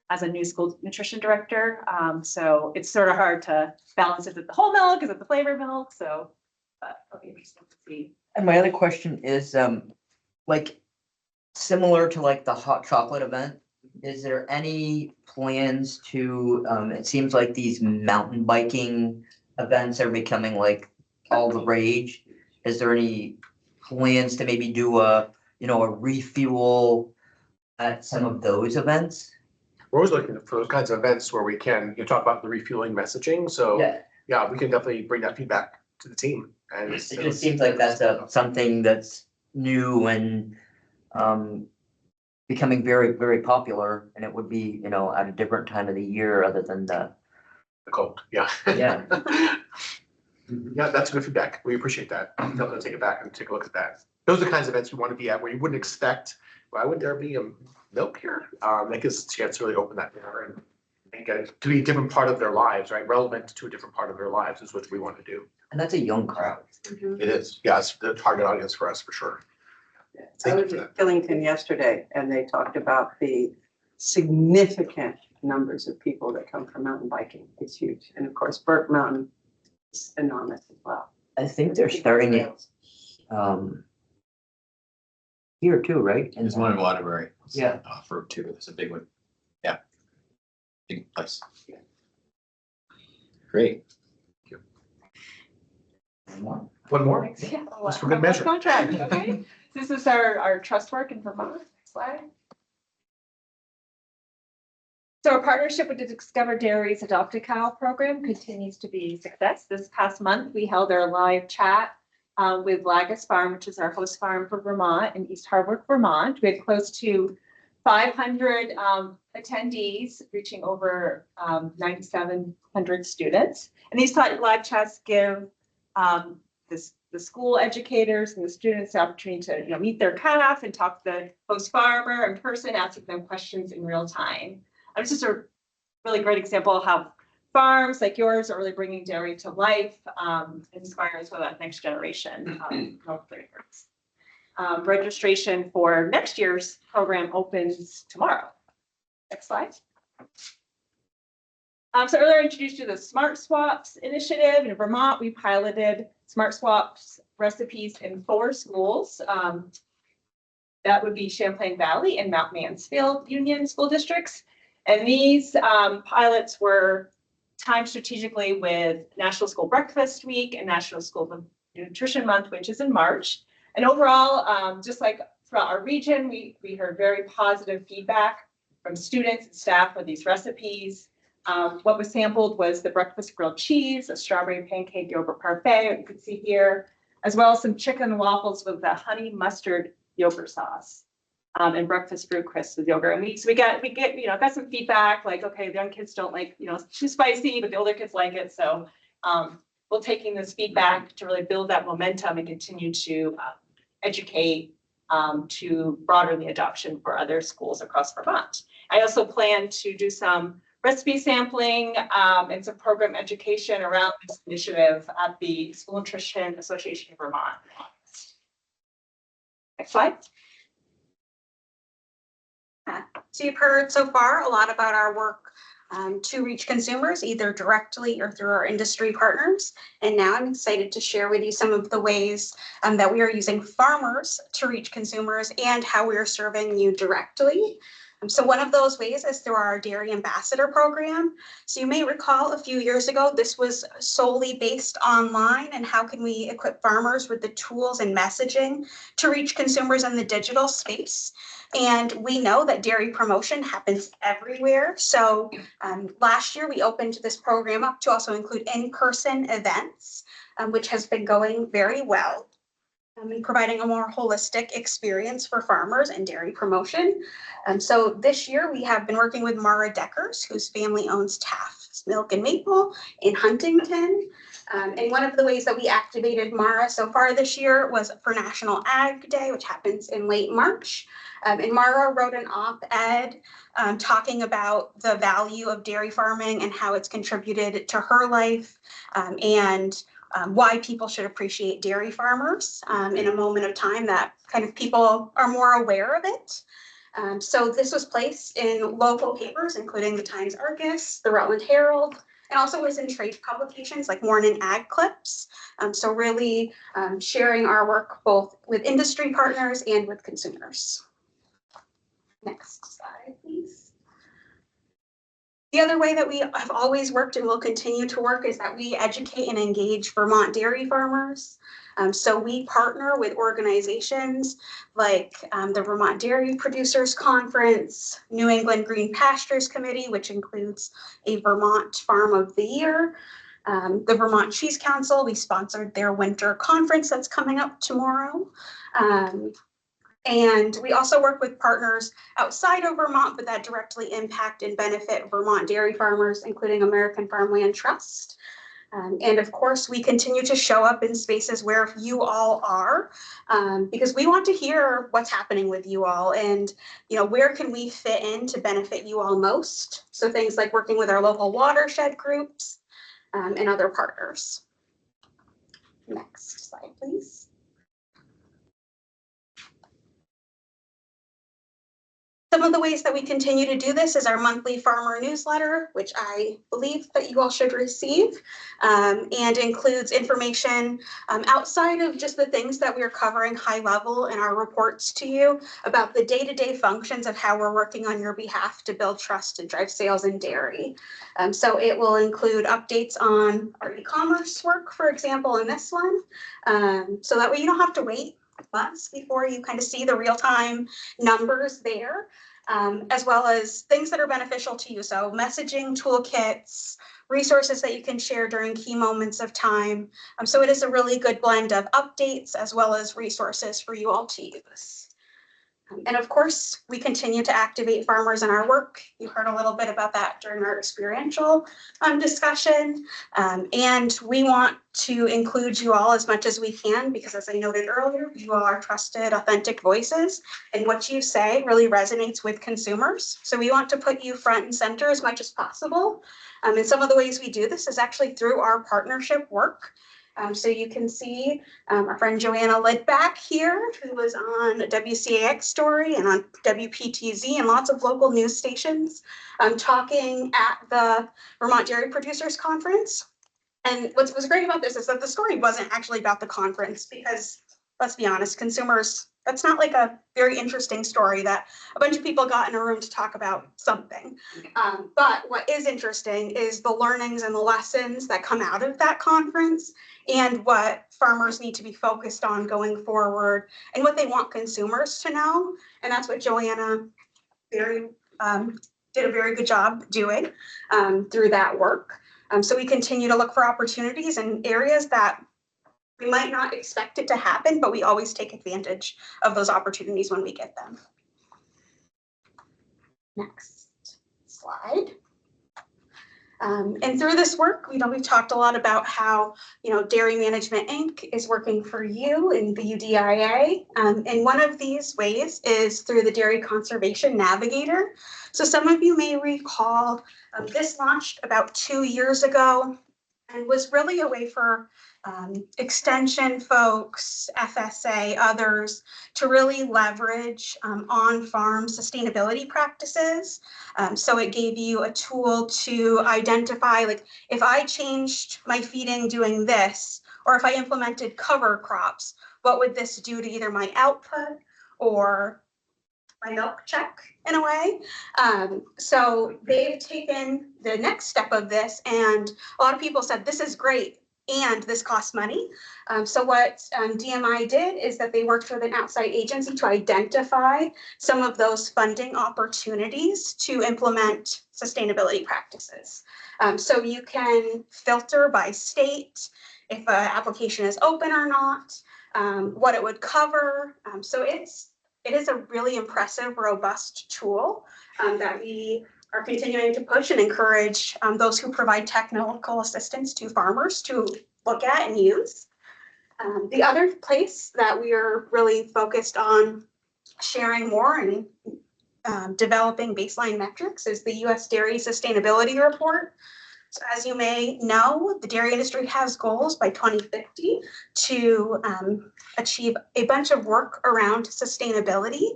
Speaker 19: as a new school nutrition director. So it's sort of hard to balance. Is it the whole milk? Is it the flavored milk? So it'll be interesting to see.
Speaker 15: And my other question is, like, similar to like the hot chocolate event, is there any plans to, it seems like these mountain biking events are becoming like all the rage. Is there any plans to maybe do a refuel at some of those events?
Speaker 10: We're always looking for those kinds of events where we can talk about the refueling messaging. So yeah, we can definitely bring that feedback to the team. And
Speaker 15: it just seems like that's something that's new and becoming very, very popular, and it would be, at a different time of the year other than the
Speaker 10: cold. Yeah.
Speaker 15: Yeah.
Speaker 10: Yeah, that's good feedback. We appreciate that. I'm definitely take it back and take a look at that. Those are the kinds of events we want to be at where you wouldn't expect, why would there be a milk here? That gives a chance to really open that door and get it to be a different part of their lives, right? Relevant to a different part of their lives is what we want to do.
Speaker 15: And that's a young crowd.
Speaker 10: It is. Yeah, it's the target audience for us for sure.
Speaker 5: I was at Killington yesterday and they talked about the significant numbers of people that come from mountain biking. It's huge. And of course, Burke Mountain is enormous as well.
Speaker 15: I think they're starting it here too, right?
Speaker 1: There's one in Waterbury.
Speaker 15: Yeah.
Speaker 1: For two, it's a big one. Yeah. Big place. Great.
Speaker 10: One more.
Speaker 19: Yeah.
Speaker 10: Just for good measure.
Speaker 19: Contract, okay. This is our trust work in Vermont. Next slide. So our partnership with the Discover Dairies Adopt a Cow program continues to be a success. This past month, we held our live chat with Lagus Farm, which is our host farm for Vermont in East Hardwick, Vermont. We had close to 500 attendees, reaching over 9,700 students. And these live chats give the school educators and the students the opportunity to meet their calf and talk to the host farmer in person, asking them questions in real time. It's just a really great example of how farms like yours are really bringing dairy to life, inspiring for that next generation of milk drinkers. Registration for next year's program opens tomorrow. Next slide. So earlier I introduced you to the Smart Swaps initiative. In Vermont, we piloted Smart Swaps recipes in 4 schools. That would be Champlain Valley and Mount Mansfield Union School Districts. And these pilots were timed strategically with National School Breakfast Week and National School Nutrition Month, which is in March. And overall, just like throughout our region, we heard very positive feedback from students and staff for these recipes. What was sampled was the breakfast grilled cheese, a strawberry pancake yogurt parfait, you can see here, as well as some chicken and waffles with the honey mustard yogurt sauce, and breakfast fruit crisps with yogurt. And we got some feedback like, okay, the young kids don't like, too spicy, but the older kids like it. So we're taking this feedback to really build that momentum and continue to educate to broaden the adoption for other schools across Vermont. I also plan to do some recipe sampling and some program education around this initiative at the School Nutrition Association of Vermont. Next slide.
Speaker 9: So you've heard so far a lot about our work to reach consumers, either directly or through our industry partners. And now I'm excited to share with you some of the ways that we are using farmers to reach consumers and how we are serving you directly. So one of those ways is through our Dairy Ambassador program. So you may recall a few years ago, this was solely based online, and how can we equip farmers with the tools and messaging to reach consumers in the digital space. And we know that dairy promotion happens everywhere. So last year we opened this program up to also include in-person events, which has been going very well. And providing a more holistic experience for farmers and dairy promotion. So this year we have been working with Mara Deckers, whose family owns Taft's Milk and Maple in Huntington. And one of the ways that we activated Mara so far this year was for National Ag Day, which happens in late March. And Mara wrote an op-ed talking about the value of dairy farming and how it's contributed to her life, and why people should appreciate dairy farmers in a moment of time that kind of people are more aware of it. So this was placed in local papers, including the Times Argus, the Rutland Herald, and also was in trade publications like Morning Ag Clips. So really sharing our work both with industry partners and with consumers. Next slide, please. The other way that we have always worked and will continue to work is that we educate and engage Vermont dairy farmers. So we partner with organizations like the Vermont Dairy Producers Conference, New England Green Pastures Committee, which includes a Vermont Farm of the Year, the Vermont Cheese Council. We sponsored their winter conference that's coming up tomorrow. And we also work with partners outside of Vermont, but that directly impact and benefit Vermont dairy farmers, including American Farmland Trust. And of course, we continue to show up in spaces where you all are, because we want to hear what's happening with you all and, where can we fit in to benefit you all most? So things like working with our local watershed groups and other partners. Next slide, please. Some of the ways that we continue to do this is our monthly farmer newsletter, which I believe that you all should receive, and includes information outside of just the things that we're covering high level in our reports to you about the day-to-day functions of how we're working on your behalf to build trust and drive sales in dairy. So it will include updates on our e-commerce work, for example, in this one, so that way you don't have to wait months before you kind of see the real-time numbers there, as well as things that are beneficial to you. So messaging toolkits, resources that you can share during key moments of time. So it is a really good blend of updates as well as resources for you all to use. And of course, we continue to activate farmers in our work. You heard a little bit about that during our experiential discussion. And we want to include you all as much as we can, because as I noted earlier, you all are trusted, authentic voices, and what you say really resonates with consumers. So we want to put you front and center as much as possible. And some of the ways we do this is actually through our partnership work. So you can see our friend Joanna Lidback here, who was on WCAX Story and on WPTZ and lots of local news stations, talking at the Vermont Dairy Producers Conference. And what's great about this is that the story wasn't actually about the conference, because let's be honest, consumers That's not like a very interesting story that a bunch of people got in a room to talk about something. But what is interesting is the learnings and the lessons that come out of that conference and what farmers need to be focused on going forward and what they want consumers to know. And that's what Joanna did a very good job doing through that work. So we continue to look for opportunities in areas that we might not expect it to happen, but we always take advantage of those opportunities when we get them. Next slide. And through this work, we've talked a lot about how, Dairy Management Inc. is working for you in the UDIA. And one of these ways is through the Dairy Conservation Navigator. So some of you may recall this launched about 2 years ago and was really a way for extension folks, FSA, others to really leverage on-farm sustainability practices. So it gave you a tool to identify, like, if I changed my feeding doing this, or if I implemented cover crops, what would this do to either my output or my milk check in a way. So they've taken the next step of this, and a lot of people said, this is great, and this costs money. So what DMI did is that they worked with an outside agency to identify some of those funding opportunities to implement sustainability practices. So you can filter by state, if an application is open or not, what it would cover. So it is a really impressive, robust tool that we are continuing to push and encourage those who provide technical assistance to farmers to look at and use. The other place that we are really focused on sharing more and developing baseline metrics is the U.S. Dairy Sustainability Report. So as you may know, the dairy industry has goals by 2050 to achieve a bunch of work around sustainability,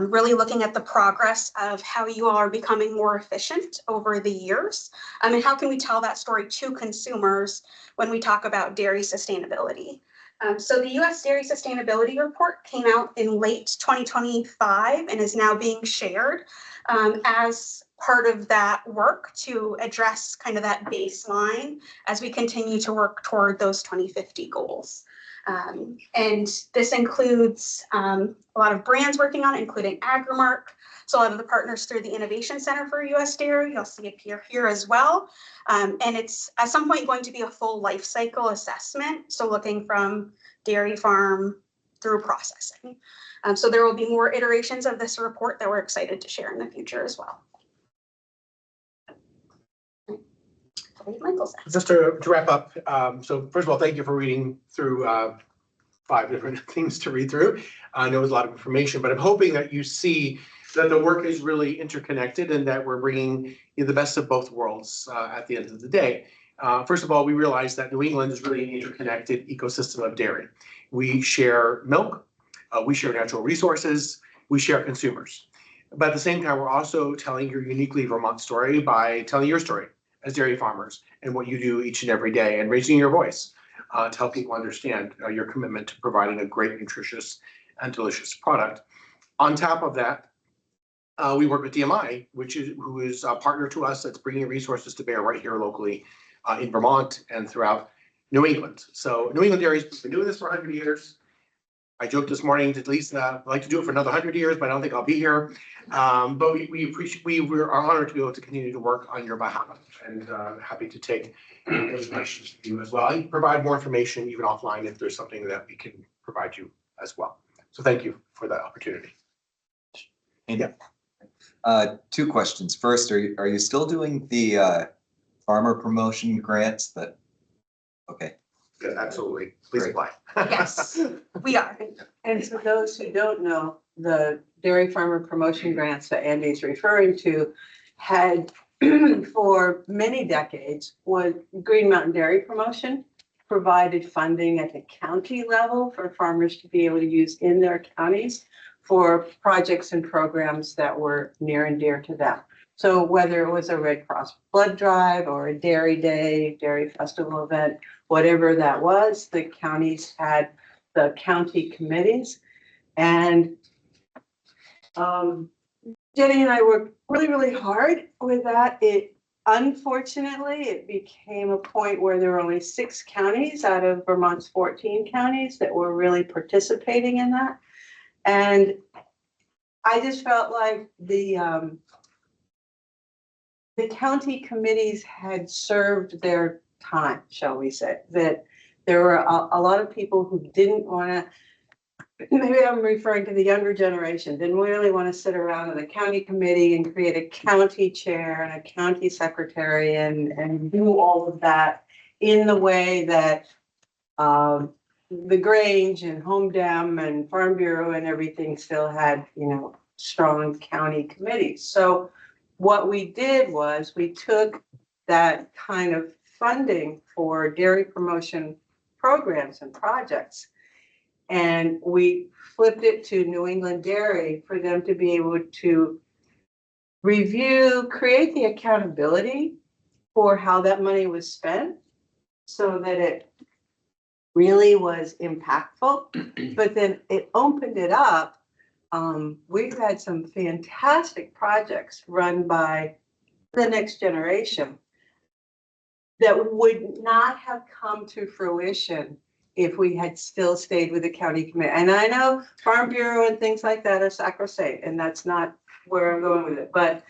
Speaker 9: really looking at the progress of how you all are becoming more efficient over the years, and how can we tell that story to consumers when we talk about dairy sustainability. So the U.S. Dairy Sustainability Report came out in late 2025 and is now being shared as part of that work to address kind of that baseline as we continue to work toward those 2050 goals. And this includes a lot of brands working on it, including Agrimark. So a lot of the partners through the Innovation Center for U.S. Dairy, you'll see it here as well. And it's at some point going to be a full life cycle assessment. So looking from dairy farm through processing. So there will be more iterations of this report that we're excited to share in the future as well.
Speaker 10: Just to wrap up, so first of all, thank you for reading through 5 different things to read through. I know it was a lot of information, but I'm hoping that you see that the work is really interconnected and that we're bringing the best of both worlds at the end of the day. First of all, we realize that New England is really an interconnected ecosystem of dairy. We share milk, we share natural resources, we share consumers. But at the same time, we're also telling your uniquely Vermont story by telling your story as dairy farmers and what you do each and every day and raising your voice to help people understand your commitment to providing a great, nutritious, and delicious product. On top of that, we work with DMI, who is a partner to us that's bringing resources to bear right here locally in Vermont and throughout New England. So New England Dairy's been doing this for 100 years. I joked this morning to at least I'd like to do it for another 100 years, but I don't think I'll be here. But we are honored to be able to continue to work on your behalf and happy to take those questions from you as well. I can provide more information even offline if there's something that we can provide you as well. So thank you for that opportunity.
Speaker 1: Yeah. 2 questions. First, are you still doing the farmer promotion grants that? Okay.
Speaker 10: Yeah, absolutely. Please apply.
Speaker 9: Yes, we are.
Speaker 5: And for those who don't know, the dairy farmer promotion grants that Andy's referring to had for many decades was Green Mountain Dairy Promotion provided funding at the county level for farmers to be able to use in their counties for projects and programs that were near and dear to them. So whether it was a Red Cross blood drive or a dairy day, dairy festival event, whatever that was, the counties had the county committees And Jenny and I worked really, really hard with that. Unfortunately, it became a point where there were only 6 counties out of Vermont's 14 counties that were really participating in that. And I just felt like the county committees had served their time, shall we say, that there were a lot of people who didn't want to, maybe I'm referring to the younger generation, didn't really want to sit around in the county committee and create a county chair and a county secretary and do all of that in the way that the Grange and Home Dem and Farm Bureau and everything still had, strong county committees. So what we did was we took that kind of funding for dairy promotion programs and projects, and we flipped it to New England Dairy for them to be able to review, create the accountability for how that money was spent so that it really was impactful. But then it opened it up. We've had some fantastic projects run by the next generation that would not have come to fruition if we had still stayed with the county committee. And I know Farm Bureau and things like that are sacrosanct, and that's not where I'm going with it. But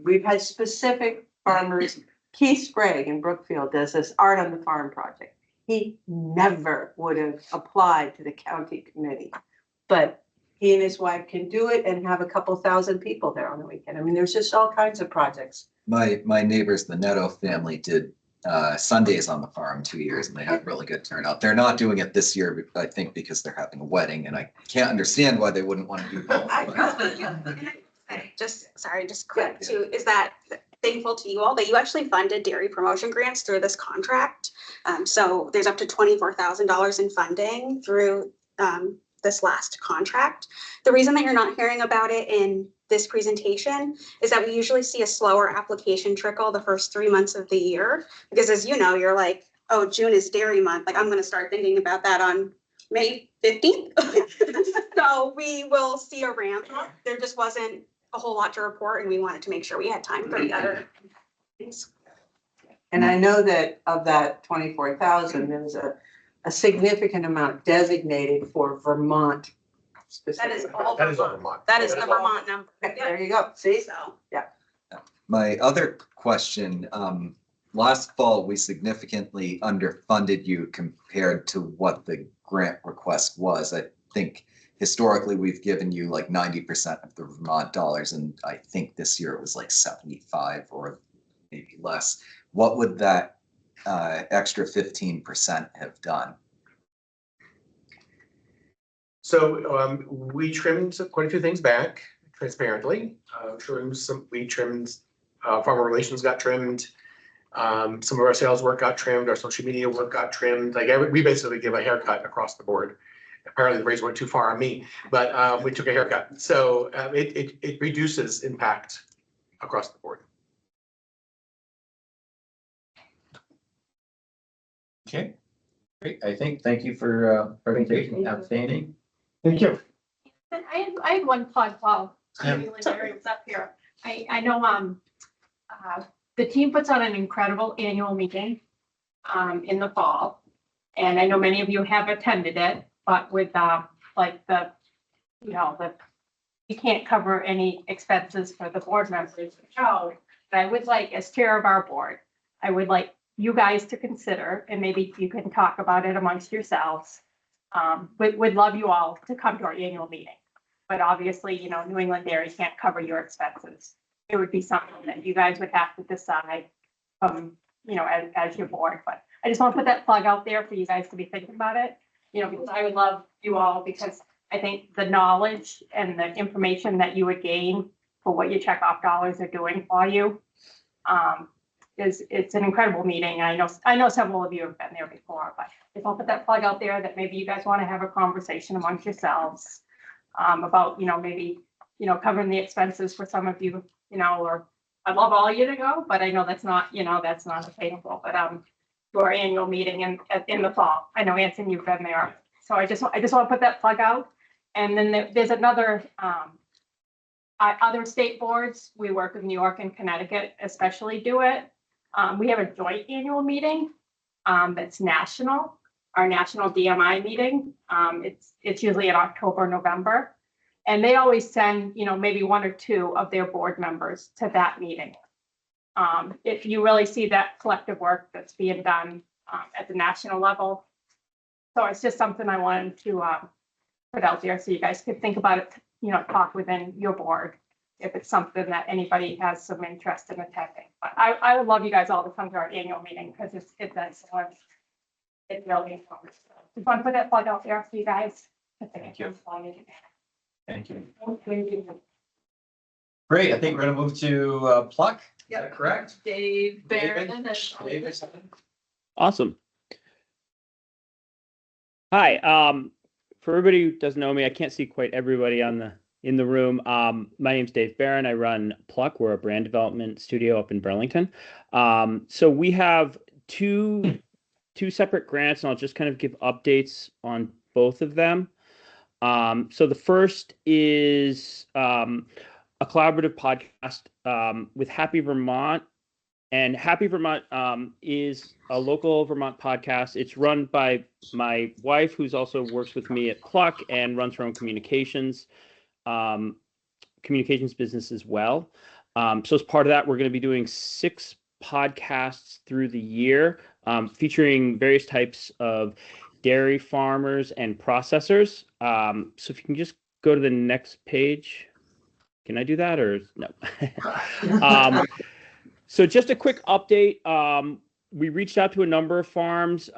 Speaker 5: we've had specific farmers. Keith Sprague in Brookfield does this Art on the Farm project. He never would have applied to the county committee, but he and his wife can do it and have a couple thousand people there on the weekend. I mean, there's just all kinds of projects.
Speaker 1: My neighbors, the Netto family, did Sundays on the farm 2 years, and they had really good turnout. They're not doing it this year, I think, because they're having a wedding, and I can't understand why they wouldn't want to do both.
Speaker 9: Just quick too, is that thankful to you all that you actually funded dairy promotion grants through this contract. So there's up to $24,000 in funding through this last contract. The reason that you're not hearing about it in this presentation is that we usually see a slower application trickle the first 3 months of the year. Because as you know, you're like, oh, June is dairy month. Like, I'm going to start thinking about that on May 15th. So we will see a ramp. There just wasn't a whole lot to report, and we wanted to make sure we had time for the other things.
Speaker 5: And I know that of that 24,000, there's a significant amount designated for Vermont.
Speaker 9: That is all
Speaker 10: That is all
Speaker 9: Vermont. That is the Vermont number.
Speaker 5: There you go. See?
Speaker 9: So.
Speaker 5: Yeah.
Speaker 1: My other question, last fall, we significantly underfunded you compared to what the grant request was. I think historically, we've given you like 90% of the Vermont dollars, and I think this year it was like 75 or maybe less. What would that extra 15% have done?
Speaker 10: So we trimmed quite a few things back transparently. We trimmed, farmer relations got trimmed. Some of our sales work got trimmed, our social media work got trimmed. Like we basically give a haircut across the board. Apparently the razor went too far on me, but we took a haircut. So it reduces impact across the board.
Speaker 6: Okay, great. Thank you for presentation, outstanding.
Speaker 16: Thank you.
Speaker 8: And I had one plug while
Speaker 6: Yeah.
Speaker 8: Larry was up here. I know the team puts on an incredible annual meeting in the fall. And I know many of you have attended it, but with you can't cover any expenses for the board members. So I would like, as chair of our board, I would like you guys to consider, and maybe you can talk about it amongst yourselves. We'd love you all to come to our annual meeting, but obviously, New England Dairy can't cover your expenses. It would be something that you guys would have to decide, as your board. But I just want to put that plug out there for you guys to be thinking about it, because I would love you all, because I think the knowledge and the information that you would gain for what your checkoff dollars are doing for you, it's an incredible meeting. I know several of you have been there before, but if I'll put that plug out there that maybe you guys want to have a conversation amongst yourselves about, maybe, covering the expenses for some of you, or I'd love all of you to go, but I know that's not attainable, but to our annual meeting in the fall. I know, Anson, you've been there. So I just want to put that plug out. And then there's another, other state boards, we work with New York and Connecticut especially do it. We have a joint annual meeting that's national, our national DMI meeting. It's usually in October, November. And they always send, maybe one or two of their board members to that meeting. If you really see that collective work that's being done at the national level. So it's just something I wanted to put out there so you guys could think about it, talk within your board if it's something that anybody has some interest in attending. But I would love you guys all to come to our annual meeting because it's excellent. It's really important. Just want to put that plug out there for you guys.
Speaker 1: Thank you. Thank you.
Speaker 8: Thank you.
Speaker 1: Great, I think we're gonna move to Pluck. Is
Speaker 13: Yep.
Speaker 1: that correct?
Speaker 13: Dave Barron
Speaker 1: David?
Speaker 21: Awesome. Hi, for everybody who doesn't know me, I can't see quite everybody in the room. My name's Dave Barron. I run Pluck. We're a brand development studio up in Burlington. So we have two separate grants, and I'll just kind of give updates on both of them. So the first is a collaborative podcast with Happy Vermont. And Happy Vermont is a local Vermont podcast. It's run by my wife, who's also works with me at Pluck and runs her own communications business as well. So as part of that, we're going to be doing 6 podcasts through the year, featuring various types of dairy farmers and processors. So if you can just go to the next page. Can I do that or no? So just a quick update. We reached out to a number of farms.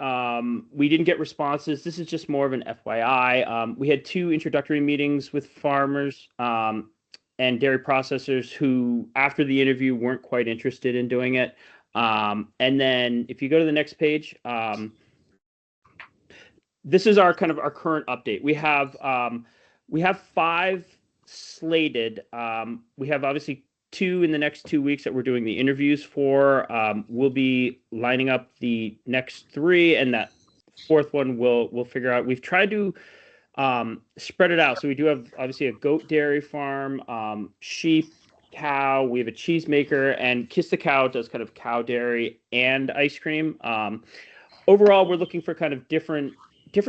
Speaker 21: We didn't get responses. This is just more of an FYI. We had 2 introductory meetings with farmers and dairy processors who, after the interview, weren't quite interested in doing it. And then if you go to the next page, this is our current update. We have 5 slated. We have obviously 2 in the next 2 weeks that we're doing the interviews for. We'll be lining up the next 3, and that 4th one we'll figure out. We've tried to spread it out. So we do have obviously a goat dairy farm, sheep, cow. We have a cheesemaker, and Kiss the Cow does kind of cow dairy and ice cream. Overall, we're looking for kind of different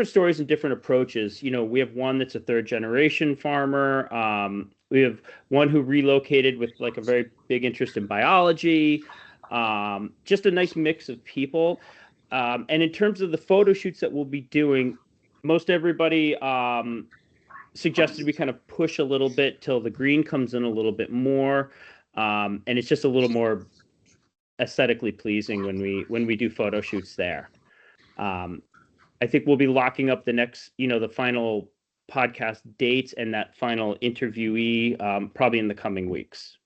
Speaker 21: stories and different approaches. We have one that's a 3rd generation farmer. We have one who relocated with like a very big interest in biology. Just a nice mix of people. And in terms of the photo shoots that we'll be doing, most everybody suggested we kind of push a little bit till the green comes in a little bit more. And it's just a little more aesthetically pleasing when we do photo shoots there. I think we'll be locking up the next, the final podcast dates and that final interviewee probably in the coming weeks.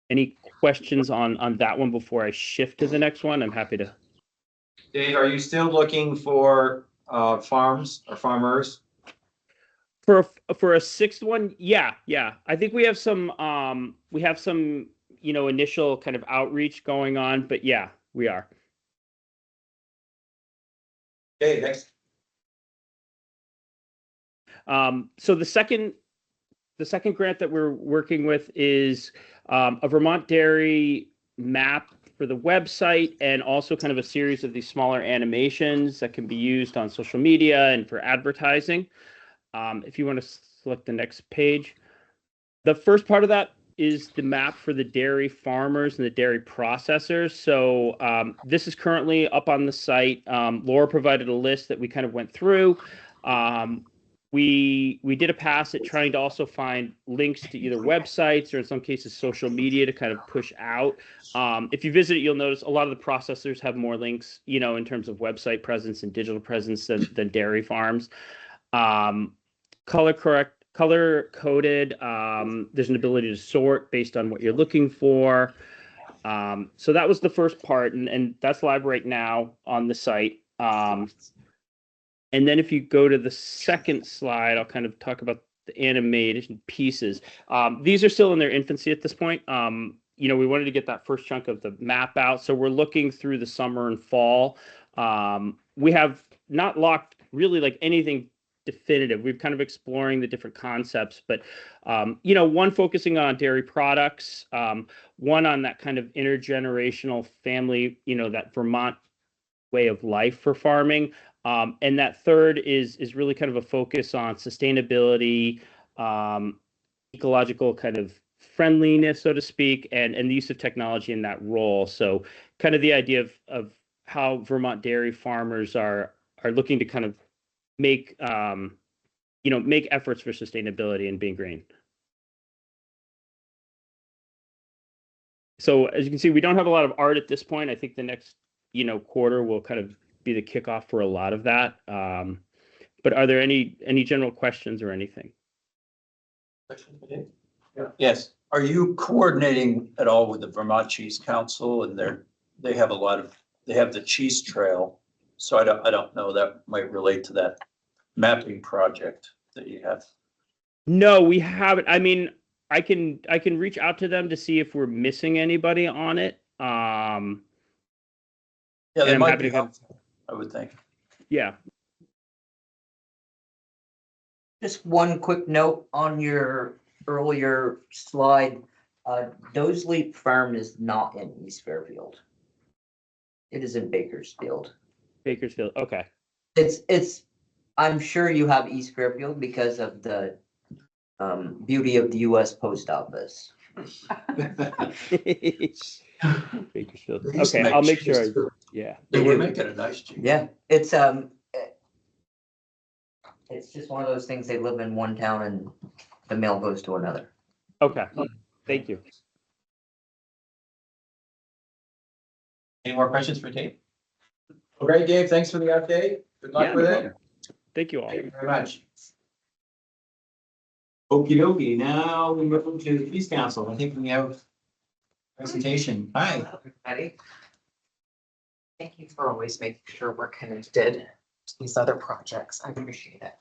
Speaker 21: Any questions on that one before I shift to the next one? I'm happy to.
Speaker 1: Dave, are you still looking for farms or farmers?
Speaker 21: For a 6th one? Yeah. I think we have some initial kind of outreach going on, but yeah, we are.
Speaker 1: Okay, next.
Speaker 21: So the second grant that we're working with is a Vermont dairy map for the website, and also kind of a series of these smaller animations that can be used on social media and for advertising. If you want to select the next page. The first part of that is the map for the dairy farmers and the dairy processors. So this is currently up on the site. Laura provided a list that we kind of went through. We did a pass at trying to also find links to either websites or in some cases social media to kind of push out. If you visit it, you'll notice a lot of the processors have more links, in terms of website presence and digital presence than dairy farms. Color coded. There's an ability to sort based on what you're looking for. So that was the first part, and that's live right now on the site. And then if you go to the second slide, I'll kind of talk about the animation pieces. These are still in their infancy at this point. We wanted to get that first chunk of the map out. So we're looking through the summer and fall. We have not locked really like anything definitive. We're kind of exploring the different concepts, but you know, one focusing on dairy products, one on that kind of intergenerational family, you know, that Vermont way of life for farming. And that third is really kind of a focus on sustainability, ecological kind of friendliness, so to speak, and the use of technology in that role. So kind of the idea of how Vermont dairy farmers are looking to kind of make you know, make efforts for sustainability and being green. So as you can see, we don't have a lot of art at this point. I think the next, you know, quarter will kind of be the kickoff for a lot of that. But are there any general questions or anything?
Speaker 1: Yes.
Speaker 20: Are you coordinating at all with the Vermont Cheese Council? And they have the cheese trail. So I don't know, that might relate to that mapping project that you have.
Speaker 21: No, we haven't. I mean, I can reach out to them to see if we're missing anybody on it.
Speaker 20: Yeah,
Speaker 21: and
Speaker 20: they
Speaker 21: I'm
Speaker 20: might
Speaker 21: happy
Speaker 20: be
Speaker 21: to have-
Speaker 20: helpful, I would think.
Speaker 21: Yeah.
Speaker 15: Just one quick note on your earlier slide. Doe's Leap Farm is not in East Fairfield. It is in Bakersfield.
Speaker 21: Bakersfield. Okay.
Speaker 15: I'm sure you have East Fairfield because of the beauty of the US Post Office.
Speaker 21: Bakersfield.
Speaker 20: They used to
Speaker 21: Okay,
Speaker 20: make
Speaker 21: I'll make
Speaker 20: cheese
Speaker 21: sure.
Speaker 20: too.
Speaker 21: Yeah.
Speaker 20: They were making a nice cheese.
Speaker 15: Yeah, it's just one of those things, they live in one town and the mail goes to another.
Speaker 21: Okay. Thank you.
Speaker 1: Any more questions for Dave? Well, great, Dave. Thanks for the update. Good luck
Speaker 21: Yeah,
Speaker 1: with
Speaker 21: no
Speaker 1: it.
Speaker 21: problem. Thank you all.
Speaker 1: Thank you very much. Okey dokey. Now we move to the Peace Council. I think we have presentation. Hi.
Speaker 3: Everybody. Thank you for always making sure we're connected to these other projects. I appreciate it.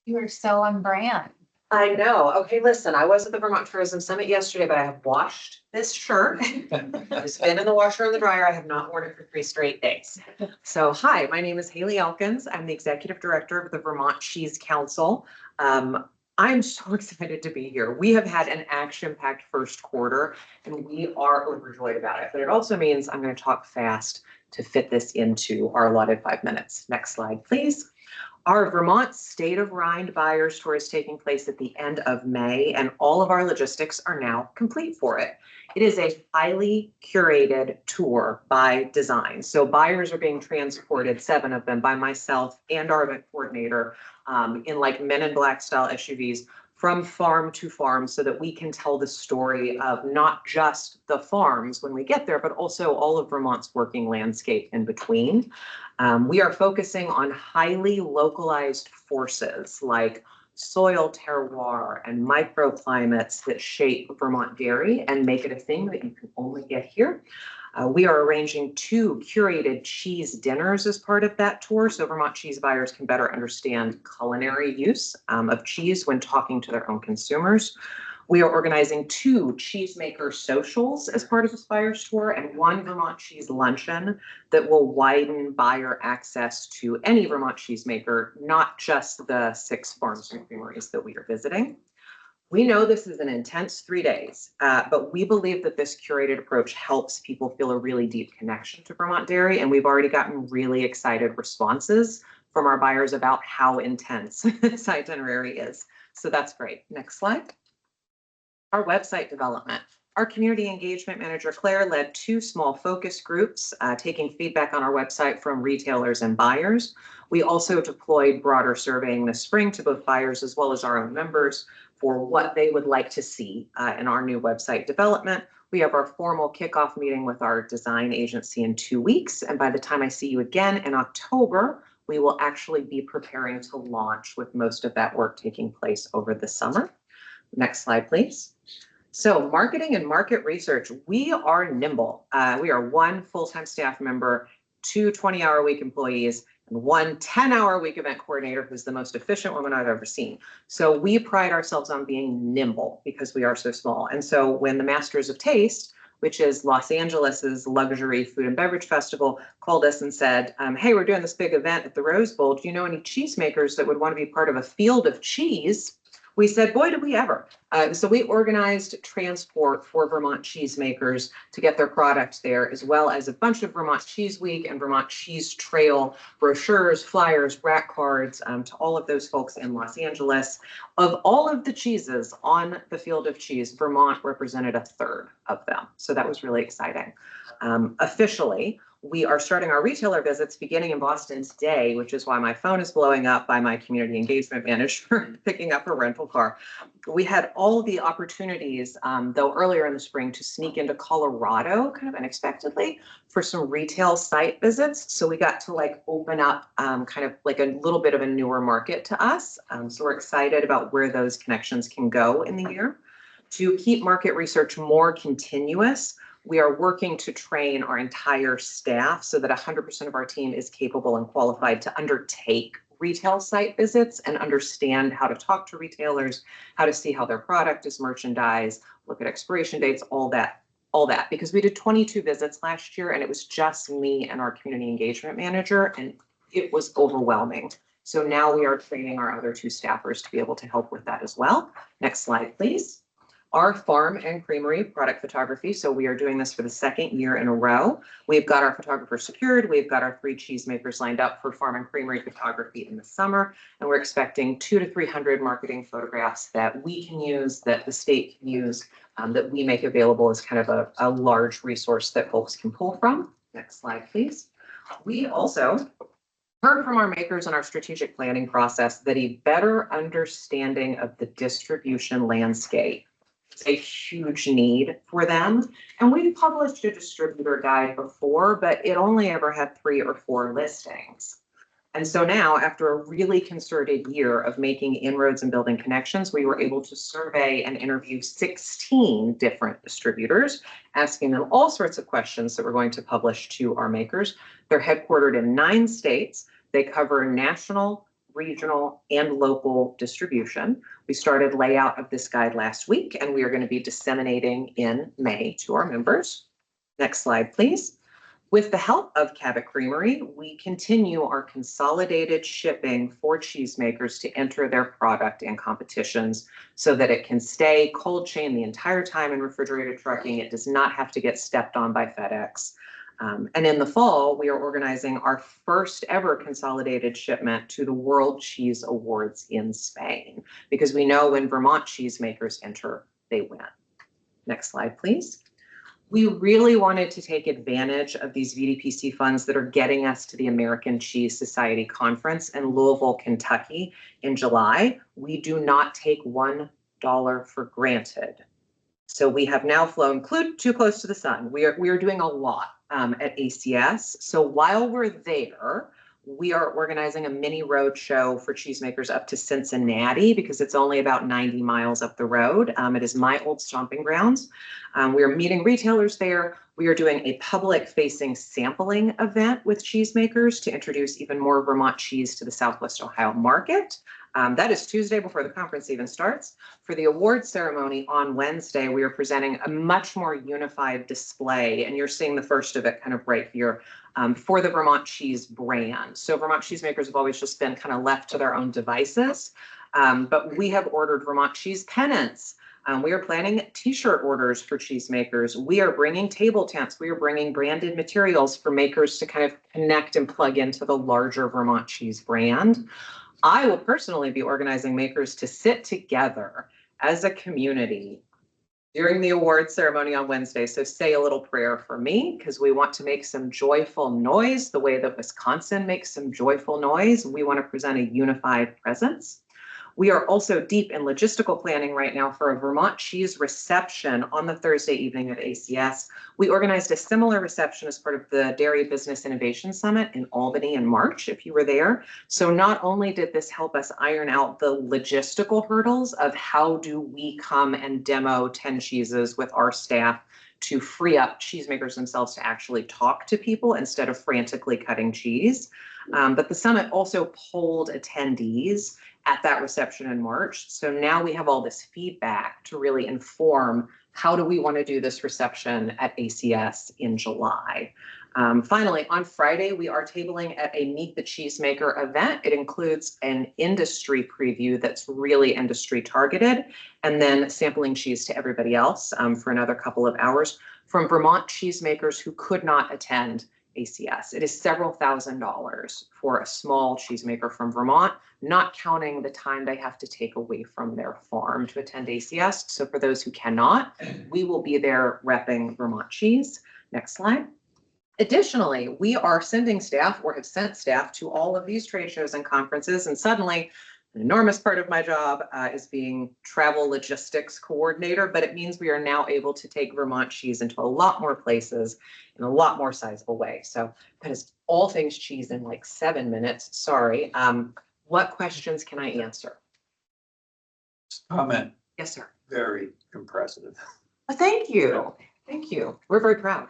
Speaker 12: You are so on brand.
Speaker 3: I know. Okay, listen, I was at the Vermont Tourism Summit yesterday, but I have washed this shirt. It's been in the washer and the dryer. I have not worn it for 3 straight days. So, hi, my name is Haley Elkins. I'm the Executive Director of the Vermont Cheese Council. I'm so excited to be here. We have had an action-packed first quarter, and we are overjoyed about it. But it also means I'm going to talk fast to fit this into our allotted 5 minutes. Next slide, please. Our Vermont State of Rind Buyers Tour is taking place at the end of May, and all of our logistics are now complete for it. It is a highly curated tour by design. So buyers are being transported, 7 of them, by myself and our event coordinator in like Men in Black style SUVs from farm to farm so that we can tell the story of not just the farms when we get there, but also all of Vermont's working landscape in between. We are focusing on highly localized forces like soil terroir and microclimates that shape Vermont dairy and make it a thing that you can only get here. We are arranging 2 curated cheese dinners as part of that tour, so Vermont cheese buyers can better understand culinary use of cheese when talking to their own consumers. We are organizing 2 cheesemaker socials as part of this buyer's tour and 1 Vermont cheese luncheon that will widen buyer access to any Vermont cheesemaker, not just the 6 farms and creameries that we are visiting. We know this is an intense 3 days, but we believe that this curated approach helps people feel a really deep connection to Vermont dairy, and we've already gotten really excited responses from our buyers about how intense this itinerary is. So that's great. Next slide. Our website development. Our community engagement manager, Claire, led 2 small focus groups, taking feedback on our website from retailers and buyers. We also deployed broader surveying this spring to both buyers as well as our own members for what they would like to see in our new website development. We have our formal kickoff meeting with our design agency in 2 weeks. And by the time I see you again in October, we will actually be preparing to launch with most of that work taking place over the summer. Next slide, please. So marketing and market research, we are nimble. We are 1 full-time staff member, 2 20-hour-a-week employees, and 1 10-hour-a-week event coordinator who's the most efficient woman I've ever seen. So we pride ourselves on being nimble because we are so small. And so when the Masters of Taste which is Los Angeles's luxury food and beverage festival, called us and said, hey, we're doing this big event at the Rose Bowl. Do you know any cheesemakers that would want to be part of a field of cheese? We said, boy, did we ever. So we organized transport for Vermont cheesemakers to get their product there, as well as a bunch of Vermont Cheese Week and Vermont Cheese Trail brochures, flyers, rack cards to all of those folks in Los Angeles. Of all of the cheeses on the field of cheese, Vermont represented a third of them. So that was really exciting. Officially, we are starting our retailer visits beginning in Boston today, which is why my phone is blowing up by my community engagement manager picking up a rental car. We had all the opportunities, though earlier in the spring, to sneak into Colorado kind of unexpectedly for some retail site visits. So we got to like open up kind of like a little bit of a newer market to us. So we're excited about where those connections can go in the year. To keep market research more continuous, we are working to train our entire staff so that 100% of our team is capable and qualified to undertake retail site visits and understand how to talk to retailers, how to see how their product is merchandised, look at expiration dates, all that. Because we did 22 visits last year and it was just me and our community engagement manager, and it was overwhelming. So now we are training our other 2 staffers to be able to help with that as well. Next slide, please. Our farm and creamery product photography. So we are doing this for the 2nd year in a row. We've got our photographer secured. We've got our 3 cheesemakers lined up for farm and creamery photography in the summer. And we're expecting 200 to 300 marketing photographs that we can use, that the state can use, that we make available as kind of a large resource that folks can pull from. Next slide, please. We also heard from our makers in our strategic planning process that a better understanding of the distribution landscape is a huge need for them. And we've published a distributor guide before, but it only ever had 3 or 4 listings. And so now, after a really concerted year of making inroads and building connections, we were able to survey and interview 16 different distributors, asking them all sorts of questions that we're going to publish to our makers. They're headquartered in 9 states. They cover national, regional, and local distribution. We started layout of this guide last week, and we are going to be disseminating in May to our members. Next slide, please. With the help of Cabot Creamery, we continue our consolidated shipping for cheesemakers to enter their product in competitions so that it can stay cold chain the entire time in refrigerated trucking. It does not have to get stepped on by FedEx. And in the fall, we are organizing our first ever consolidated shipment to the World Cheese Awards in Spain, because we know when Vermont cheesemakers enter, they win. Next slide, please. We really wanted to take advantage of these VDPC funds that are getting us to the American Cheese Society Conference in Louisville, Kentucky in July. We do not take $1 for granted. So we have now flown too close to the sun. We are doing a lot at ACS. So while we're there, we are organizing a mini road show for cheesemakers up to Cincinnati because it's only about 90 miles up the road. It is my old stomping grounds. We are meeting retailers there. We are doing a public-facing sampling event with cheesemakers to introduce even more Vermont cheese to the Southwest Ohio market. That is Tuesday before the conference even starts. For the awards ceremony on Wednesday, we are presenting a much more unified display, and you're seeing the first of it kind of right here for the Vermont cheese brand. So Vermont cheesemakers have always just been kind of left to their own devices, but we have ordered Vermont cheese pennants. We are planning t-shirt orders for cheesemakers. We are bringing table tents. We are bringing branded materials for makers to kind of connect and plug into the larger Vermont cheese brand. I will personally be organizing makers to sit together as a community during the awards ceremony on Wednesday. So say a little prayer for me, because we want to make some joyful noise the way that Wisconsin makes some joyful noise. We want to present a unified presence. We are also deep in logistical planning right now for a Vermont cheese reception on the Thursday evening of ACS. We organized a similar reception as part of the Dairy Business Innovation Summit in Albany in March, if you were there. So not only did this help us iron out the logistical hurdles of how do we come and demo 10 cheeses with our staff to free up cheesemakers themselves to actually talk to people instead of frantically cutting cheese. But the summit also polled attendees at that reception in March. So now we have all this feedback to really inform how do we want to do this reception at ACS in July? Finally, on Friday, we are tabling at a Meet the Cheesemaker event. It includes an industry preview that's really industry targeted, and then sampling cheese to everybody else for another couple of hours from Vermont cheesemakers who could not attend ACS. It is several $1,000s for a small cheesemaker from Vermont, not counting the time they have to take away from their farm to attend ACS. So for those who cannot, we will be there repping Vermont cheese. Next slide. Additionally, we are sending staff or have sent staff to all of these trade shows and conferences, and suddenly an enormous part of my job is being travel logistics coordinator, but it means we are now able to take Vermont cheese into a lot more places in a lot more sizable way. So that is all things cheese in like 7 minutes. Sorry. What questions can I answer?
Speaker 20: Comment.
Speaker 3: Yes, sir.
Speaker 20: Very impressive.
Speaker 3: Thank you. Thank you. We're very proud.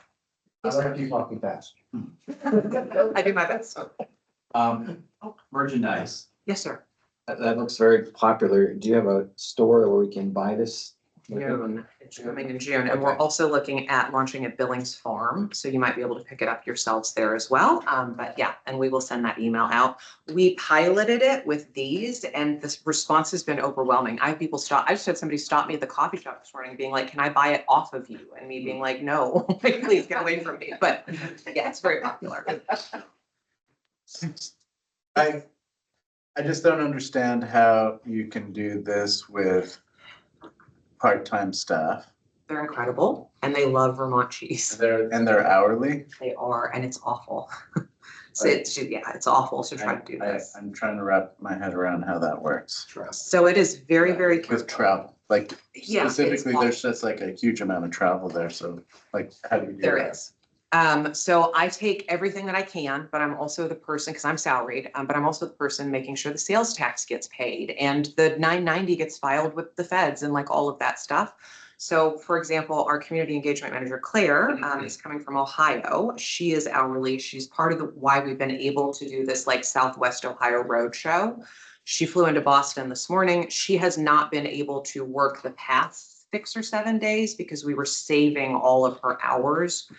Speaker 16: I like you talking fast.
Speaker 3: I do my best.
Speaker 1: Merchandise.
Speaker 3: Yes, sir.
Speaker 1: That looks very popular. Do you have a store where we can buy this?
Speaker 3: June. It's coming in June. And we're also looking at launching at Billings Farm. So you might be able to pick it up yourselves there as well. But yeah, and we will send that email out. We piloted it with these and this response has been overwhelming. I have people stop. I just had somebody stop me at the coffee shop this morning being like, can I buy it off of you? And me being like, no, like, please get away from me. But yeah, it's very popular.
Speaker 6: I just don't understand how you can do this with part-time staff.
Speaker 3: They're incredible and they love Vermont cheese.
Speaker 6: They're hourly.
Speaker 3: They are, and it's awful. So it's, yeah, it's awful to try to do this.
Speaker 6: I'm trying to wrap my head around how that works.
Speaker 3: So it is very, very
Speaker 6: With travel, like
Speaker 3: Yeah, it's
Speaker 6: specifically,
Speaker 3: awful.
Speaker 6: there's just like a huge amount of travel there, so like, how do you do
Speaker 3: There
Speaker 6: that?
Speaker 3: is. So I take everything that I can, but I'm also the person, because I'm salaried, but I'm also the person making sure the sales tax gets paid and the 990 gets filed with the feds and like all of that stuff. So for example, our community engagement manager, Claire, is coming from Ohio. She is hourly. She's part of the why we've been able to do this like Southwest Ohio Roadshow. She flew into Boston this morning. She has not been able to work the past 6 or 7 days because we were saving all of her hours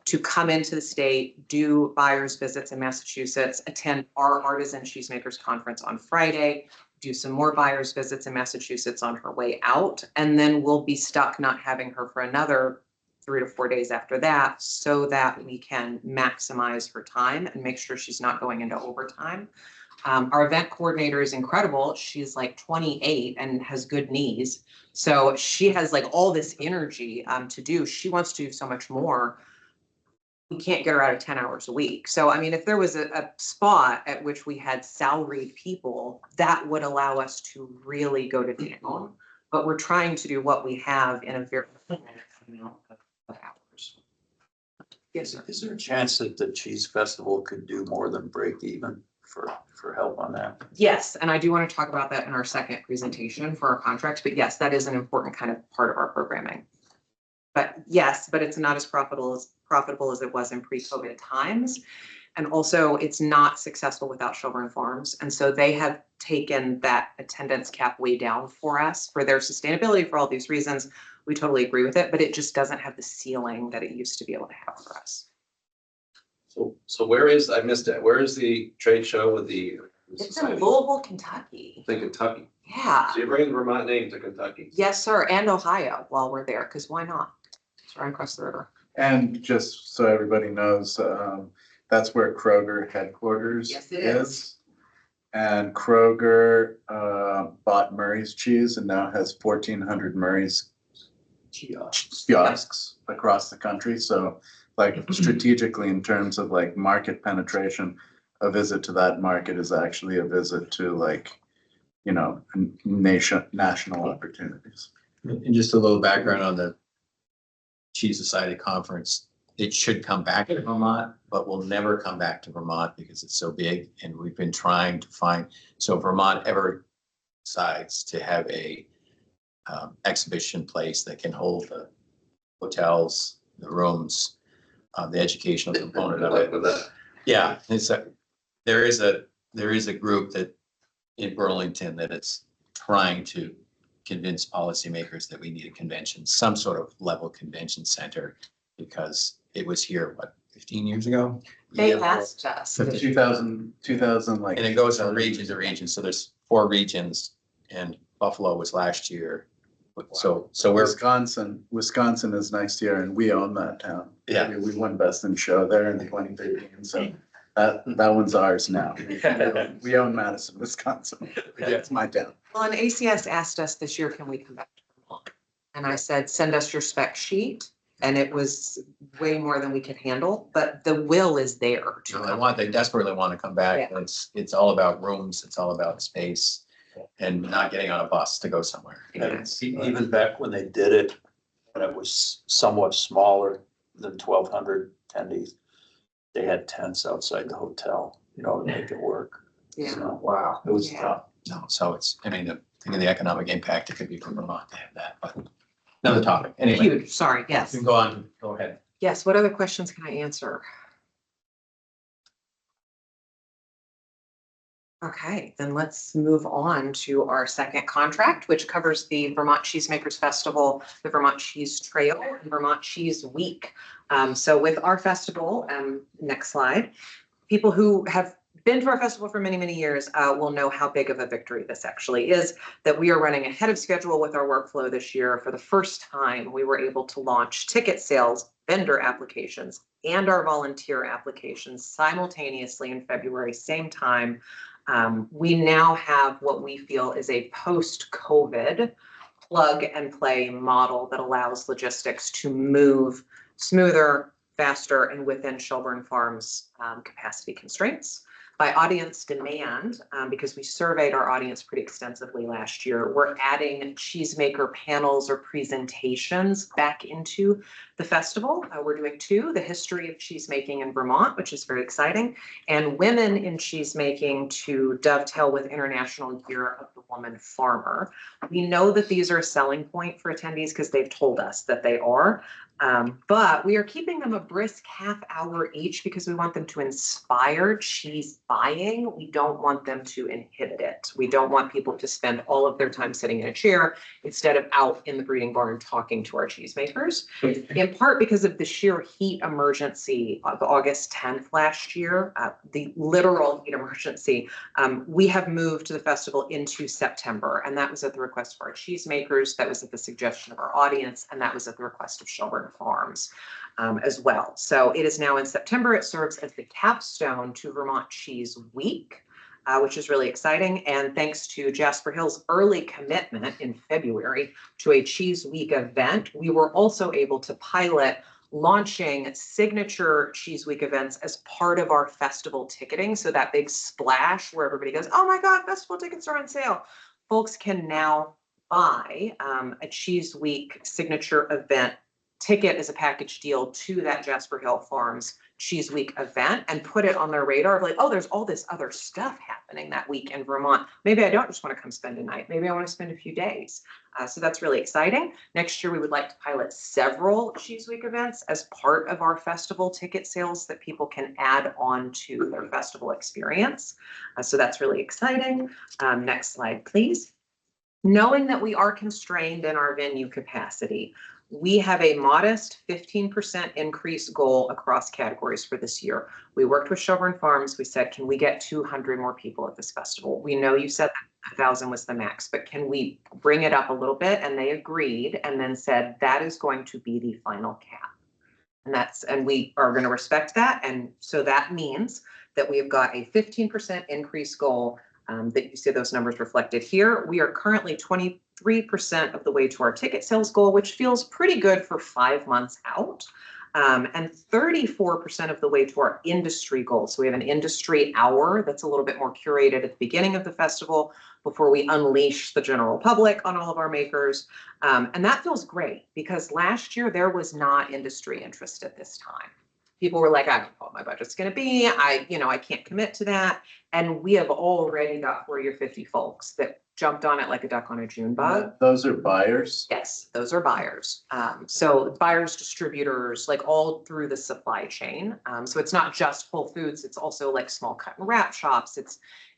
Speaker 3: to come into the state, do buyers visits in Massachusetts, attend our Artisan Cheesemakers Conference on Friday, do some more buyers visits in Massachusetts on her way out, and then we'll be stuck not having her for another 3 to 4 days after that so that we can maximize her time and make sure she's not going into overtime. Our event coordinator is incredible. She's like 28 and has good knees. So she has like all this energy to do. She wants to do so much more. We can't get her out of 10 hours a week. So, I mean, if there was a spot at which we had salaried people, that would allow us to really go to town. But we're trying to do what we have in a very limited amount of hours. Yes, sir.
Speaker 20: Is there a chance that the cheese festival could do more than break even for help on that?
Speaker 3: Yes, and I do want to talk about that in our second presentation for our contract, but yes, that is an important kind of part of our programming. But yes, but it's not as profitable as it was in pre-COVID times. And also it's not successful without Shelburne Farms. And so they have taken that attendance cap way down for us for their sustainability for all these reasons. We totally agree with it, but it just doesn't have the ceiling that it used to be able to have for us.
Speaker 4: So where is, I missed it, where is the trade show with the?
Speaker 3: It's in
Speaker 4: society?
Speaker 3: Louisville, Kentucky.
Speaker 4: In Kentucky.
Speaker 3: Yeah.
Speaker 4: So you're bringing the Vermont name to Kentucky.
Speaker 3: Yes, sir. And Ohio while we're there, because why not? It's right across the river.
Speaker 6: And just so everybody knows, that's where Kroger headquarters
Speaker 3: Yes, it is.
Speaker 6: And Kroger bought Murray's Cheese and now has 1,400 Murray's kiosks across the country. So like strategically in terms of like market penetration, a visit to that market is actually a visit to like, you know, national opportunities.
Speaker 1: And just a little background on the Cheese Society Conference. It should come back to Vermont, but will never come back to Vermont because it's so big. And we've been trying to find, so Vermont ever decides to have a exhibition place that can hold the hotels, the rooms, the educational component of it. Yeah, it's there is a group that in Burlington that it's trying to convince policymakers that we need a convention, some sort of level convention center, because it was here, what, 15 years ago?
Speaker 3: They
Speaker 6: Yeah, well,
Speaker 3: asked us.
Speaker 6: So 2000, like.
Speaker 1: And it goes from region to region. So there's 4 regions and Buffalo was last year. So we're,
Speaker 6: Wisconsin is next year and we own that town.
Speaker 1: Yeah.
Speaker 6: We won Best in Show there in 2013, so that one's ours now. We own Madison, Wisconsin. It's my town.
Speaker 3: Well, and ACS asked us this year, can we come back to Vermont? And I said, send us your spec sheet. And it was way more than we could handle, but the will is there to
Speaker 1: they desperately want to come back. And it's all about rooms. It's all about space and not getting on a bus to go somewhere.
Speaker 20: And even back when they did it, when it was somewhat smaller than 1,200 attendees, they had tents outside the hotel, to make it work.
Speaker 3: Yeah.
Speaker 20: So, wow, it was tough.
Speaker 1: No, so it's, think of the economic impact it could be for Vermont to have that, but another topic. Anyway,
Speaker 3: Huge, sorry, yes.
Speaker 1: you can go on, go ahead.
Speaker 3: Yes, what other questions can I answer? Okay, then let's move on to our second contract, which covers the Vermont Cheesemakers Festival, the Vermont Cheese Trail, and Vermont Cheese Week. So with our festival, next slide, people who have been to our festival for many, many years will know how big of a victory this actually is, that we are running ahead of schedule with our workflow this year. For the first time, we were able to launch ticket sales, vendor applications, and our volunteer applications simultaneously in February, same time. We now have what we feel is a post-COVID plug and play model that allows logistics to move smoother, faster, and within Shelburne Farms capacity constraints. By audience demand, because we surveyed our audience pretty extensively last year, we're adding cheesemaker panels or presentations back into the festival. We're doing 2, the history of cheesemaking in Vermont, which is very exciting, and women in cheesemaking to dovetail with International Year of the Woman Farmer. We know that these are a selling point for attendees because they've told us that they are. But we are keeping them a brisk half hour each because we want them to inspire cheese buying. We don't want them to inhibit it. We don't want people to spend all of their time sitting in a chair instead of out in the breeding barn talking to our cheesemakers. In part because of the sheer heat emergency of August 10th last year, the literal heat emergency, we have moved the festival into September. And that was at the request of our cheesemakers, that was at the suggestion of our audience, and that was at the request of Shelburne Farms as well. So it is now in September. It serves as the capstone to Vermont Cheese Week, which is really exciting. And thanks to Jasper Hill's early commitment in February to a Cheese Week event, we were also able to pilot launching signature Cheese Week events as part of our festival ticketing. So that big splash where everybody goes, oh my God, festival tickets are on sale. Folks can now buy a Cheese Week signature event ticket as a package deal to that Jasper Hill Farms Cheese Week event and put it on their radar of like, oh, there's all this other stuff happening that week in Vermont. Maybe I don't just want to come spend a night. Maybe I want to spend a few days. So that's really exciting. Next year, we would like to pilot several Cheese Week events as part of our festival ticket sales that people can add on to their festival experience. So that's really exciting. Next slide, please. Knowing that we are constrained in our venue capacity, we have a modest 15% increase goal across categories for this year. We worked with Shelburne Farms. We said, can we get 200 more people at this festival? We know you said that 1,000 was the max, but can we bring it up a little bit? And they agreed and then said, that is going to be the final cap. And we are going to respect that. And so that means that we have got a 15% increase goal that you see those numbers reflected here. We are currently 23% of the way to our ticket sales goal, which feels pretty good for 5 months out, and 34% of the way to our industry goal. So we have an industry hour that's a little bit more curated at the beginning of the festival before we unleash the general public on all of our makers. And that feels great because last year there was not industry interest at this time. People were like, I don't know what my budget's going to be. I can't commit to that. And we have already got 40 or 50 folks that jumped on it like a duck on a June bug.
Speaker 6: Those are buyers?
Speaker 3: Yes, those are buyers. So buyers, distributors, like all through the supply chain. So it's not just Whole Foods. It's also like small cut and wrap shops.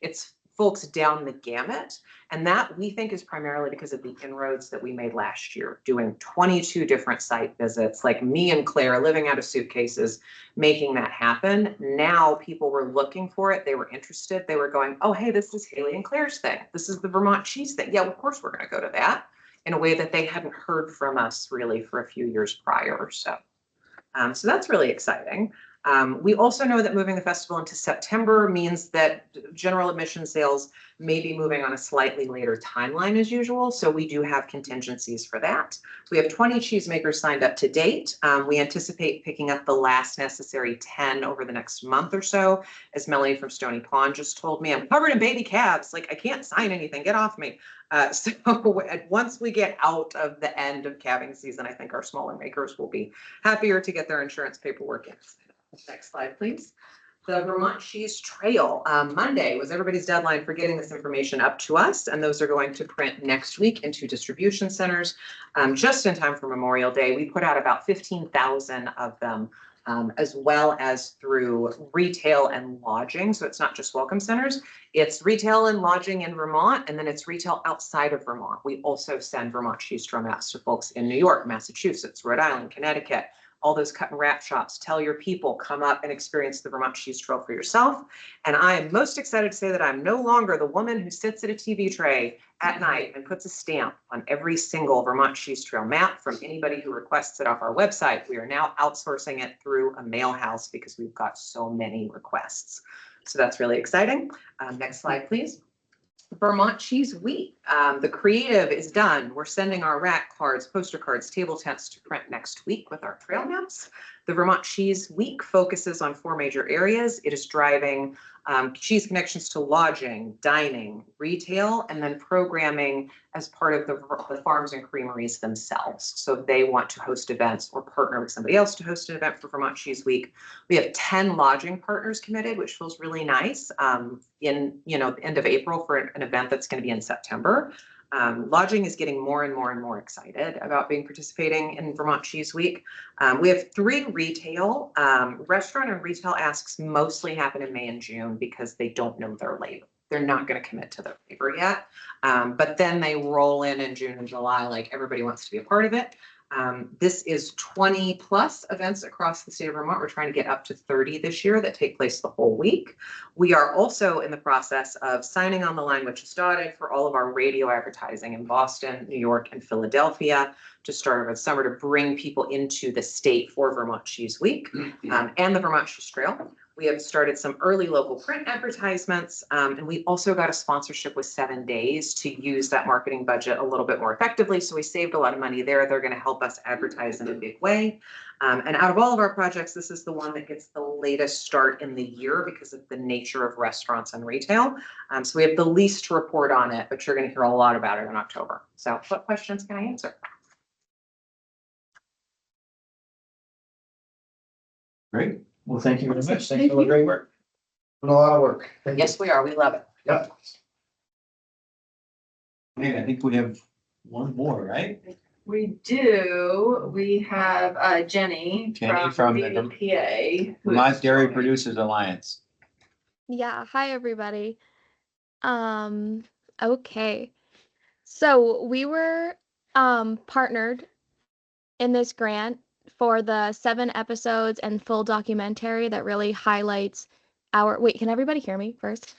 Speaker 3: It's folks down the gamut. And that we think is primarily because of the inroads that we made last year, doing 22 different site visits, like me and Claire living out of suitcases, making that happen. Now people were looking for it. They were interested. They were going, oh, hey, this is Haley and Claire's thing. This is the Vermont cheese thing. Yeah, of course we're going to go to that, in a way that they hadn't heard from us really for a few years prior or so. So that's really exciting. We also know that moving the festival into September means that general admission sales may be moving on a slightly later timeline as usual. So we do have contingencies for that. We have 20 cheesemakers signed up to date. We anticipate picking up the last necessary 10 over the next month or so. As Melanie from Stony Pond just told me, I'm covered in baby calves. Like, I can't sign anything. Get off me. So once we get out of the end of calving season, I think our smaller makers will be happier to get their insurance paperwork in. Next slide, please. The Vermont Cheese Trail. Monday was everybody's deadline for getting this information up to us, and those are going to print next week into distribution centers just in time for Memorial Day. We put out about 15,000 of them, as well as through retail and lodging. So it's not just welcome centers, it's retail and lodging in Vermont, and then it's retail outside of Vermont. We also send Vermont Cheese Trail maps to folks in New York, Massachusetts, Rhode Island, Connecticut, all those cut and wrap shops. Tell your people, come up and experience the Vermont Cheese Trail for yourself. And I am most excited to say that I'm no longer the woman who sits at a TV tray at night and puts a stamp on every single Vermont Cheese Trail map from anybody who requests it off our website. We are now outsourcing it through a mail house because we've got so many requests. So that's really exciting. Next slide, please. Vermont Cheese Week. The creative is done. We're sending our rack cards, poster cards, table tents to print next week with our trail maps. The Vermont Cheese Week focuses on 4 major areas. It is driving cheese connections to lodging, dining, retail, and then programming as part of the farms and creameries themselves. So they want to host events or partner with somebody else to host an event for Vermont Cheese Week. We have 10 lodging partners committed, which feels really nice in the end of April for an event that's going to be in September. Lodging is getting more and more and more excited about participating in Vermont Cheese Week. We have 3 retail. Restaurant and retail asks mostly happen in May and June because they don't know their labor. They're not going to commit to their labor yet. But then they roll in June and July, like everybody wants to be a part of it. This is 20 plus events across the state of Vermont. We're trying to get up to 30 this year that take place the whole week. We are also in the process of signing on the line, which is dotted, for all of our radio advertising in Boston, New York, and Philadelphia to start over the summer to bring people into the state for Vermont Cheese Week and the Vermont Cheese Trail. We have started some early local print advertisements, and we also got a sponsorship with 7 Days to use that marketing budget a little bit more effectively. So we saved a lot of money there. They're going to help us advertise in a big way. And out of all of our projects, this is the one that gets the latest start in the year because of the nature of restaurants and retail. So we have the least to report on it, but you're going to hear a lot about it in October. So what questions can I answer?
Speaker 1: Great. Well, thank you very much. Thanks for the great work.
Speaker 11: Doing a lot of work. Thank you.
Speaker 3: Yes, we are. We love it.
Speaker 11: Yep.
Speaker 1: Hey, I think we have one more, right?
Speaker 13: We do. We have Jenny
Speaker 1: Jenny
Speaker 13: from
Speaker 1: from the
Speaker 13: VPA.
Speaker 1: Vermont Dairy Producers Alliance.
Speaker 7: Yeah, hi everybody. Okay. So we were partnered in this grant for the 7 episodes and full documentary that really highlights our, wait, can everybody hear me first?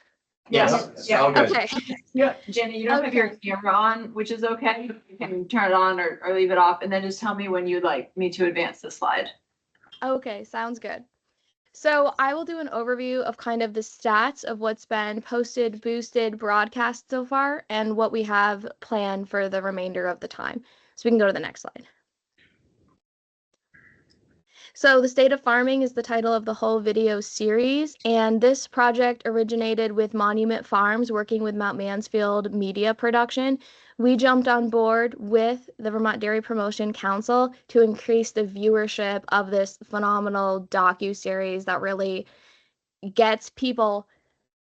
Speaker 13: Yes.
Speaker 7: Yeah. Okay.
Speaker 13: Yeah, Jenny, you don't have your camera on, which is okay. You can turn it on or leave it off, and then just tell me when you'd like me to advance the slide.
Speaker 7: Okay, sounds good. So I will do an overview of kind of the stats of what's been posted, boosted, broadcast so far, and what we have planned for the remainder of the time. So we can go to the next slide. So The State of Farming is the title of the whole video series, and this project originated with Monument Farms working with Mount Mansfield Media Production. We jumped on board with the Vermont Dairy Promotion Council to increase the viewership of this phenomenal docu-series that really gets people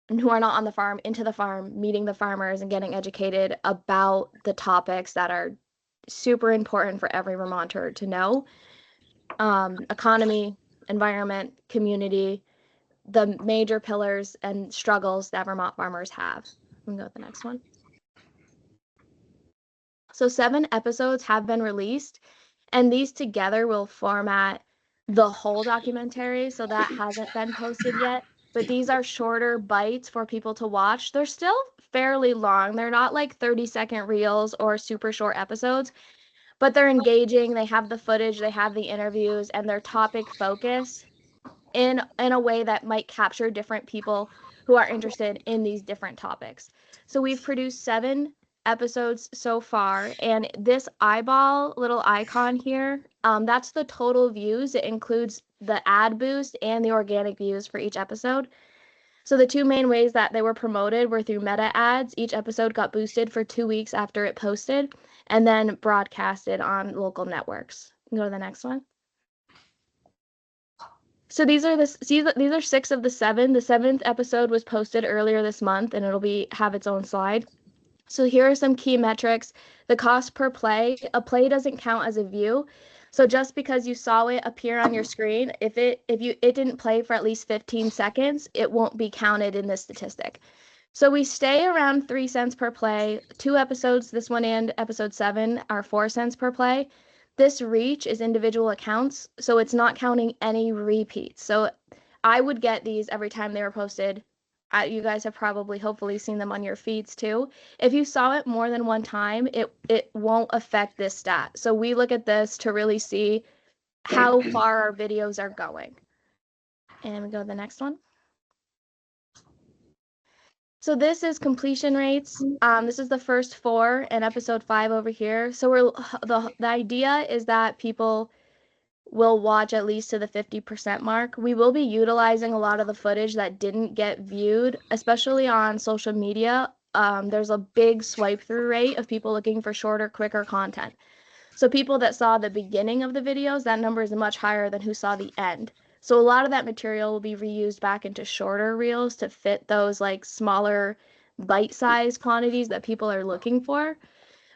Speaker 7: who are not on the farm into the farm, meeting the farmers and getting educated about the topics that are super important for every Vermonter to know. Economy, environment, community, the major pillars and struggles that Vermont farmers have. We can go with the next one. So 7 episodes have been released, and these together will format the whole documentary. So that hasn't been posted yet, but these are shorter bites for people to watch. They're still fairly long. They're not like 30-second reels or super short episodes, but they're engaging. They have the footage, they have the interviews, and they're topic focused in a way that might capture different people who are interested in these different topics. So we've produced 7 episodes so far, and this eyeball little icon here, that's the total views. It includes the ad boost and the organic views for each episode. So the 2 main ways that they were promoted were through meta ads. Each episode got boosted for 2 weeks after it posted, and then broadcasted on local networks. Go to the next one. So these are 6 of the 7. The 7th episode was posted earlier this month, and it'll have its own slide. So here are some key metrics. The cost per play. A play doesn't count as a view. So just because you saw it appear on your screen, if it didn't play for at least 15 seconds, it won't be counted in this statistic. So we stay around 3 cents per play. 2 episodes, this one and episode 7, are 4 cents per play. This reach is individual accounts, so it's not counting any repeats. So I would get these every time they were posted. You guys have probably, hopefully, seen them on your feeds too. If you saw it more than one time, it won't affect this stat. So we look at this to really see how far our videos are going. And we go to the next one. So this is completion rates. This is the first 4 and episode 5 over here. So the idea is that people will watch at least to the 50% mark. We will be utilizing a lot of the footage that didn't get viewed, especially on social media. There's a big swipe through rate of people looking for shorter, quicker content. So people that saw the beginning of the videos, that number is much higher than who saw the end. So a lot of that material will be reused back into shorter reels to fit those like smaller bite-sized quantities that people are looking for.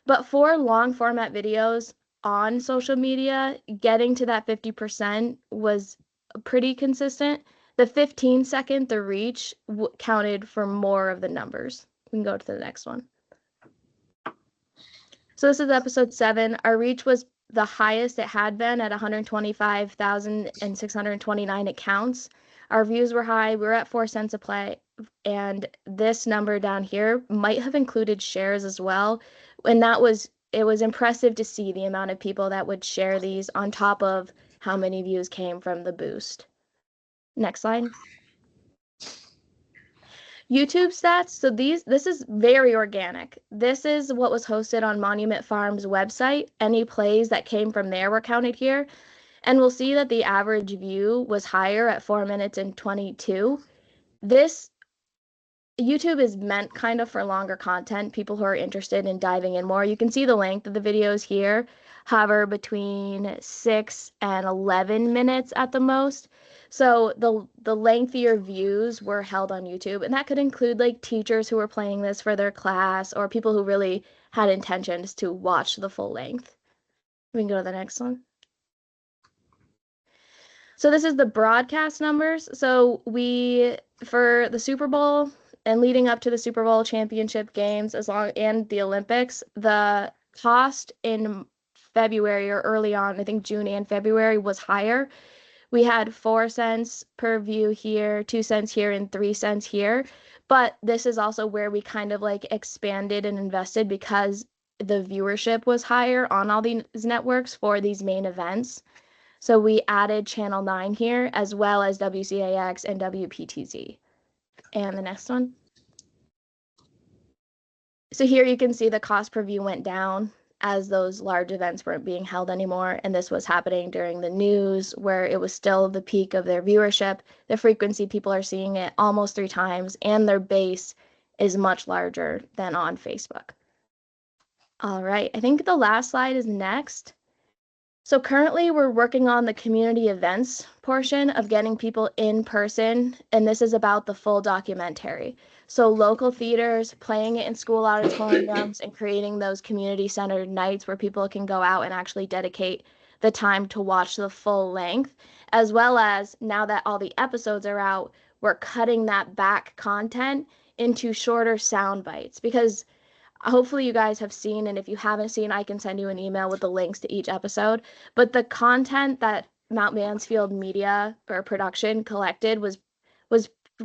Speaker 7: But for long format videos on social media, getting to that 50% was pretty consistent. The 15-second, the reach counted for more of the numbers. We can go to the next one. So this is episode 7. Our reach was the highest it had been at 125,629 accounts. Our views were high. We were at 4 cents a play. And this number down here might have included shares as well. And it was impressive to see the amount of people that would share these on top of how many views came from the boost. Next slide. YouTube stats. So this is very organic. This is what was hosted on Monument Farms website. Any plays that came from there were counted here. And we'll see that the average view was higher at 4 minutes and 22. YouTube is meant kind of for longer content, people who are interested in diving in more. You can see the length of the videos here hover between 6 and 11 minutes at the most. So the lengthier views were held on YouTube, and that could include like teachers who were playing this for their class or people who really had intentions to watch the full length. We can go to the next one. So this is the broadcast numbers. So for the Super Bowl and leading up to the Super Bowl championship games and the Olympics, the cost in February or early on, I think June and February, was higher. We had 4 cents per view here, 2 cents here, and 3 cents here. But this is also where we kind of like expanded and invested because the viewership was higher on all these networks for these main events. So we added Channel 9 here, as well as WCAX and WPTZ. And the next one. So here you can see the cost per view went down as those large events weren't being held anymore. And this was happening during the news, where it was still the peak of their viewership. The frequency, people are seeing it almost 3 times, and their base is much larger than on Facebook. All right, I think the last slide is next. So currently we're working on the community events portion of getting people in person, and this is about the full documentary. So local theaters, playing it in school auditoriums, and creating those community-centered nights where people can go out and actually dedicate the time to watch the full length, as well as now that all the episodes are out, we're cutting that back content into shorter sound bites, because hopefully you guys have seen, and if you haven't seen, I can send you an email with the links to each episode. But the content that Mount Mansfield Media or production collected was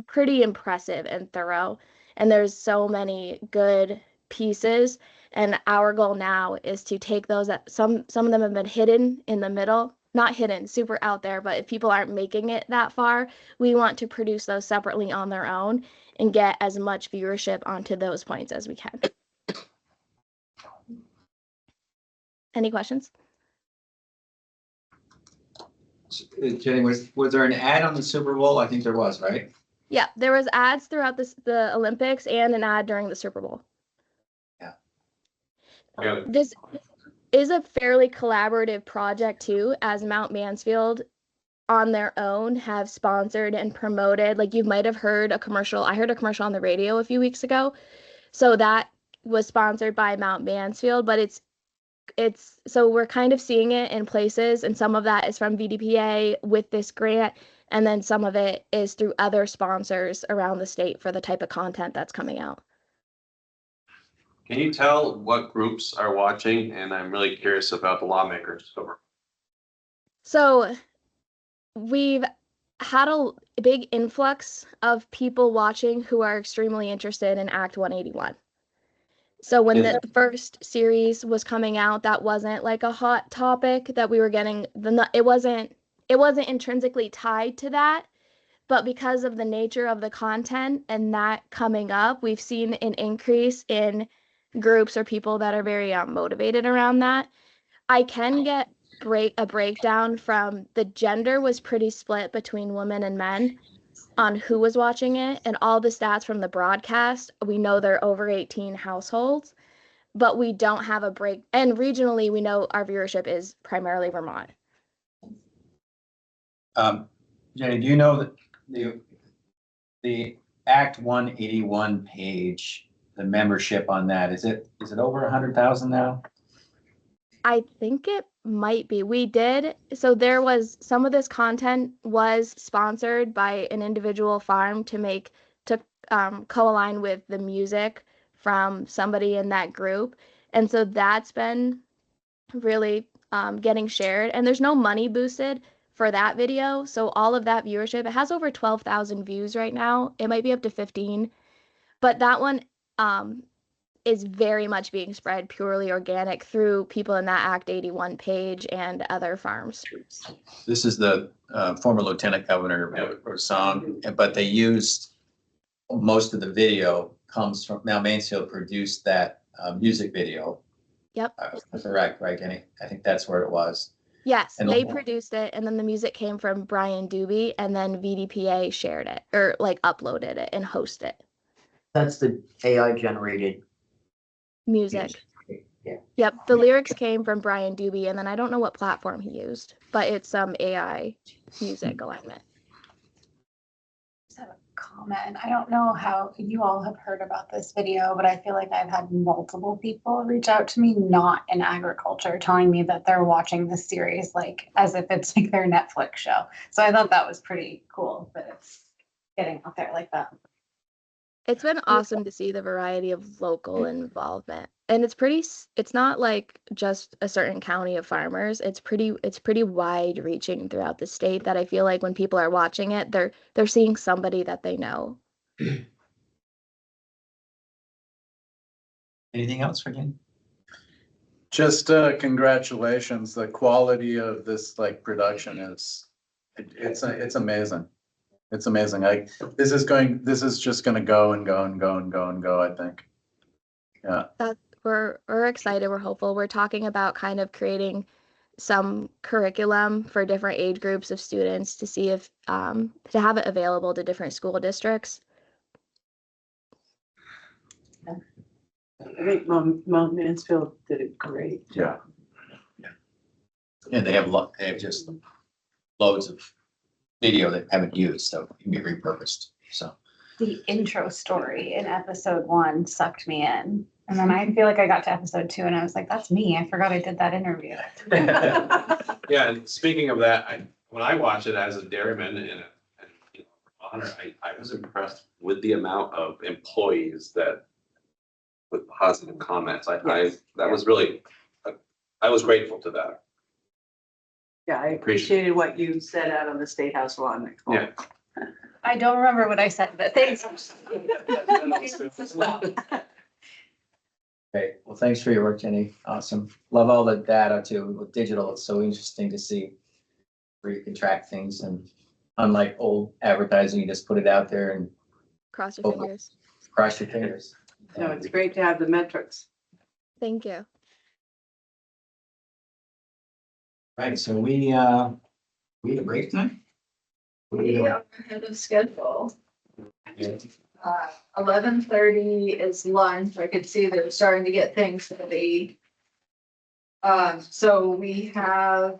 Speaker 7: pretty impressive and thorough. And there's so many good pieces. And our goal now is to take those that some of them have been hidden in the middle, not hidden, super out there, but if people aren't making it that far, we want to produce those separately on their own and get as much viewership onto those points as we can. Any questions?
Speaker 1: Jenny, was there an ad on the Super Bowl? I think there was, right?
Speaker 7: Yeah, there was ads throughout the Olympics and an ad during the Super Bowl.
Speaker 4: Yeah.
Speaker 7: This is a fairly collaborative project too, as Mount Mansfield on their own have sponsored and promoted. Like you might have heard a commercial. I heard a commercial on the radio a few weeks ago. So that was sponsored by Mount Mansfield, but it's so we're kind of seeing it in places, and some of that is from VDPA with this grant, and then some of it is through other sponsors around the state for the type of content that's coming out.
Speaker 4: Can you tell what groups are watching? And I'm really curious about the lawmakers.
Speaker 7: So we've had a big influx of people watching who are extremely interested in Act 181. So when the first series was coming out, that wasn't like a hot topic that we were getting. It wasn't intrinsically tied to that, but because of the nature of the content and that coming up, we've seen an increase in groups or people that are very motivated around that. I can get a breakdown from the gender was pretty split between women and men on who was watching it, and all the stats from the broadcast, we know they're over 18 households, but we don't have a break. And regionally, we know our viewership is primarily Vermont.
Speaker 1: Jenny, do you know that the Act 181 page, the membership on that, is it over 100,000 now?
Speaker 7: I think it might be. We did. So there was some of this content was sponsored by an individual farm to co-align with the music from somebody in that group. And so that's been really getting shared. And there's no money boosted for that video. So all of that viewership, it has over 12,000 views right now. It might be up to 15. But that one is very much being spread purely organic through people in that Act 81 page and other farms.
Speaker 1: This is the former Lieutenant Governor song, but they used most of the video comes from Mount Mansfield produced that music video.
Speaker 7: Yep.
Speaker 1: Correct, right, Jenny? I think that's where it was.
Speaker 7: Yes,
Speaker 1: And
Speaker 7: they produced it, and then the music came from Brian Doobie, and then VDPA shared it or like uploaded it and hosted it.
Speaker 15: That's the AI generated
Speaker 7: Music.
Speaker 15: Yeah.
Speaker 7: Yep, the lyrics came from Brian Doobie, and then I don't know what platform he used, but it's some AI music alignment.
Speaker 12: Just have a comment. I don't know how you all have heard about this video, but I feel like I've had multiple people reach out to me, not in agriculture, telling me that they're watching this series like as if it's like their Netflix show. So I thought that was pretty cool that it's getting out there like that.
Speaker 7: It's been awesome to see the variety of local involvement. And it's not like just a certain county of farmers. It's pretty wide reaching throughout the state that I feel like when people are watching it, they're seeing somebody that they know.
Speaker 1: Anything else for Jen?
Speaker 6: Just congratulations. The quality of this production is it's amazing. It's amazing. This is just gonna go and go and go and go and go, I think. Yeah.
Speaker 7: We're excited, we're hopeful. We're talking about kind of creating some curriculum for different age groups of students to see if to have it available to different school districts.
Speaker 5: I think Mount Mansfield did it great.
Speaker 1: Yeah. And they have just loads of video that haven't used, so it can be repurposed. So
Speaker 12: The intro story in episode 1 sucked me in. And then I feel like I got to episode 2 and I was like, that's me. I forgot I did that interview.
Speaker 4: Yeah, and speaking of that, when I watch it as a dairyman honor, I was impressed with the amount of employees that with positive comments. That was really, I was grateful to that.
Speaker 5: Yeah, I appreciated what you said out on the State House lawn. Nicole.
Speaker 4: Yeah.
Speaker 12: I don't remember what I said, but thanks.
Speaker 1: Great. Well, thanks for your work, Jenny. Awesome. Love all the data too. With digital, it's so interesting to see where you can track things, and unlike old advertising, you just put it out there and
Speaker 7: Cross your
Speaker 1: Oh.
Speaker 7: fingers.
Speaker 1: cross your fingers.
Speaker 5: No, it's great to have the metrics.
Speaker 7: Thank you.
Speaker 1: Right, so we had a break time? What are we
Speaker 13: We
Speaker 1: doing?
Speaker 13: are ahead of schedule. 11:30 is lunch. I could see they're starting to get things ready. So we have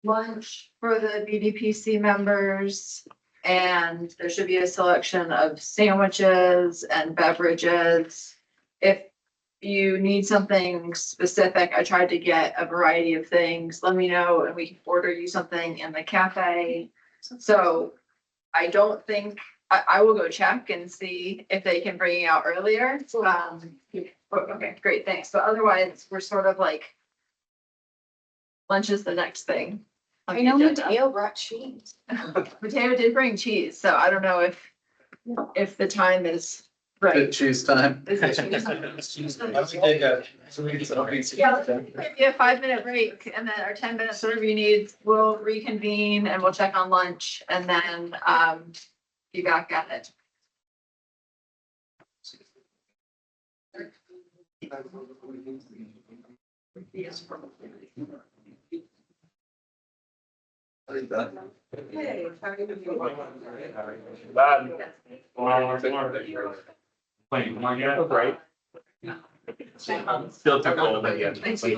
Speaker 13: lunch for the BDPC members. And there should be a selection of sandwiches and beverages. If you need something specific, I tried to get a variety of things. Let me know and we can order you something in the cafe. So I don't think, I will go check and see if they can bring you out earlier. Okay, great, thanks. But otherwise, we're sort of like, lunch is the next thing. on
Speaker 12: I
Speaker 13: the
Speaker 12: know
Speaker 13: agenda.
Speaker 12: Mateo brought cheese.
Speaker 13: Mateo did bring cheese, so I don't know if the time is right.
Speaker 6: Cheese time.
Speaker 13: Is it cheese?
Speaker 6: Yeah.
Speaker 13: Maybe a 5-minute break and then our 10 minutes, whatever you need, we'll reconvene and we'll check on lunch and then be back at it.
Speaker 5: Hey, how are you doing?
Speaker 2: Right. Still too cold again.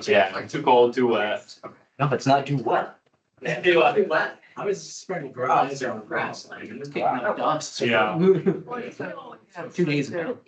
Speaker 2: Yeah, too cold, too wet.
Speaker 1: No, it's not too wet.
Speaker 2: I was spreading grass on the grass.
Speaker 1: It's kicking up dust.
Speaker 2: Yeah.
Speaker 1: 2 days ago.